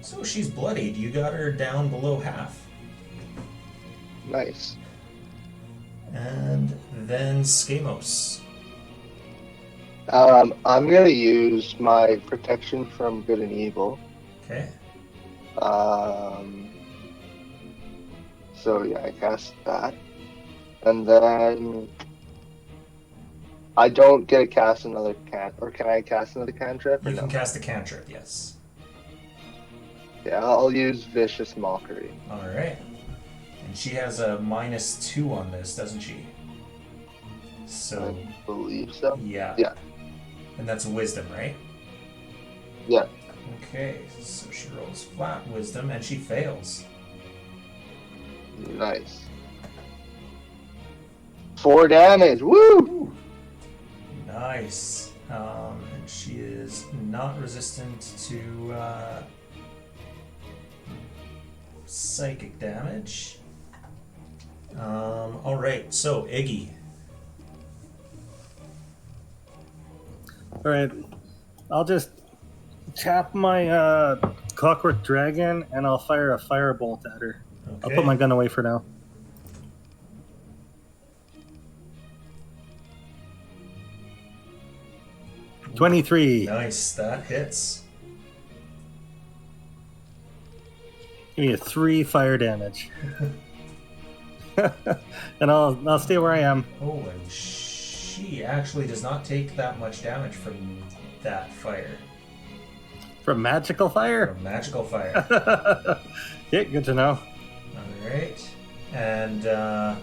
So she's bloodied. You got her down below half. Nice. And then Skamos. I'm gonna use my protection from good and evil. Okay. So yeah, I cast that, and then I don't get to cast another or can I cast another cantrip? Or You no? can cast a cantrip, yes. Yeah, I'll use Vicious Mockery. Alright. And she has a -2 on this, doesn't she? So, I believe so. yeah. Yeah. And that's wisdom, right? Yeah. Okay, so she rolls flat wisdom and she fails. Nice. 4 damage. Woo! Ooh. Nice. And she is not resistant to psychic damage. Alright, so Iggy. Alright, I'll just tap my Clockwork Dragon and I'll fire a firebolt at her. I'll Okay. put my gun away for now. $23. Nice, that hits. Give me a 3 fire damage. And I'll stay where I am. Oh, and she actually does not take that much damage from that fire. From magical fire? From magical fire. Yeah, good to know. Alright. And Hot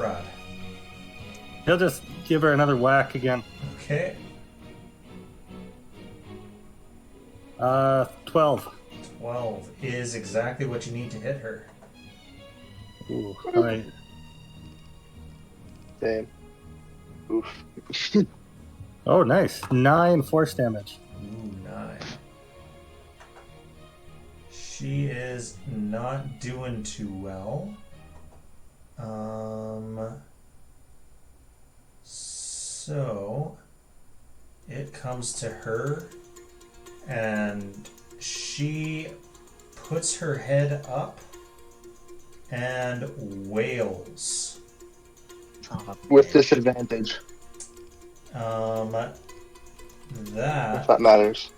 Rod. He'll just give her another whack again. Okay. 12. 12 is exactly what you need to hit her. Ooh, alright. Same. Oof. Oh, nice. 9 force damage. Ooh, 9. She is not doing too well. So it comes to her, and she puts her head up and wails. With disadvantage, That if that matters.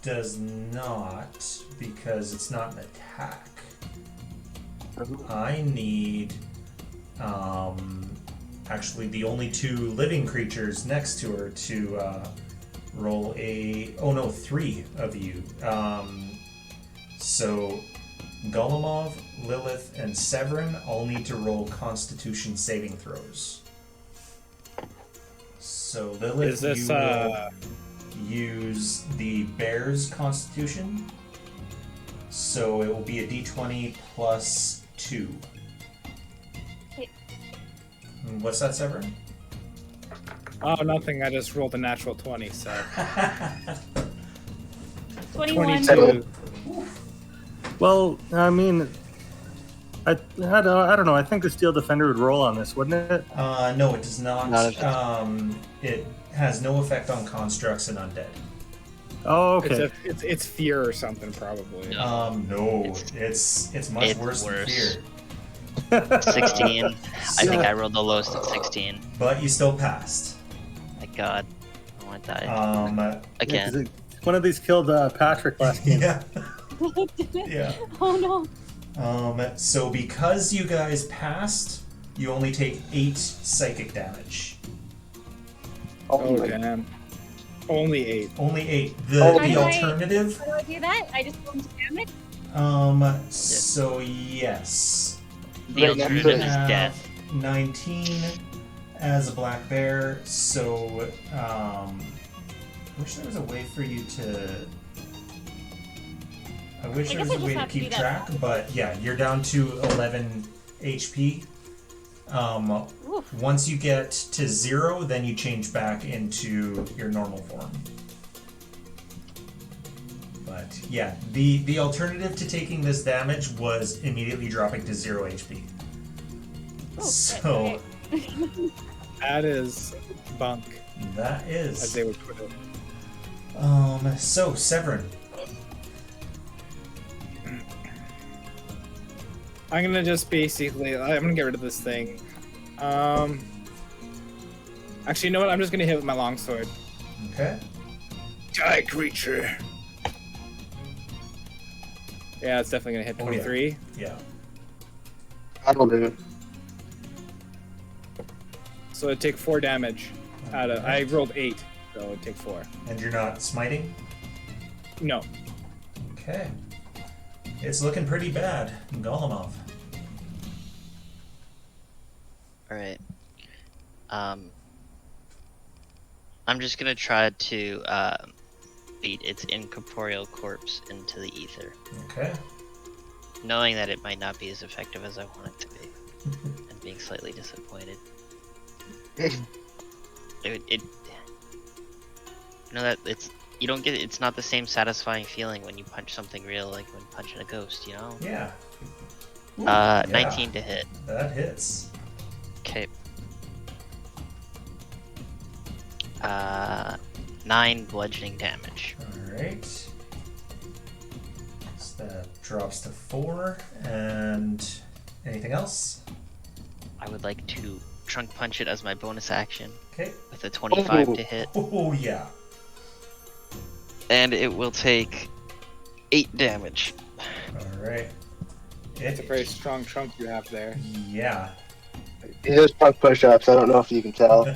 does not, because it's not an attack. I need actually the only 2 living creatures next to her to roll a 3 of you. So Golemov, Lilith, and Severin all need to roll Constitution saving throws. So Lilith, Is this you will use the bear's Constitution. So it will be a d20 plus 2. Okay. What's that, Severin? Oh, nothing. I just rolled a natural 20, so 21. 22. Well, I mean, I don't know. I think the Steel Defender would roll on this, wouldn't it? No, it does not. Not if It has no effect on constructs and undead. Oh, okay. It's fear or something, probably. No, it's much it's worse than worse. fear. 16. I think I rolled the lowest at 16. But you still passed. Thank God. I want to die. Yeah, Again. 'cause one of these killed Patrick last game. Yeah. Yeah. Oh no. So because you guys passed, you only take 8 psychic damage. Oh, damn. Only 8. Only 8. Oh, The How do I alternative. do that? I just go into damage? So yes. The Right, alternative You is have death. 19 as a black bear, so I wish there was a way for you to. I wish I there guess was I a just way to have to do keep that. track, but yeah, you're down to 11 HP. Oof. Once you get to 0, then you change back into your normal form. But yeah, the alternative to taking this damage was immediately dropping to 0 HP. Oh, So okay. That is bunk, that as is. they would put it. So Severin. I'm gonna just basically, I'm gonna get rid of this thing. Actually, you know what? I'm just gonna hit with my longsword. Okay. Die, creature. Yeah, it's definitely gonna hit Oh, yeah. 23. Yeah. That'll do. So it'd take 4 damage. I rolled 8, so it'd take 4. And you're not smiting? No. Okay. It's looking pretty bad. Golemov. Alright. I'm just gonna try to beat its incorporeal corpse into the ether, Okay. knowing that it might not be as effective as I want it to be, and being slightly disappointed. It you know that it's you don't get it's not the same satisfying feeling when you punch something real like when punching a ghost, you know. Yeah. Ooh, yeah. 19 to hit. That hits. Okay. 9 bludgeoning damage. Alright. So that drops to 4. And anything else? I would like to trunk punch it as my bonus action Okay. with a 25 to hit, Oh yeah. and it will take 8 damage. Alright. It's a very strong trunk you have there. Yeah. He does punk push-ups. I don't know if you can tell.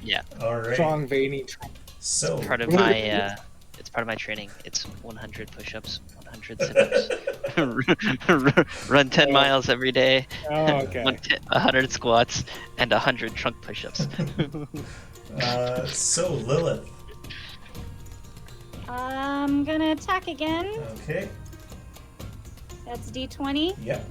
Yeah, Alright. Strong, veiny trunk. So part of my it's part of my training. It's 100 push-ups, 100 sit-ups, Run 10 miles every day. Oh, okay. 100 squats and 100 trunk push-ups. So Lilith. I'm gonna attack again. Okay. That's D20. Yep.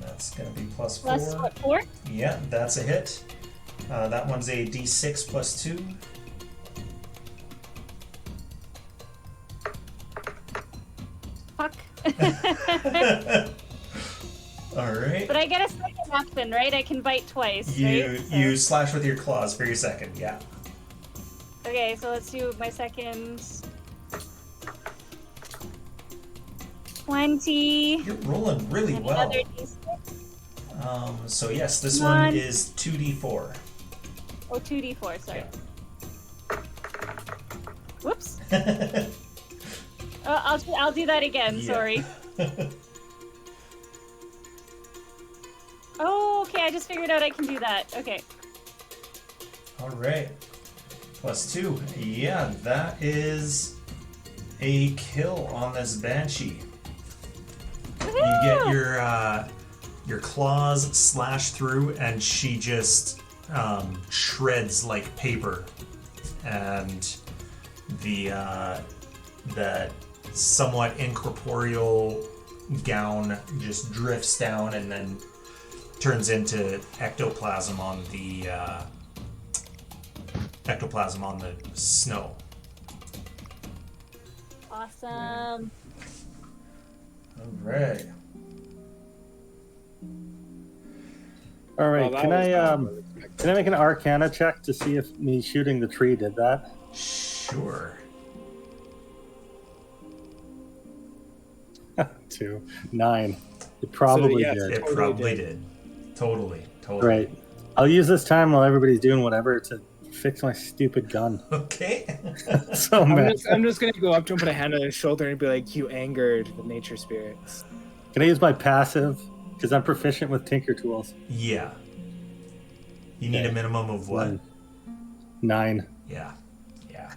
That's gonna be plus 4. Plus what, 4? Yeah, that's a hit. That one's a D6 plus 2. Fuck. Alright. But I get a second action, right? I can bite twice, right? So- You slash with your claws for your second, yeah. Okay, so let's do my second. 20. You're rolling really And well. another D6. So yes, this Come one on. is 2d4. Oh, 2d4, sorry. Whoops. I'll do that again, Yeah. sorry. Oh, okay, I just figured out I can do that. Okay. Alright. Plus 2. Yeah, that is a kill on this Banshee. You get your claws slashed through, and she just shreds like paper, and that somewhat incorporeal gown just drifts down and then turns into ectoplasm on the snow. Awesome. Alright. All right, Oh, that can was I not what I expected. can I make an Arcana check to see if me shooting the tree did that? Sure. 2, 9. It probably yes, did. It Totally probably did. did. Totally. Right. I'll use this time while everybody's doing whatever to fix my stupid gun. Okay. So I'm mad. just gonna go up to him, put a hand on his shoulder, and be like, "You angered the nature spirits." Can I use my passive? Because I'm proficient with Tinker Tools. Yeah. You need Okay. a minimum of what? 9. Yeah. Yeah.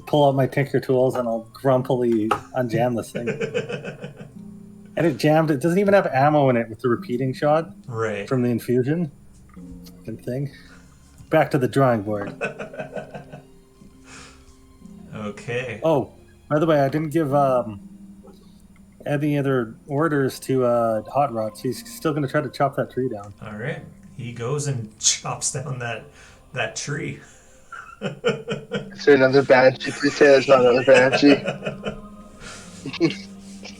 Pull out my Tinker Tools and I'll grumpily unjam this thing. And it jammed. It doesn't even have ammo in it with the repeating shot Right. from the infusion. Fucking thing. Back to the drawing board. Okay. Oh, by the way, I didn't give any other orders to Hot Rods. He's still going to try to chop that tree down. All right. He goes and chops down that tree. Is there another Banshee? Please say there's not another Banshee.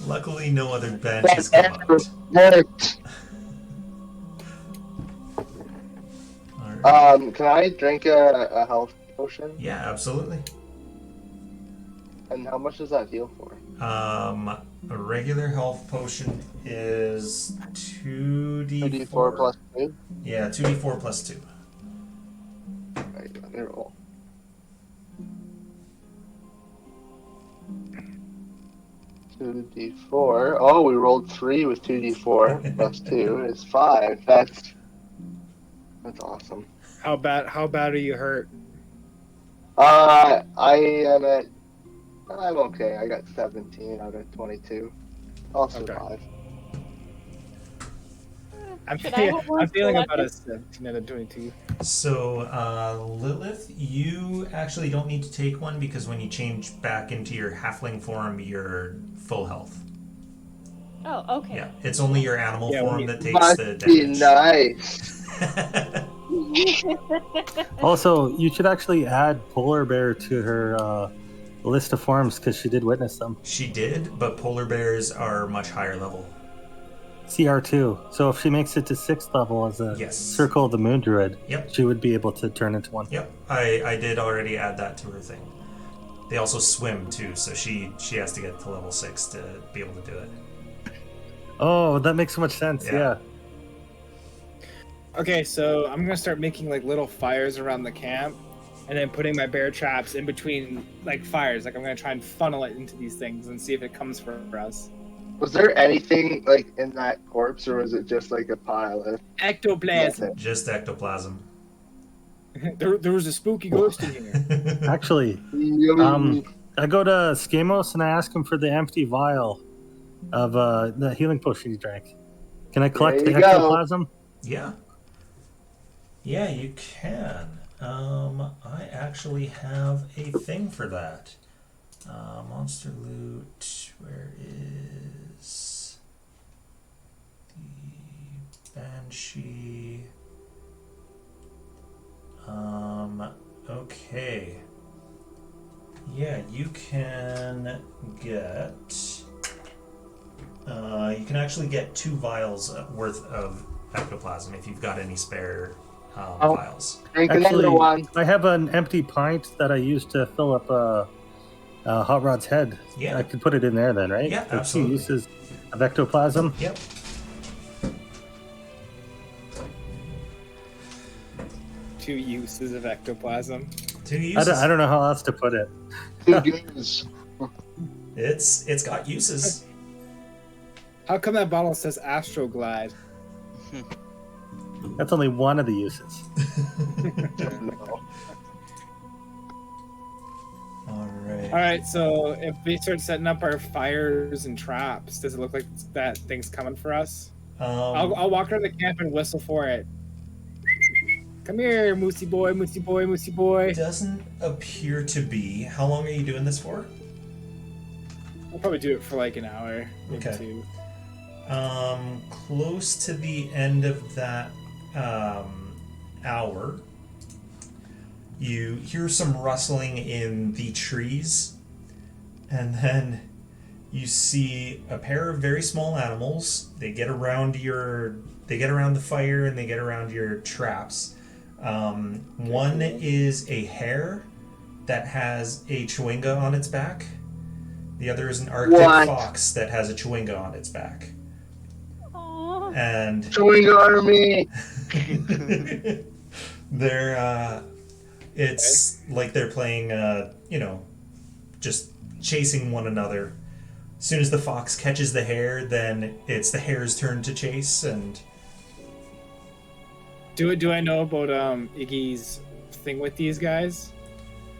Luckily, no other banshees come out. Worked. All right. Can I drink a health potion? Yeah, absolutely. And how much does that heal for? A regular health potion is 2d4. 2d4 plus 2? Yeah, 2d4 plus 2. Right, let me roll. 2d4. Oh, we rolled 3 with 2d4 plus 2 is 5. That's awesome. How bad are you hurt? I am at. I'm okay. I got 17 out of 22. I'll survive. I'm Should I have one feeling for about a lucky? 17 out of 22. So, Lilith, you actually don't need to take one because when you change back into your halfling form, you're full health. Oh, okay. Yeah, it's only your animal Yeah, when form you- that takes Must the be damage. nice. Also, you should actually add Polar Bear to her list of forms because she did witness them. She did, but polar bears are much higher level. CR2. So if she makes it to 6th level as a Yes. Circle of the Moon Druid, Yep. she would be able to turn into one. Yep, I did already add that to her thing. They also swim too, so she has to get to level 6 to be able to do it. Oh, that makes so much sense. Yeah. Yeah. Okay, so I'm gonna start making like little fires around the camp, and then putting my bear traps in between like fires. Like I'm gonna try and funnel it into these things and see if it comes for us. Was there anything like in that corpse, or was it just like a pile of Ectoplasm. nothing? Just ectoplasm. There was a spooky ghost in here. Actually, I go to Skamos and I ask him for the empty vial of the healing potion he drank. Can I collect There the you go. ectoplasm? Yeah. Yeah, you can. I actually have a thing for that. Monster loot. Where is the Banshee? Okay. Yeah, you can get. You can actually get 2 vials worth of ectoplasm if you've got any spare vials. Drink Actually, another one. I have an empty pint that I used to fill up Hot Rod's head. Yeah. I could put it in there then, right? Yeah, Like 2 absolutely. uses of ectoplasm. Yep. Two uses of ectoplasm. 2 I uses. don't know how else to put it. Two goons. It's got uses. How come that bottle says Astroglide? That's only one of the uses. No. All right. All right, so if we start setting up our fires and traps, does it look like that thing's coming for us? I'll walk around the camp and whistle for it. Come here, moosey boy, moosey boy, moosey boy. Doesn't appear to be. How long are you doing this for? I'll probably do it for like an hour, maybe Okay. 2. Close to the end of that hour, you hear some rustling in the trees, and then you see a pair of very small animals. They get around the fire and they get around your traps. One is a hare that has a chwinga on its back. The other is an Arctic What? fox that has a chwinga on its back. Aww. And Chewing army. they're it's like they're playing just chasing one another. As soon as the fox catches the hare, then it's the hare's turn to chase. And Do I know about Iggy's thing with these guys?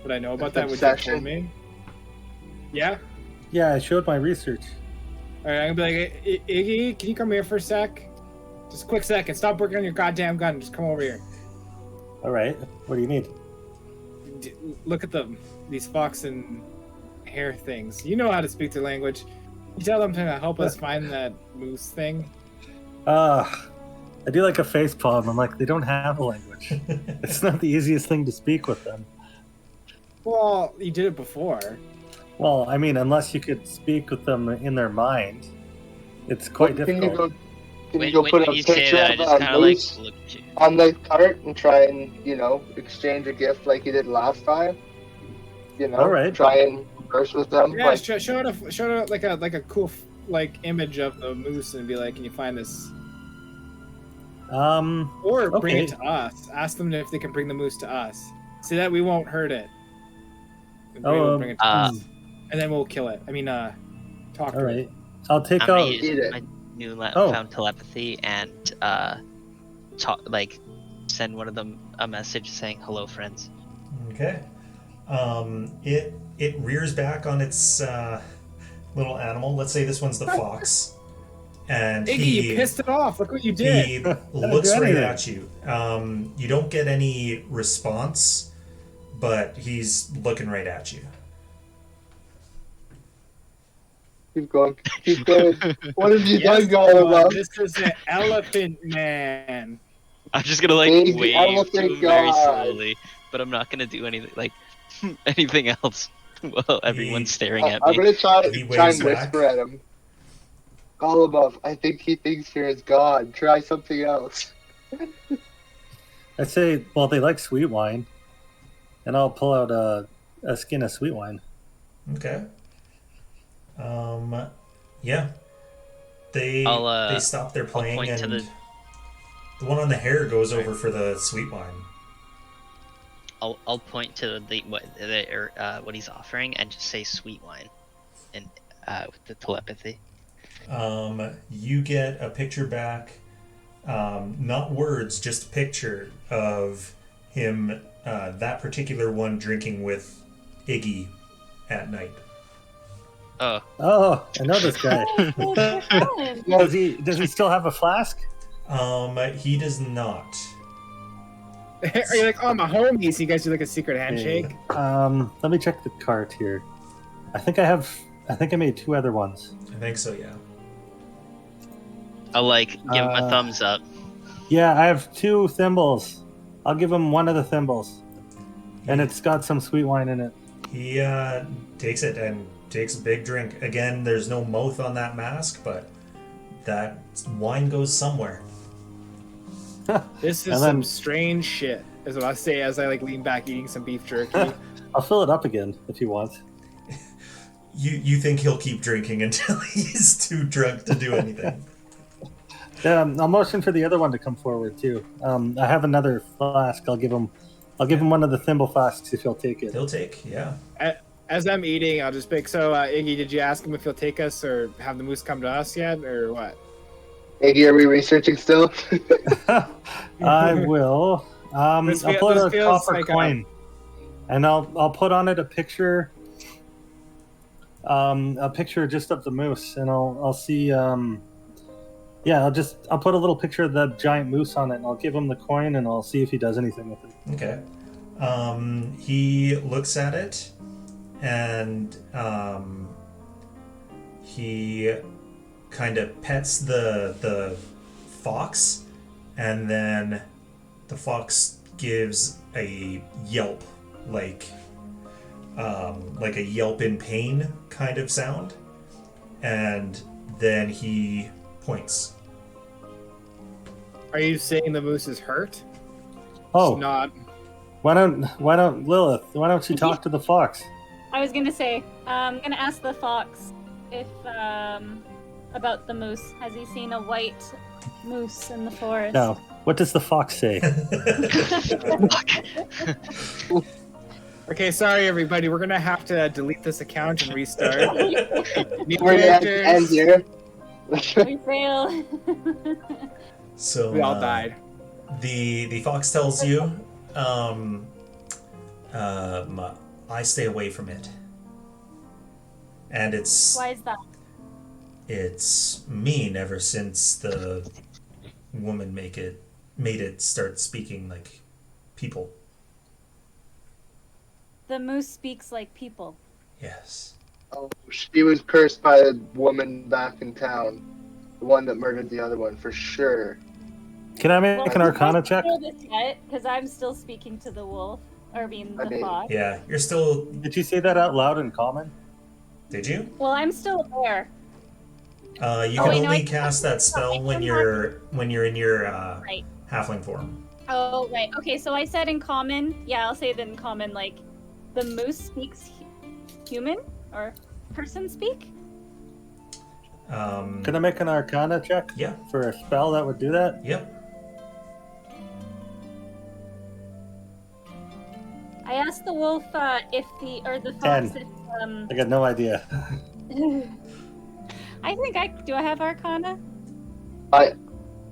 Would I know about that? Would you Obsession. tell me? Yeah. Yeah, I showed my research. All right, I'm gonna be like, Iggy, can you come here for a sec? Just a quick second. Stop working on your goddamn gun. Just come over here. All right. What do you need? Look at them. These fox and hare things. You know how to speak their language. You tell them to help us find that moose thing. I do like a face palm. I'm like, they don't have a language. It's not the easiest thing to speak with them. Well, you did it before. Well, I mean, unless you could speak with them in their mind, it's quite Can you difficult. go? Can When, you go when, put when a you say picture that, I of just a kind of like moose look at you. on the cart and try and exchange a gift like you did last time? All right. Try and converse with them. Yeah, like, show it like a cool image of the moose and be like, can you find this? Or bring Okay. it to us. Ask them if they can bring the moose to us. So that we won't hurt it. And bring it to us. And then we'll kill it. I mean, talk All to right. it. I'll take I'm gonna out. Eat use it. my new Oh. found telepathy and send one of them a message saying hello, friends. okay, it rears back on its little animal. Let's say this one's the fox, and Iggy, he you pissed it off. Look what you did. he looks do right anything. at you. You don't get any response, but he's looking right at you. keep going. Keep going. What have you Yes, done, Golem? this is an elephant man. I'm just gonna Baby wave elephant to him very god. slowly, but I'm not gonna do anything anything else while everyone's staring at I'm me. gonna try He and waves back. whisper at him. Golem, I think he thinks you're his god. Try something else. I say, well, they like sweet wine, and I'll pull out a skin of sweet wine. Okay. Yeah. They stop their playing, point to and the one on the hair goes over for the sweet wine. I'll point to what he's offering and just say sweet wine, and with the telepathy. You get a picture back, not words, just a picture of him, that particular one, drinking with Iggy at night. Oh, Oh, I know this guy. Oh, so fun. Does he still have a flask? He does not. Are you like, oh, my homies? You guys do like a secret handshake? Let me check the cart here. I think I made 2 other ones. I think so, yeah. I'll like give him a thumbs up. Yeah, I have 2 thimbles. I'll give him one of the thimbles. And it's got some sweet wine in it. He takes it and takes a big drink. Again, there's no mouth on that mask, but that wine goes somewhere. This is And some then- strange shit, is what I say as I like lean back eating some beef jerky. I'll fill it up again if you want. You think he'll keep drinking until he's too drunk to do anything. I'll motion for the other one to come forward too. I have another flask. I'll give him one of the thimble flasks if he'll take it. He'll take, yeah. As I'm eating, I'll just pick. So, Iggy, did you ask him if he'll take us or have the moose come to us yet, or what? Iggy, are we researching still? I will. I'll This put a feels copper like, coin, and I'll put on it a picture. A picture just of the moose, and I'll see. I'll put a little picture of the giant moose on it, and I'll give him the coin, and I'll see if he does anything with it. Okay. He looks at it, and he kind of pets the fox, and then the fox gives a yelp, like a yelp in pain kind of sound, and then he points. Are you saying the moose is hurt? Oh, It's not. why don't Lilith? Why don't you talk to the fox? I was gonna say, I'm gonna ask the fox if about the moose. Has he seen a white moose in the forest? No. What does the fox say? Okay, sorry everybody. We're gonna have to delete this account and restart. New We're at the end characters. here. We fail. So We all died. The fox tells you, I stay away from it, and it's Why is that? it's mean ever since the woman made it start speaking like people. The moose speaks like people. Yes. Oh, she was cursed by a woman back in town. The one that murdered the other one, for sure. Can I make an Arcana check? Because I'm still speaking to the wolf, or I the mean- fox. Yeah, you're still. Did you say that out loud in common? Did you? Well, I'm still there. You Oh, can wait, no, only I- cast that spell I when can you're in your Right. halfling form. Oh, right. Okay, so I said in common. Yeah, I'll say it in common. Like, the moose speaks human or person speak. Can I make an Arcana check Yeah. for a spell that would do that? Yep. I asked the wolf if the fox. If, I got no idea. I think do I have Arcana? I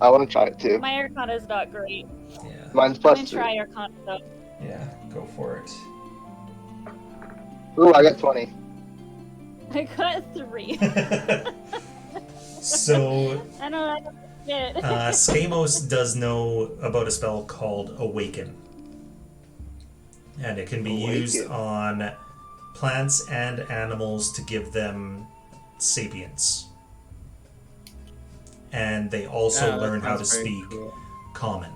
want to try it too. My Arcana is not great. Yeah. Mine's I'm gonna +3. try Arcana though. Yeah. Go for it. Ooh, I got 20. I got 3. So I don't get it. Skamos does know about a spell called Awaken. And it can be used Awaken. on plants and animals to give them sapience. And they also Yeah, that learn how to sounds very speak cool. common.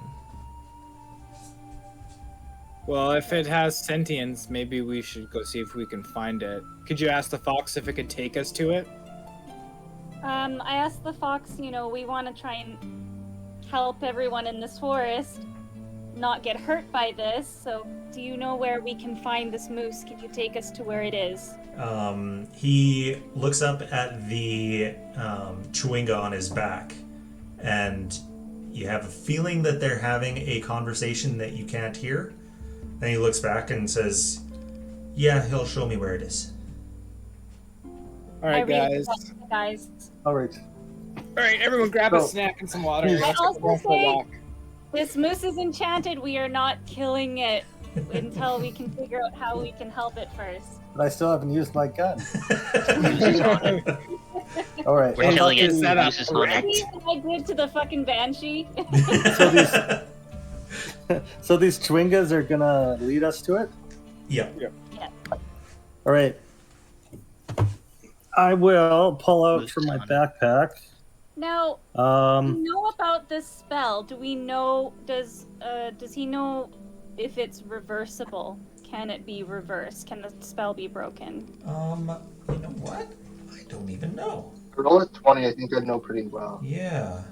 Well, if it has sentience, maybe we should go see if we can find it. Could you ask the fox if it could take us to it? I asked the fox, we want to try and help everyone in this forest not get hurt by this, so do you know where we can find this moose? Could you take us to where it is? He looks up at the chwinga on his back, and you have a feeling that they're having a conversation that you can't hear. Then he looks back and says, "Yeah, he'll show me where it is." All right, guys. Guys. All right. All right, everyone, grab a So- snack and some water. I Let's also go for a say- walk. This moose is enchanted. We are not killing it until we can figure out how we can help it first. But I still haven't used my gun. Moose is on it. All right. We're I'll killing talk it. to- Set up. Moose is on it. See what I did to the fucking Banshee? So these chwingas are gonna lead us to it. Yeah. All right. I will pull out from my backpack. Now, we know about this spell. Do we know? Does he know if it's reversible? Can it be reversed? Can the spell be broken? You know what? I don't even know. Roll a 20, I think I'd know pretty well. Yeah.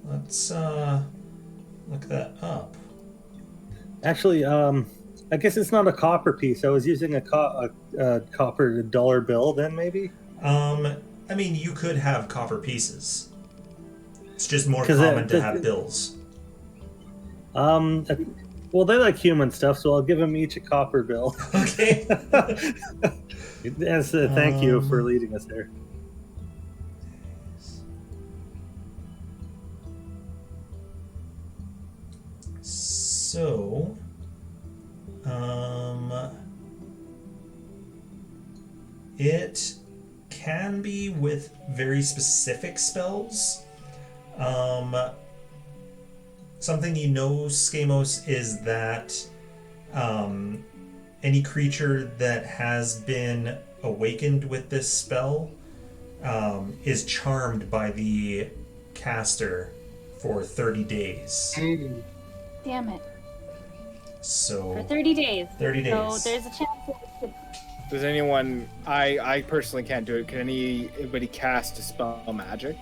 Let's look that up. Actually, I guess it's not a copper piece. I was using a copper dollar bill then, maybe? I mean, you could have copper pieces. It's just more 'Cause common to have bills. Well, they like human stuff, so I'll give them each a copper bill. Okay. As a thank you for leading us there. So, it can be with very specific spells. Something you know, Skamos, is that any creature that has been awakened with this spell is charmed by the caster for 30 days. Damn it. So For 30 days. 30 days. So there's a chance that it could... Does anyone? I personally can't do it. Can anybody cast a spell magic?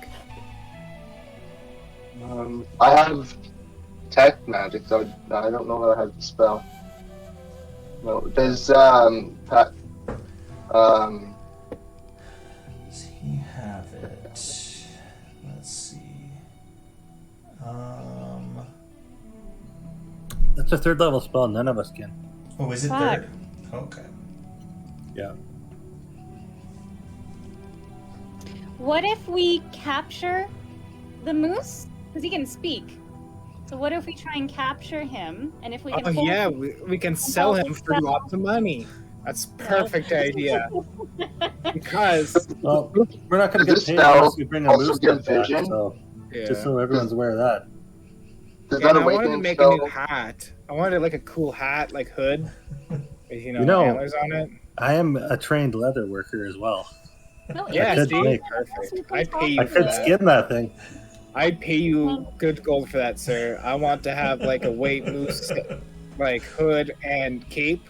I have tech magic, so I don't know how to have the spell. No, does Does he have it? Let's see. That's a third level spell. None of us can. Oh, is it Fuck. third? Okay. Yeah. What if we capture the moose? Because he can speak. So what if we try and capture him? And if we can Oh hold yeah, him- we can sell him for lots of money. That's perfect idea. Because Well, we're not going to Does get this paid unless spell we bring a also moose give back, vision? so yeah. just so everyone's aware of that. does Yeah, that and I wanted to awakening make a spell? new hat. I wanted like a cool hat, like hood, with, You know- antlers on it. I am a trained leather worker as well. No, Yeah, could see, make- perfect. I'd pay you I for could that. skin that thing. I'd pay you good gold for that, sir. I want to have like a white moose, like hood and cape.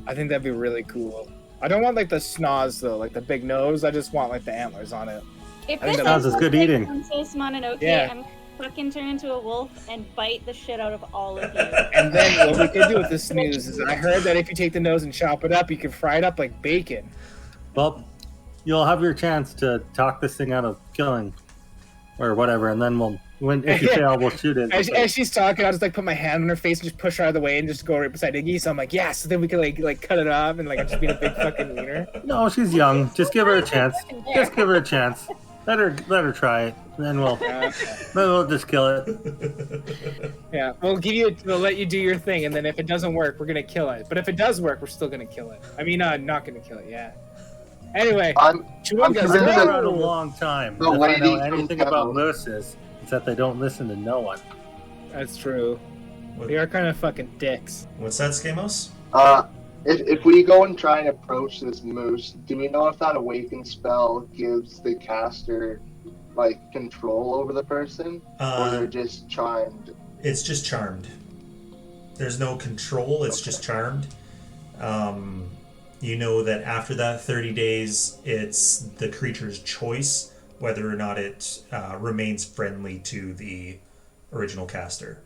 I think that'd be really cool. I don't want like the schnoz though, like the big nose. I just want like the antlers on it. If I think this that sounds as good eating. Princess Mononoke, Yeah. I'm fucking turn into a wolf and bite the shit out of all of you. And then what we could do with the snooze is I heard that if you take the nose and chop it up, you can fry it up like bacon. Well, you'll have your chance to talk this thing out of killing, or whatever, and then if you fail, we'll shoot it. As she's talking, I'll just like put my hand on her face and just push her out of the way and just go right beside Iggy. So I'm like, yeah. So then we can like cut it off and like I'm just being a big fucking wiener. No, she's young. Just give her a chance. Just give her a chance. Let her try it. Then we'll just kill it. Yeah, we'll let you do your thing, and then if it doesn't work, we're gonna kill it. But if it does work, we're still gonna kill it. I mean, not gonna kill it. Yeah. Anyway, I'm Chewingas, I've been convinced that- around a long time. The If I know lady anything from about town. mooses, it's that they don't listen to no one. that's true. They are kind of fucking dicks. What's that, Skamos? If we go and try and approach this moose, do we know if that awaken spell gives the caster like control over the person, or they're just charmed? It's just charmed. There's no control, it's just charmed. You know that after that 30 days, it's the creature's choice whether or not it remains friendly to the original caster.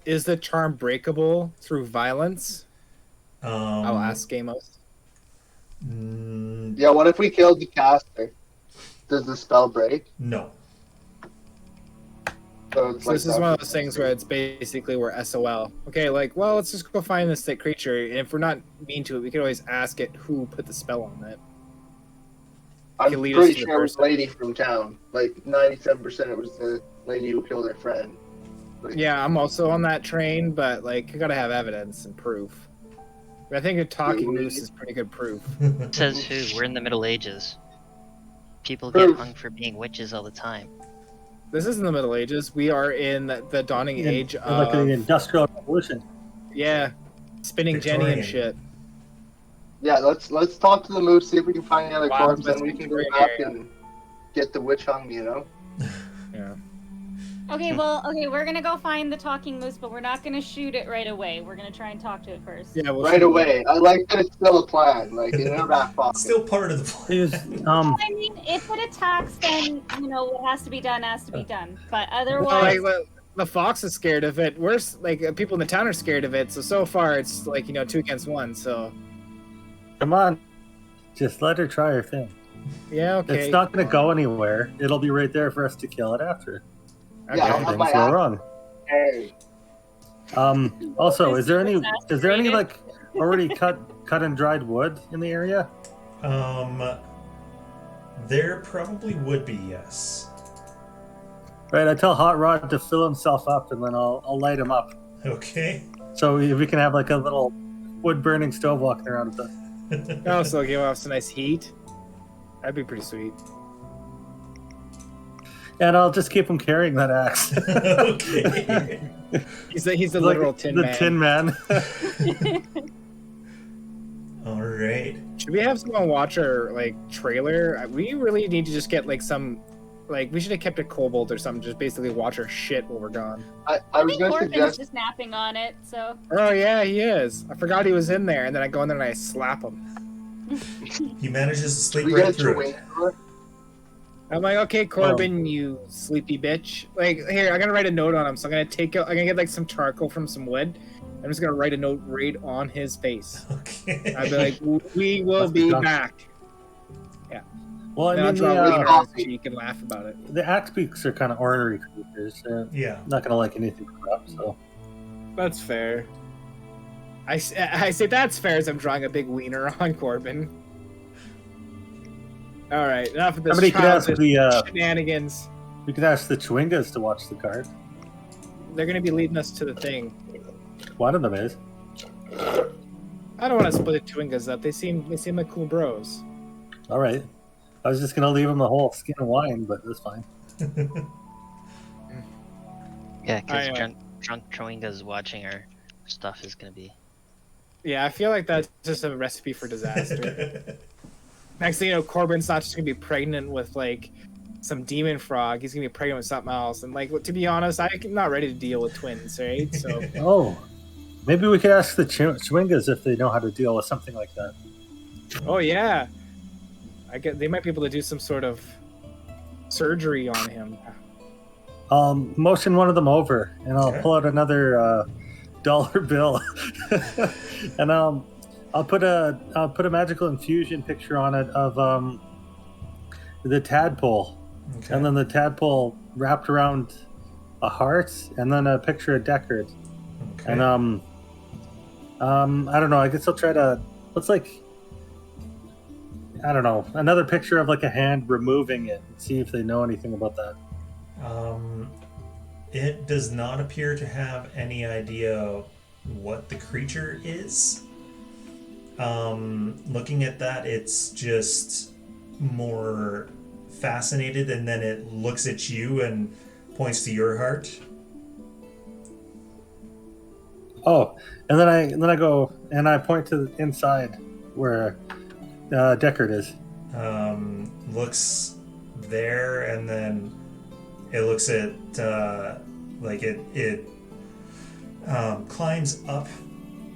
Is the charm breakable through violence? I'll ask Gamos. Yeah, what if we killed the caster? Does the spell break? No. So it's So this is one of those things where it's basically we're SOL. Okay, like, well, let's just go find this creature, and if we're not mean to it, we can always ask it who put the spell on it. I'm can lead us pretty to the sure it was person. the lady from town. Like 97% it was the lady who killed her friend. Yeah, I'm also on that train, but like, you gotta have evidence and proof. But I think a talking moose is pretty good proof. Says who? We're in the Middle Ages. People get hung for being witches all the time. This isn't the Middle Ages. We are in the dawning age of like the Industrial Revolution. Yeah, spinning Jenny Victorian. and shit. Yeah, let's talk to the moose, see if we can find the other Wow, corpse, that's then we can go great back area. and get the witch hung, you know? Yeah. Okay, well, we're gonna go find the talking moose, but we're not gonna shoot it right away. We're gonna try and talk to it first. Yeah, we'll Right see. away. I like that it's still a plan, like in our back pocket. Still part of the plan. I mean, if it attacks, then what has to be done has to be done. But Well, otherwise, like, the fox is scared of it. We're like people in the town are scared of it. So far it's like 2 against 1. So Come on, just let her try her thing. yeah, okay. It's not going to go anywhere. It'll be right there for us to kill it after. Yeah, Okay. I'll have Things my go axe. wrong. Hey, Also, is there any Exasperated. like already cut and dried wood in the area? There probably would be, yes. Right, I tell Hot Rod to fill himself up, and then I'll light him up. Okay. So we can have like a little wood burning stove walking around with us. Also give off some nice heat. That'd be pretty sweet. And I'll just keep him carrying that axe. Okay. He's the Like literal tin the man. Tin Man. All right. Should we have someone watch our trailer? We really need to just get some. We should have kept a kobold or something. Just basically watch our shit while we're gone. I I was think going to Corbin's suggest. just napping on it. So Oh yeah, he is. I forgot he was in there, and then I go in there and I slap him. He manages to sleep We right get a through it. chwinga. I'm like, okay, Corbin, you sleepy bitch. Here, I'm gonna write a note on him. So I'm gonna get some charcoal from some wood. I'm just gonna write a note right on his face. Okay. I'd be like, we will Must be be done. back. Well, I And I'll mean, draw the, wiener on his cheek and laugh about it. the axe beaks are kind of ornery creatures. They're Yeah. not going to like anything corrupt, so. That's fair. I say that's fair as I'm drawing a big wiener on Corbin. All right, enough of this Somebody could ask childish shenanigans. we could ask the chwingas to watch the card. They're gonna be leading us to the thing. One of them is. I don't want to split the chwingas up. They seem like cool bros. All right. I was just going to leave them the whole skin of wine, but that's fine. Yeah, because I, drunk chwingas watching our stuff is gonna be. Yeah, I feel like that's just a recipe for disaster. Next thing you know, Corbin's not just gonna be pregnant with some demon frog. He's gonna be pregnant with something else. And to be honest, I'm not ready to deal with twins, right? So Oh, maybe we could ask the chwingas if they know how to deal with something like that. oh yeah, they might be able to do some sort of surgery on him. Motion one of them over, and I'll Okay. pull out another dollar bill, and I'll put a magical infusion picture on it of the tadpole, Okay. and then the tadpole wrapped around a heart, and then a picture of Deckard, Okay. and I don't know. I guess I'll try to. Looks I don't know, another picture of a hand removing it, and see if they know anything about that. It does not appear to have any idea what the creature is. Looking at that, it's just more fascinated, and then it looks at you and points to your heart. Oh, and then I go and I point to the inside where Deckard is. Looks there, and then it looks at it climbs up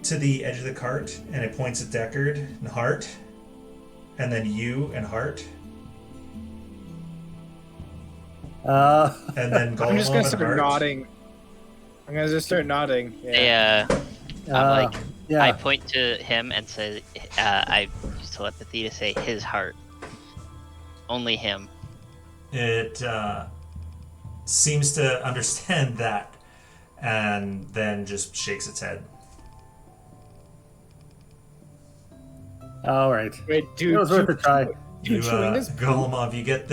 to the edge of the cart, and it points at Deckard and Hart, and then you and Hart, and then I'm Golem just gonna and start Hart. nodding. I'm gonna just start nodding. Yeah. I'm yeah. I point to him and say, I use telepathy to say his heart. Only him. It seems to understand that, and then just shakes its head. All right. Wait, It dude. was worth a try. You, Chewingas? Golomov, you get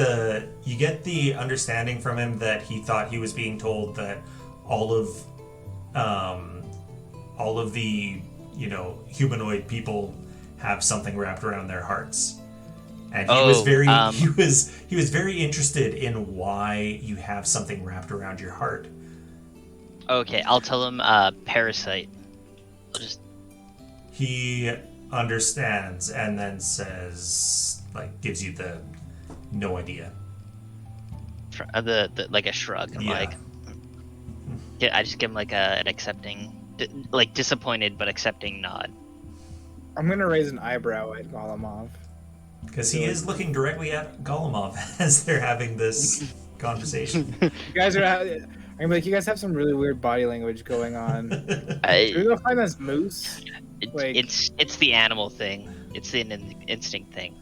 the understanding from him that he thought he was being told that all of the humanoid people have something wrapped around their hearts. And he was very interested in why you have something wrapped around your heart. Okay, I'll tell him parasite. I'll just He understands and then says, gives you the no idea. the like a shrug. I'm Yeah. I just give him an accepting, disappointed but accepting nod. I'm gonna raise an eyebrow at Golemov. Because he is looking directly at Golemov as they're having this conversation. You guys are. I'm like, you guys have some really weird body language going on. Should we go find this moose? It's the animal thing. It's the instinct thing.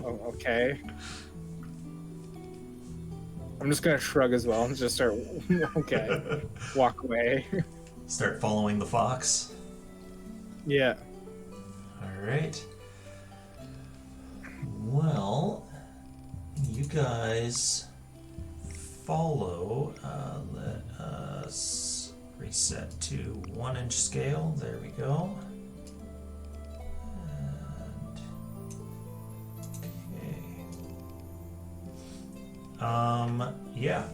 Oh, okay. I'm just gonna shrug as well and just start. Okay, walk away. Start following the fox. Yeah. All right. Well, you guys follow. Let us reset to 1-inch scale. There we go. And okay. Yeah.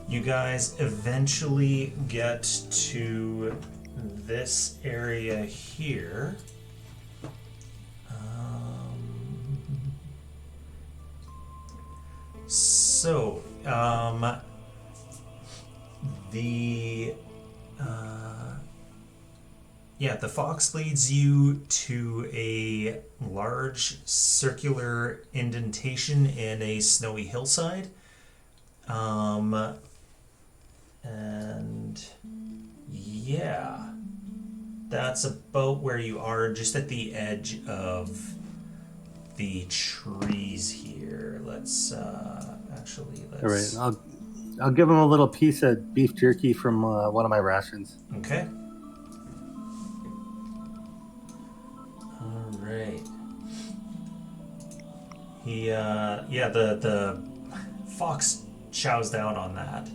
You guys eventually get to this area here. So, the fox leads you to a large circular indentation in a snowy hillside. And yeah, that's about where you are, just at the edge of the trees here. Let's All right, I'll give him a little piece of beef jerky from one of my rations. Okay. All right. He the fox chows down on that.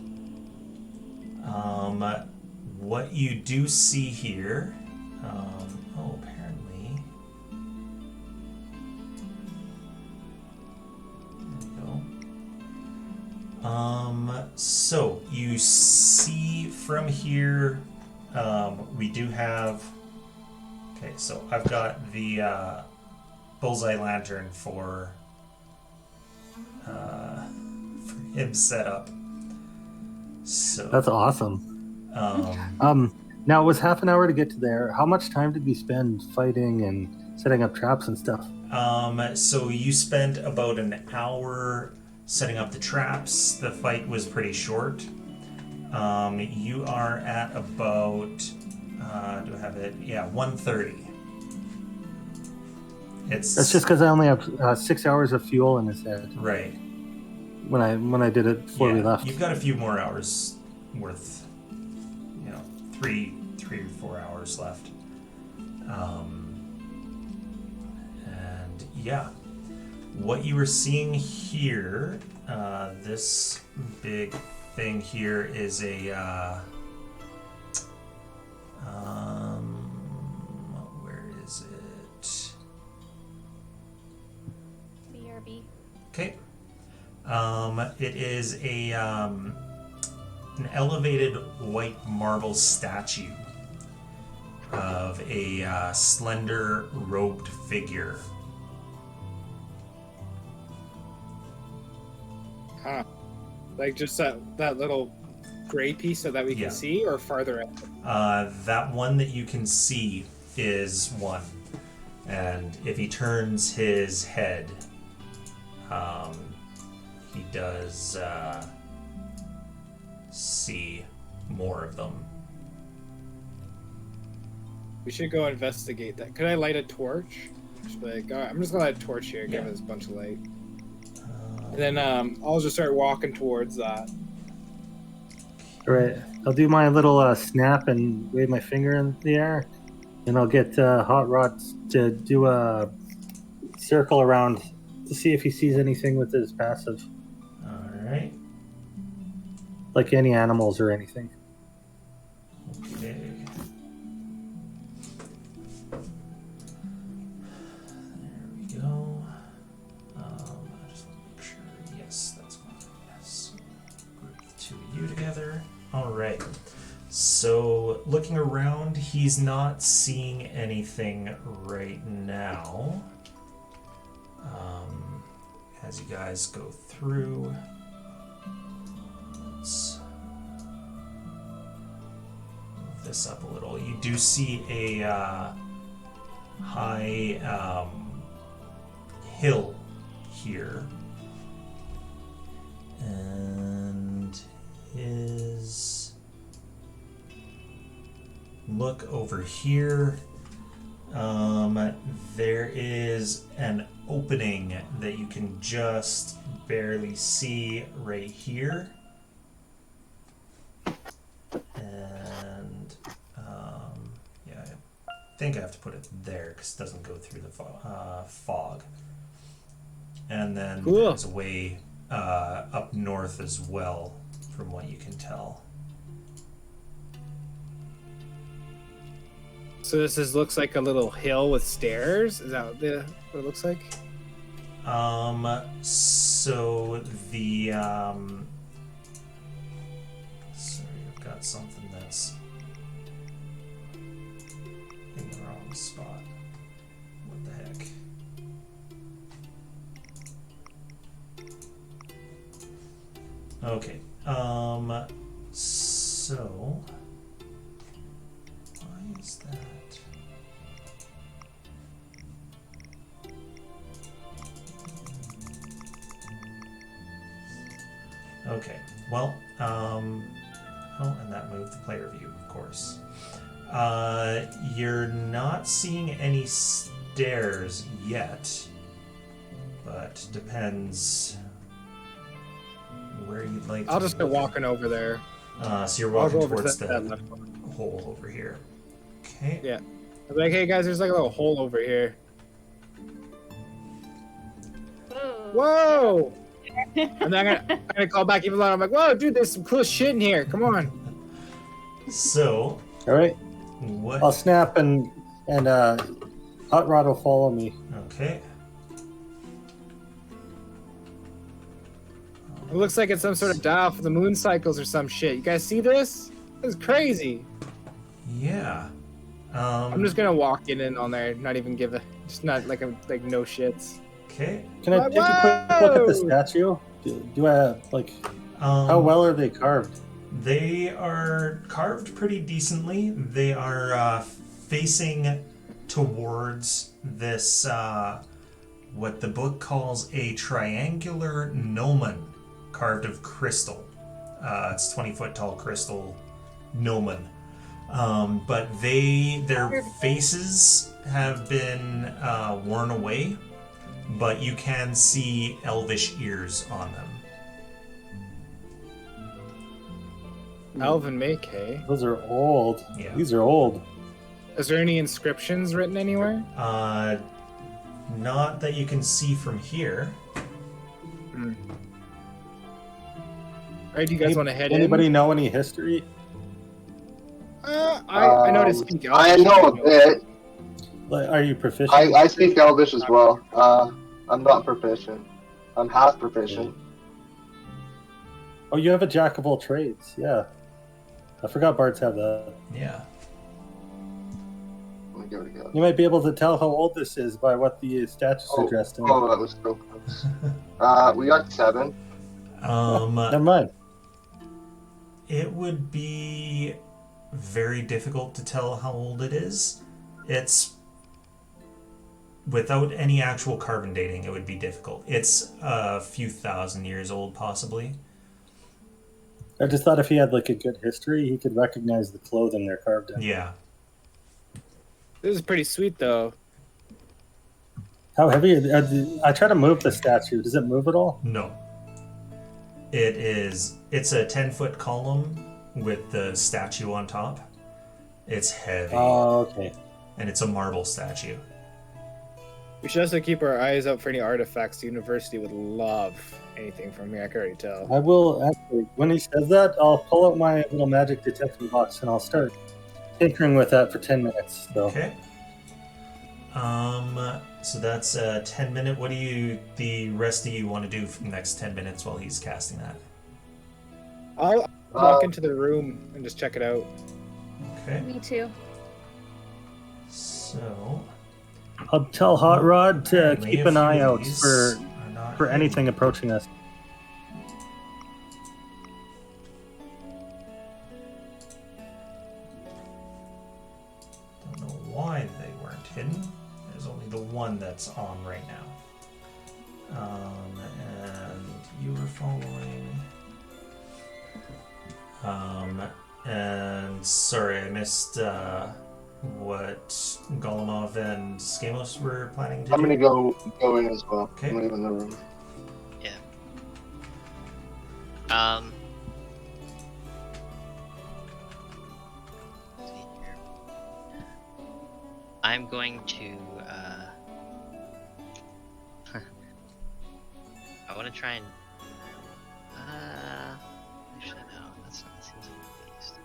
What you do see here, apparently. So you see from here, we do have. Okay, so I've got the bullseye lantern for him set up. So That's awesome. Now it was half an hour to get to there. How much time did we spend fighting and setting up traps and stuff? So you spent about an hour setting up the traps. The fight was pretty short. You are at about, do I have it? Yeah, 1:30. That's just because I only have 6 hours of fuel in this head. Right. When I did it before we left. You've got a few more hours worth, 3 or 4 hours left. And yeah, what you were seeing here, this big thing here is a, where is it? BRB. Okay. It is an elevated white marble statue of a slender robed figure. Huh. Like just that little gray piece so that we can see, or farther out? That one that you can see is one. And if he turns his head, he does see more of them. We should go investigate that. Could I light a torch? Just be like, all right, I'm just gonna light a torch here, give us a bunch of light. And then I'll just start walking towards that. All right, I'll do my little snap and wave my finger in the air, and I'll get Hot Rod to do a circle around to see if he sees anything with his passive. All right. like any animals or anything. Okay. There we go. I just want to make sure. Yes, that's one. Yes. Group the two of you together. All right. So, looking around, he's not seeing anything right now. As you guys go through, let's move this up a little. You do see a high hill here, and his look over here. There is an opening that you can just barely see right here. And yeah, I think I have to put it there because it doesn't go through the fog. And then Cool. there's a way up north as well, from what you can tell. So looks like a little hill with stairs. Is that what it looks like? So the sorry, I've got something that's in the wrong spot. What the heck? Okay. So why is that? Okay, well, oh, and that moved the player view, of course. You're not seeing any stairs yet, but depends where you'd like to I'll just start move. walking over there. So you're I'll walking go over towards to the that left one. hole over here. Okay. Yeah. I'll be like, hey guys, there's like a little hole over here. Whoa! And then I'm gonna call back even louder. I'm like, whoa, dude, there's some cool shit in here. Come on. So, All right, what? I'll snap and Hot Rod will follow me. Okay. It looks like it's some sort of dial for the moon cycles or some shit. You guys see this? This is crazy. Yeah. I'm just gonna walk in on there, not even give a, just not like no shits. Okay. Can I take a quick look at the statue? Do I like how well are they carved? They are carved pretty decently. They are facing towards this, what the book calls a triangular gnomon carved of crystal. It's 20-foot tall crystal gnomon. But their faces have been worn away, but you can see elvish ears on them. Elven make, hey? Those are old. Yeah. These are old. Is there any inscriptions written anywhere? Not that you can see from here. Alright, do you guys want to head Anybody in? know any history? I know to speak Elvish. I know a bit. Like, are you proficient? I speak Elvish as well. I'm not proficient. I'm half proficient. Oh, you have a jack of all trades. Yeah. I forgot bards have that. Yeah. Let me give it a go. You might be able to tell how old this is by what the statues are dressed in. Oh, that was so close. We got 7. Never mind. It would be very difficult to tell how old it is. It's without any actual carbon dating, it would be difficult. It's a few thousand years old, possibly. I just thought if he had like a good history, he could recognize the clothing they're carved in. Yeah. This is pretty sweet, though. How heavy? I try to move the statue. Does it move at all? No. It's a 10-foot column with the statue on top. It's heavy. Oh, okay. And it's a marble statue. We should also keep our eyes out for any artifacts. The university would love anything from here. I can already tell. I will actually, when he says that, I'll pull out my little magic detection box and I'll start tinkering with that for 10 minutes. So. Okay. So that's 10 minute. What do you, the rest of you, want to do for the next 10 minutes while he's casting that? I'll walk into the room and just check it out. Okay. Me too. So. I'll tell Hot Rod to apparently keep a an few eye of out these for are not for anything approaching us. Don't know why they weren't hidden. There's only the one that's on right now. And you were following. And sorry, I missed what Golemov and Skamos were planning to do. I'm gonna go in as well. Okay. I'm leaving the room. Let's see here. I'm going to. I want to try and. Actually, no. That's not. Seems like a waste.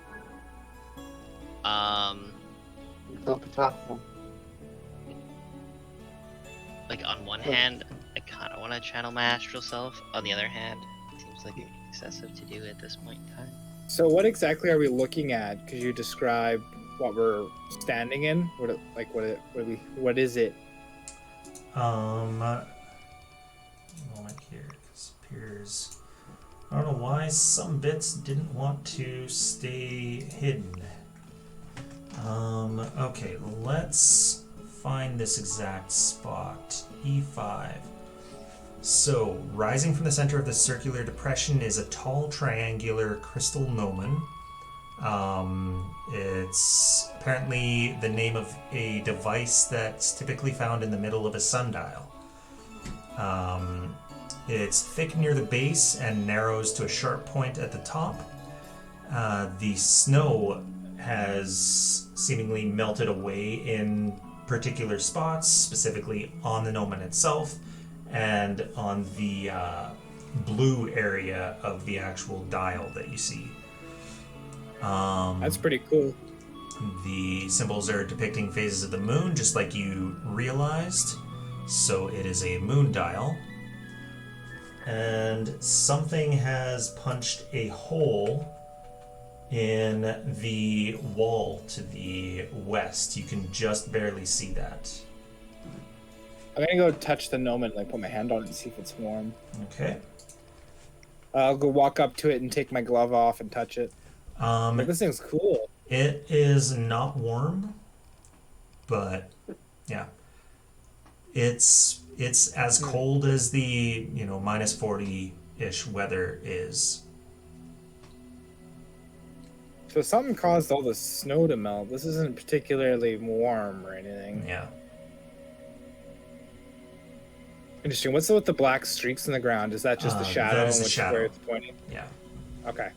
Like on one hand, I kind of want to channel my astral self. On the other hand, it seems like excessive to do at this point in time. So what exactly are we looking at? Could you describe what we're standing in? What is it? Moment here, because it appears. I don't know why some bits didn't want to stay hidden. Okay, let's find this exact spot. E5. So, rising from the center of the circular depression is a tall triangular crystal gnomon. It's apparently the name of a device that's typically found in the middle of a sundial. It's thick near the base and narrows to a sharp point at the top. The snow has seemingly melted away in particular spots, specifically on the gnomon itself and on the blue area of the actual dial that you see. That's pretty cool. The symbols are depicting phases of the moon, just like you realized. So it is a moon dial. And something has punched a hole in the wall to the west. You can just barely see that. I'm gonna go touch the gnomon, like put my hand on it and see if it's warm. Okay. I'll go walk up to it and take my glove off and touch it. Like, this thing's cool. It is not warm, but yeah, it's as cold as the minus 40-ish weather is. So something caused all the snow to melt. This isn't particularly warm or anything. Yeah. Interesting. What's with the black streaks in the ground? Is that just the shadow that is in the which shadow. where it's pointing? Yeah. Okay.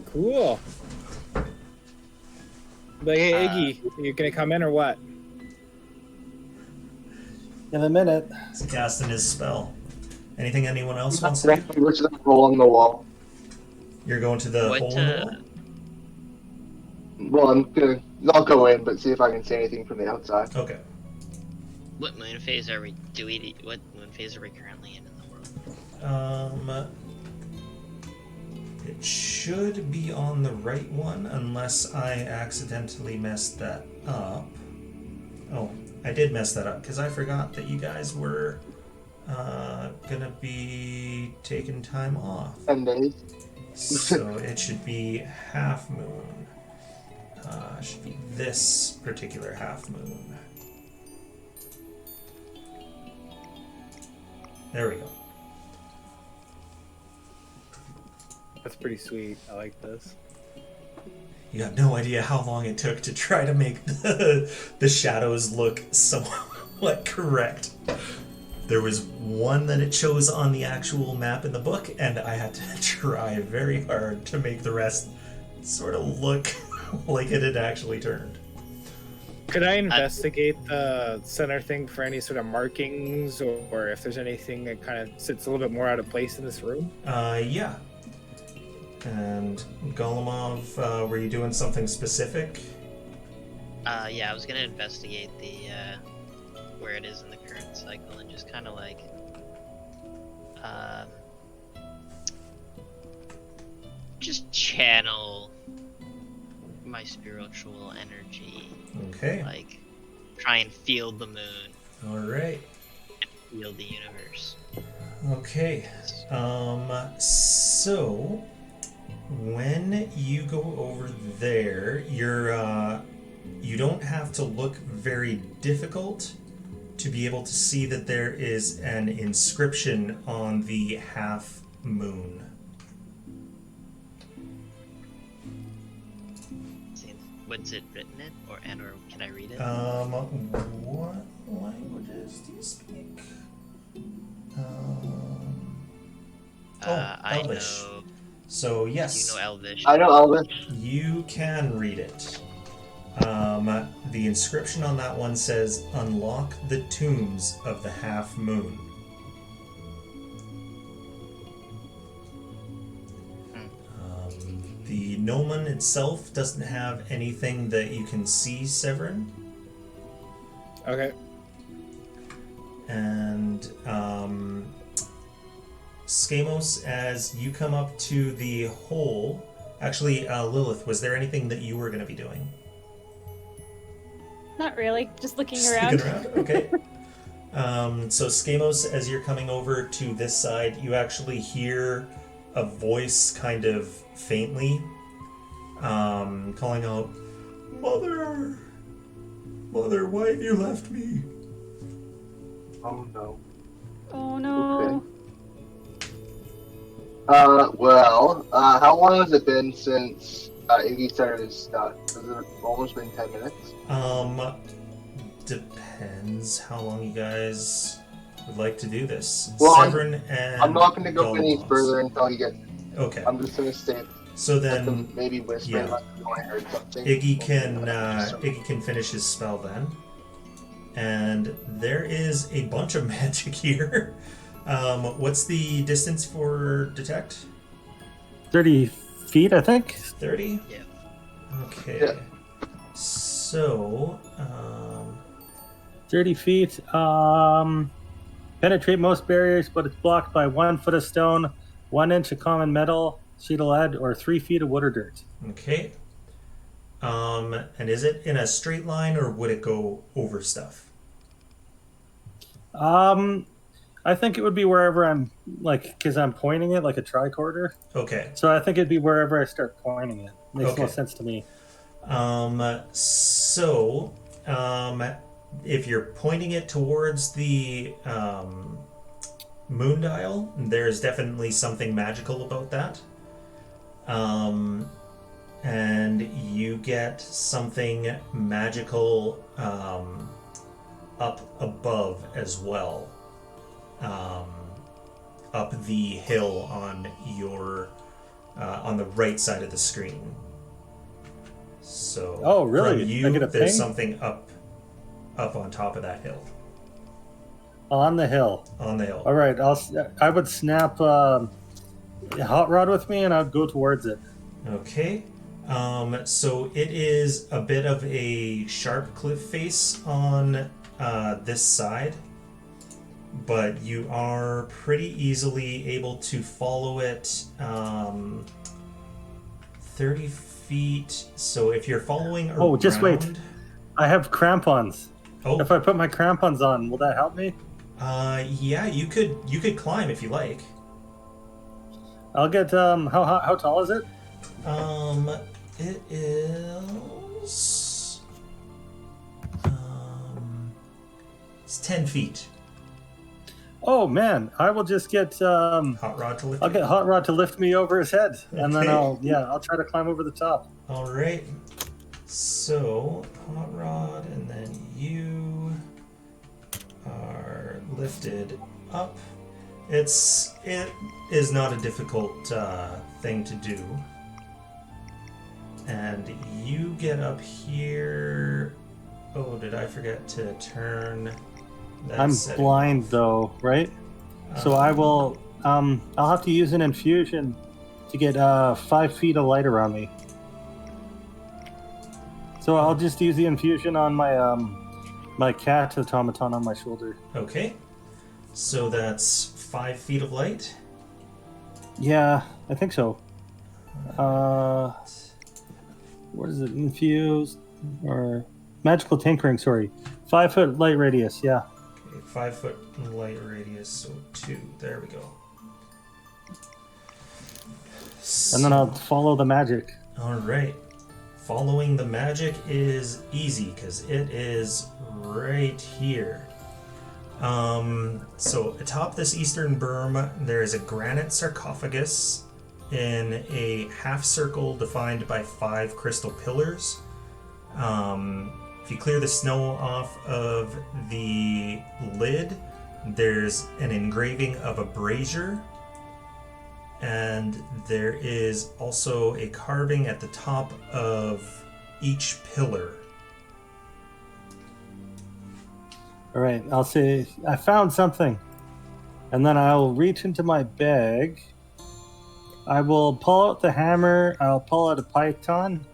Cool. Like, hey, Iggy, you gonna come in or what? In a minute. He's casting his spell. Anything anyone else wants to do? Which is the hole in the wall. You're going to the What, hole in the wall? Well, I'll go in, but see if I can see anything from the outside. Okay. What moon phase are we? What moon phase are we currently in the world? It should be on the right one, unless I accidentally messed that up. Oh, I did mess that up, because I forgot that you guys were gonna be taking time off. 10 days. So it should be half moon. Should be this particular half moon. There we go. That's pretty sweet. I like this. You have no idea how long it took to try to make the shadows look somewhat correct. There was one that it shows on the actual map in the book, and I had to try very hard to make the rest sort of look like it had actually turned. Could I investigate the center thing for any sort of markings, or if there's anything that kind of sits a little bit more out of place in this room? Yeah. And Golemov, were you doing something specific? Yeah, I was gonna investigate the where it is in the current cycle and just kind of like just channel my spiritual energy. Okay. Like try and feel the moon, All right. feel the universe. Okay. So when you go over there, you don't have to look very difficult to be able to see that there is an inscription on the half moon. What's it written in, or can I read it? What languages do you speak? I Elvish. know. So yes, You know Elvish. I know Elvish. you can read it. The inscription on that one says, "Unlock the tombs of the half moon." The gnomon itself doesn't have anything that you can see, Severin. Okay. And Skamos, as you come up to the hole, actually, Lilith, was there anything that you were going to be doing? Not really, just looking Just around. looking around? Okay. So Skamos, as you're coming over to this side, you actually hear a voice kind of faintly calling out, Mother! Mother, why have you left me? Oh no. Oh no. Well, how long has it been since Iggy started his stuff? Has it almost been 10 minutes? Depends how long you guys would like to do this. Well, Severin and I'm not going to go any Golemov. further until he gets. Okay. I'm just going to stay. So then Maybe whisper yeah. like I heard something. Iggy can finish his spell then. And there is a bunch of magic here. What's the distance for detect? 30 feet, I think. 30? Yeah. Okay. Yeah. So, 30 feet. Penetrate most barriers, but it's blocked by 1 foot of stone, 1 inch of common metal, sheet of lead, or 3 feet of wood or dirt. okay. And is it in a straight line or would it go over stuff? I think it would be wherever I'm, like, because I'm pointing it like a tricorder. Okay. So I think it'd be wherever I start pointing it. Makes Okay. no sense to me. If you're pointing it towards the moon dial, there's definitely something magical about that. And you get something magical up above as well. Up the hill on your on the right side of the screen. So Oh, really? from you, I get a there's ping? something up on top of that hill. On the hill. On the hill. All right. I would snap a hot rod with me, and I'd go towards it. Okay. So it is a bit of a sharp cliff face on this side, but you are pretty easily able to follow it 30 feet. So if you're following around... Oh, just wait. I have crampons. Oh, If I put my crampons on, will that help me? yeah, you could climb if you like. I'll get how tall is it? It is it's 10 feet. Oh man, I will just get Hot rod to lift. I'll get hot rod to lift me over his head, and then Okay. I'll try to climb over the top. All right. So hot rod, and then you are lifted up. It is not a difficult thing to do. And you get up here Oh, did I forget to turn that I'm setting blind off? though, right? So I will. I'll have to use an infusion to get 5 feet of light around me. So I'll just use the infusion on my my cat automaton on my shoulder. Okay. So that's 5 feet of light. Yeah, I think so. What is it? Infused or magical tinkering? Sorry, 5 foot light radius. Yeah. Okay, 5 foot light radius, so 2. There we go. And then I'll follow the magic. Alright. Following the magic is easy because it is right here. So atop this eastern berm, there is a granite sarcophagus in a half circle defined by 5 crystal pillars. If you clear the snow off of the lid, there's an engraving of a brazier, and there is also a carving at the top of each pillar. All right, I'll say I found something, and then I'll reach into my bag. I will pull out the hammer. I'll pull out a python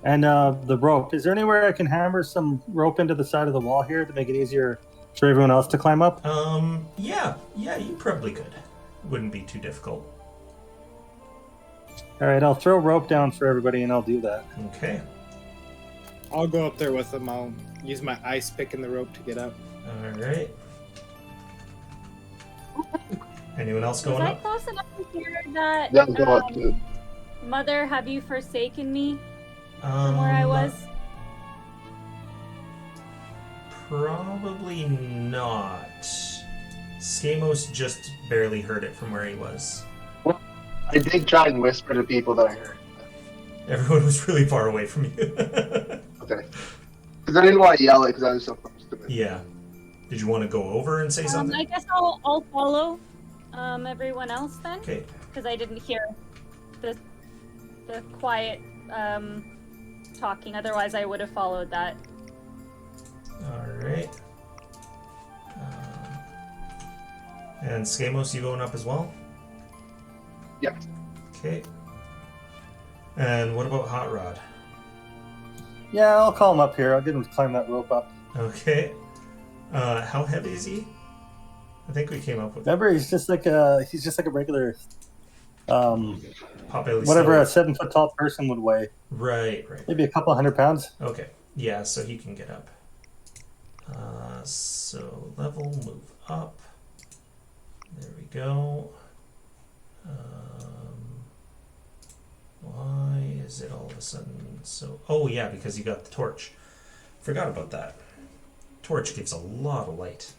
and the rope. Is there anywhere I can hammer some rope into the side of the wall here to make it easier for everyone else to climb up? Yeah, you probably could. Wouldn't be too difficult. All right, I'll throw rope down for everybody, and I'll do that. Okay. I'll go up there with them. I'll use my ice pick in the rope to get up. All right. Anyone else Was going I up? close enough to hear that? Yeah, go up. Mother, have you forsaken me from where I was? Probably not. Skamos just barely heard it from where he was. I did try and whisper to people that I heard. Everyone was really far away from you. Okay. Because I didn't want to yell it because I was so close to it. Yeah. Did you want to go over and say something? I guess I'll follow everyone else then, Okay. because I didn't hear the quiet talking. Otherwise, I would have followed that. All right. And Skamos, you going up as well? Yeah. Okay. And what about Hot Rod? Yeah, I'll call him up here. I'll get him to climb that rope up. Okay. How heavy is he? I think we came up with Remember, he's just like a regular, Potbelly whatever a Stove. 7 foot tall person would weigh. Right. Maybe a couple 100 pounds. Okay. Yeah, so he can get up. So level, move up. There we go. Why is it all of a sudden so... Oh, yeah, because you got the torch. Forgot about that. Torch gives a lot of light.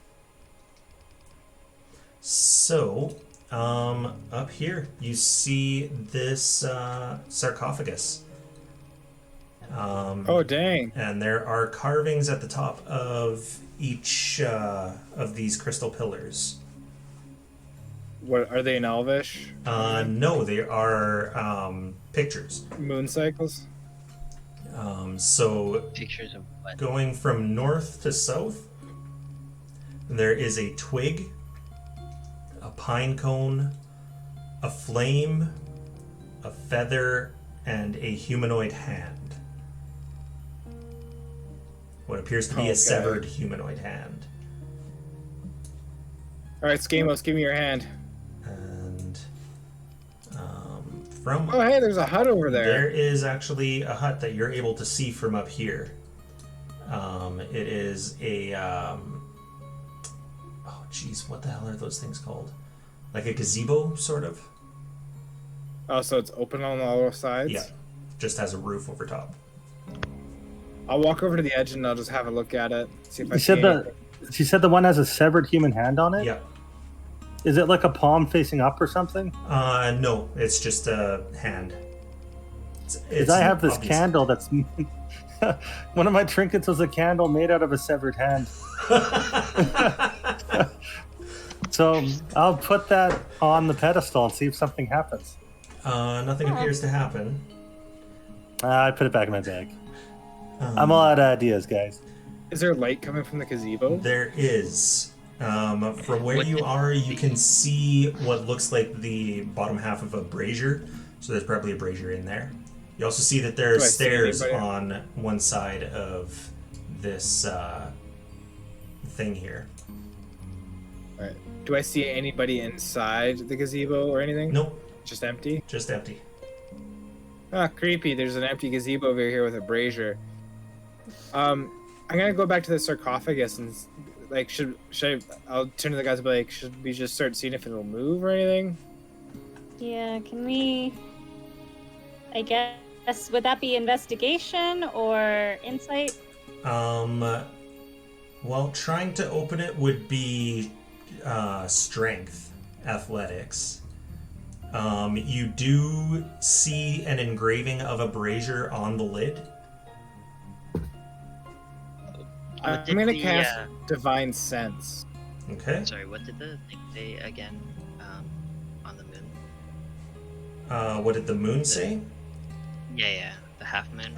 So, up here, you see this sarcophagus. Oh, dang. And there are carvings at the top of each of these crystal pillars. What are they in Elvish? No, they are pictures. Moon cycles? So Pictures of what? going from north to south, there is a twig, a pine cone, a flame, a feather, and a humanoid hand. What appears to be Okay. a severed humanoid hand. Alright, Skamos, give me your hand. And from Oh, hey, there's a hut over there there. is actually a hut that you're able to see from up here. It is a oh geez, what the hell are those things called? Like a gazebo, sort of. Oh, so it's open on all sides? Yeah, just has a roof over top. I'll walk over to the edge and I'll just have a look at it. See if I You see said anything. she said the one has a severed human hand on it? Yeah. Is it like a palm facing up or something? No, it's just a hand. Because I have this obvious. candle that's... one of my trinkets was a candle made out of a severed hand. So I'll put that on the pedestal and see if something happens. Nothing appears to happen. I put it back in my bag. I'm all out of ideas, guys. Is there light coming from the gazebo? There is. From where you are, you can see what looks like the bottom half of a brazier. So there's probably a brazier in there. You also see that there are Do I see stairs anybody? on one side of this thing here. Alright. Do I see anybody inside the gazebo or anything? Nope, Just empty? just empty. Ah, creepy. There's an empty gazebo over here with a brazier. I'm gonna go back to the sarcophagus and like should I'll turn to the guys and be like, should we just start seeing if it'll move or anything? Yeah, can we... I guess, would that be investigation or insight? Well, trying to open it would be strength, athletics. You do see an engraving of a brazier on the lid. I'm What did gonna the, cast Divine Sense. Okay. Sorry, what did the thing say again? On the moon? What did the moon say? Yeah, the half moon.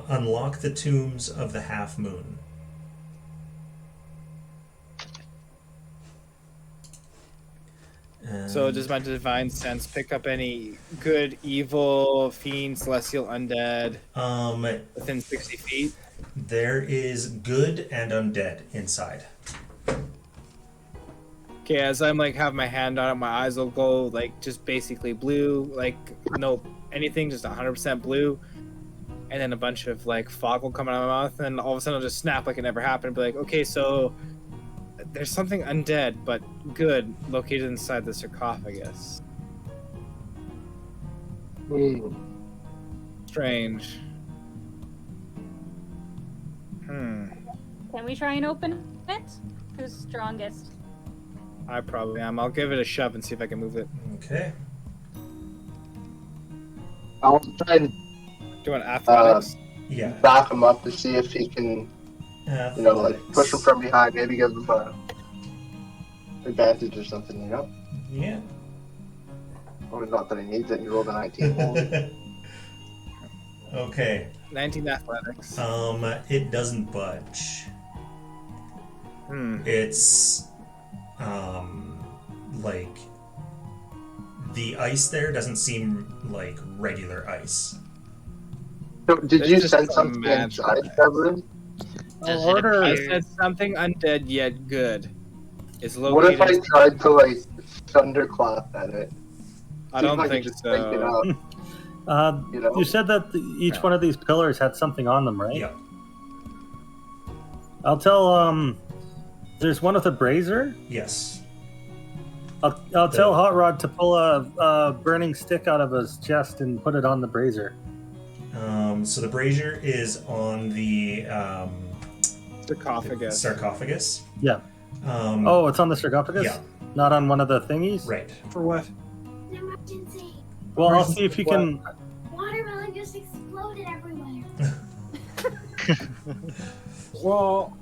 Unlock the tombs of the half moon. So does my Divine Sense pick up any good, evil, fiend, celestial, undead within 60 feet? There is good and undead inside. Okay, as I'm like have my hand on it, my eyes will go like just basically blue, like no anything, just 100% blue, and then a bunch of like fog will come out of my mouth, and all of a sudden I'll just snap like it never happened, and be like, okay, so there's something undead but good located inside the sarcophagus. Strange. Can we try and open it? Who's strongest? I probably am. I'll give it a shove and see if I can move it. Okay. I'll try and Do you want athletics? Yeah. back him up to see if he can, like push him from behind, maybe give him a advantage or something, Yeah. Or not that he needs it, he rolled a 19. Okay. 19 athletics. It doesn't budge. It's like the ice there doesn't seem like regular ice. So, did It's you just send a something magic inside, ice. Evelyn? Does order- it I appear... said something undead yet good. It's What if located. I tried to, like, thunderclap at it? I See if don't I can think just break it so. up, You said that each one of these pillars had something on them, right? Yeah. I'll tell. There's one with a brazier. Yes. I'll tell Hot Rod to pull a burning stick out of his chest and put it on the brazier. So the brazier is on the Sarcophagus. sarcophagus. Yeah. Oh, It's on the sarcophagus. yeah. Not on one of the thingies. Right. For what? An emergency. Well, I'll see if you can. Watermelon just exploded everywhere. Well,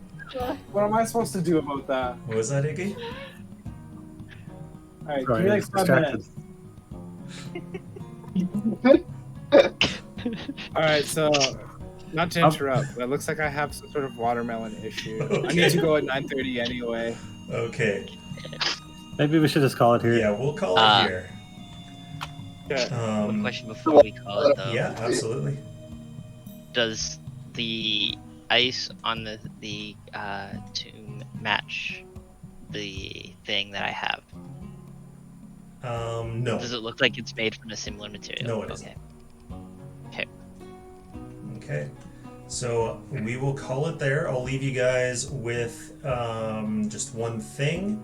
what am I supposed to do about that? What was that, Iggy? Alright, Sorry, give me I like was 5 distracted. minutes. Alright, so not to interrupt, but it looks like I have some sort of watermelon issue. I need to go at 9:30 anyway. Okay. Maybe we should just call it here. Yeah, we'll call it here. Okay. One question before we call it though. Yeah, absolutely. Does the ice on the tomb match the thing that I have? No. Does it look like it's made from a similar material? No, it isn't. Okay. Okay. So we will call it there. I'll leave you guys with just one thing.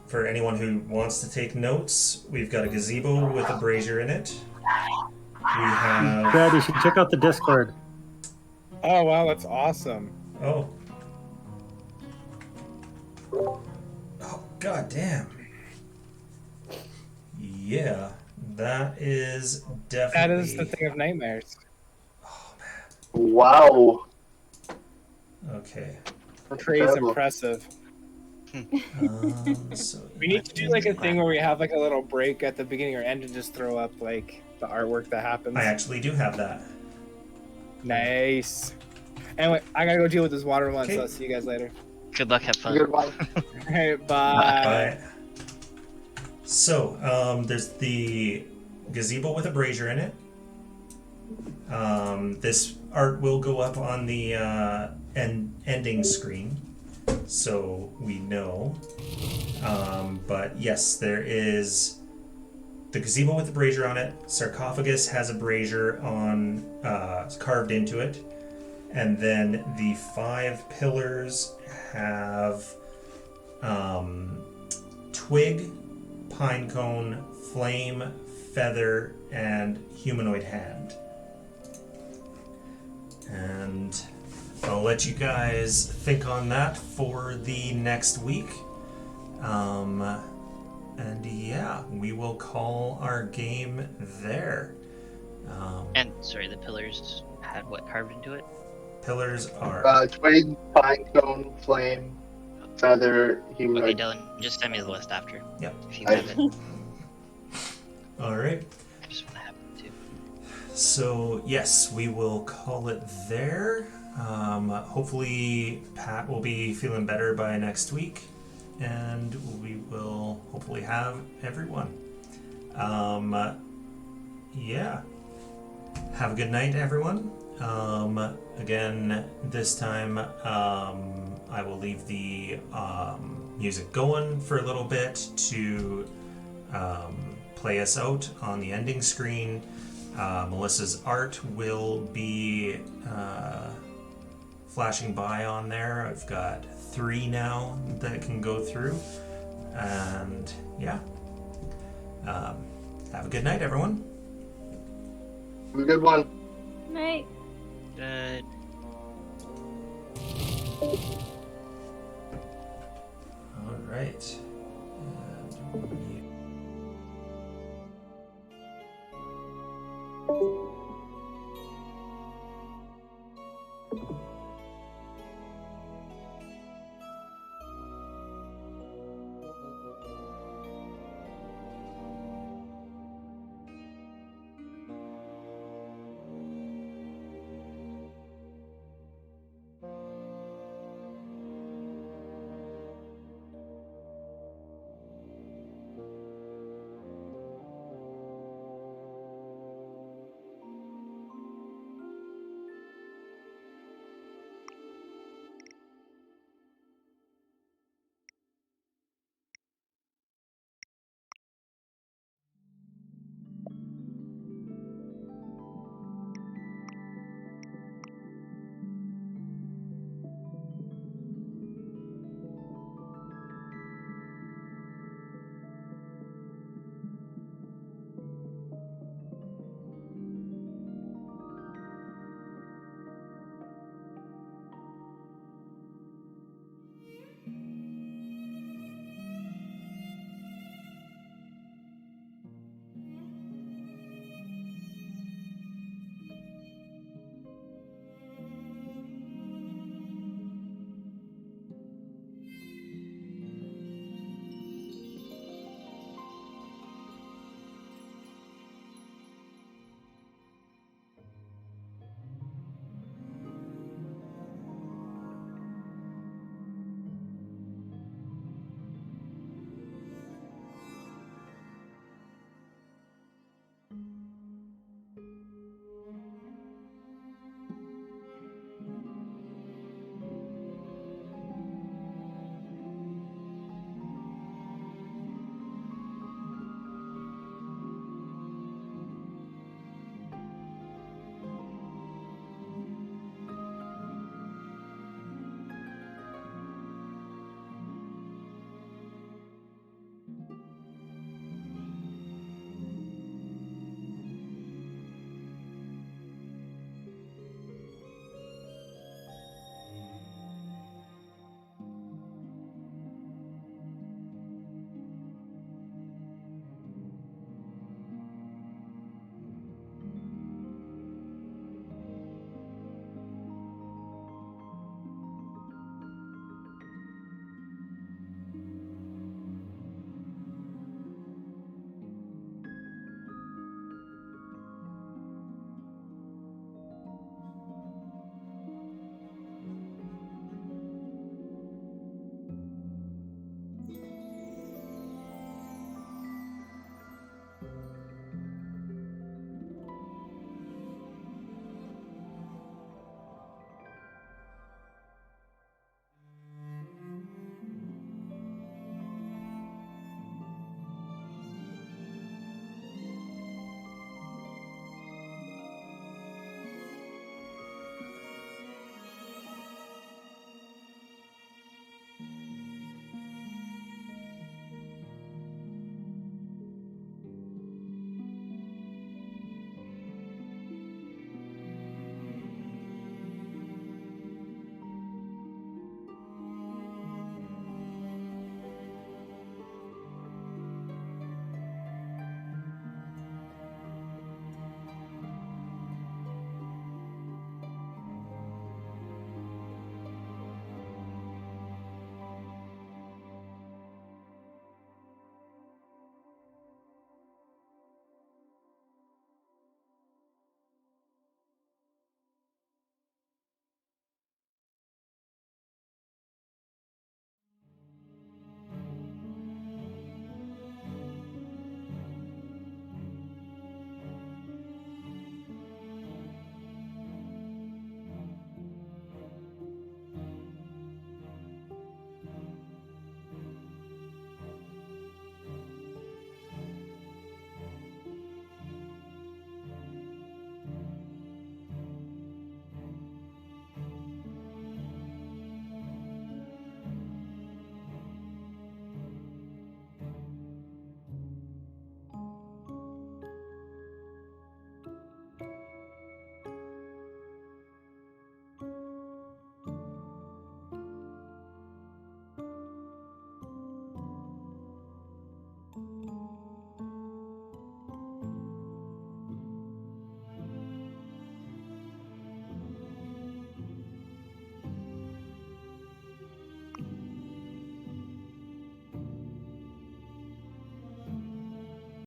For anyone who wants to take notes, we've got a gazebo with a brazier in it. We have... Brad, you should check out the Discord. Oh wow, that's awesome. Oh. Oh, god damn. Yeah, that is That definitely... is the thing of nightmares. Wow. Okay. That's Trey's incredible. impressive. So We need to do like a thing where we have like a little break at the beginning or end and just throw up like the artwork that happens. I actually do have that. Nice. Anyway, I gotta go deal with this watermelon, Okay. so I'll see you guys later. Good luck, have fun. Good one. Alright, bye. Bye. So, there's the gazebo with a brazier in it. This art will go up on the ending screen, so we know. But yes, there is the gazebo with the brazier on it. Sarcophagus has a brazier on carved into it, and then the 5 pillars have twig, pinecone, flame, feather, and humanoid hand. And I'll let you guys think on that for the next week. And yeah, we will call our game there. And sorry, the pillars had what carved into it? Pillars are Twig, pinecone, flame, feather, Okay, humanoid. Dylan, just send me the list after. Yep. If you have it. all right. I just want to have it too. So yes, we will call it there. Hopefully Pat will be feeling better by next week, and we will hopefully have everyone. Yeah. Have a good night, everyone. Again, this time I will leave the music going for a little bit to play us out on the ending screen. Melissa's art will be flashing by on there. I've got 3 now that can go through. And yeah. Have a good night, everyone. Have a good one. Right. Good. All right. And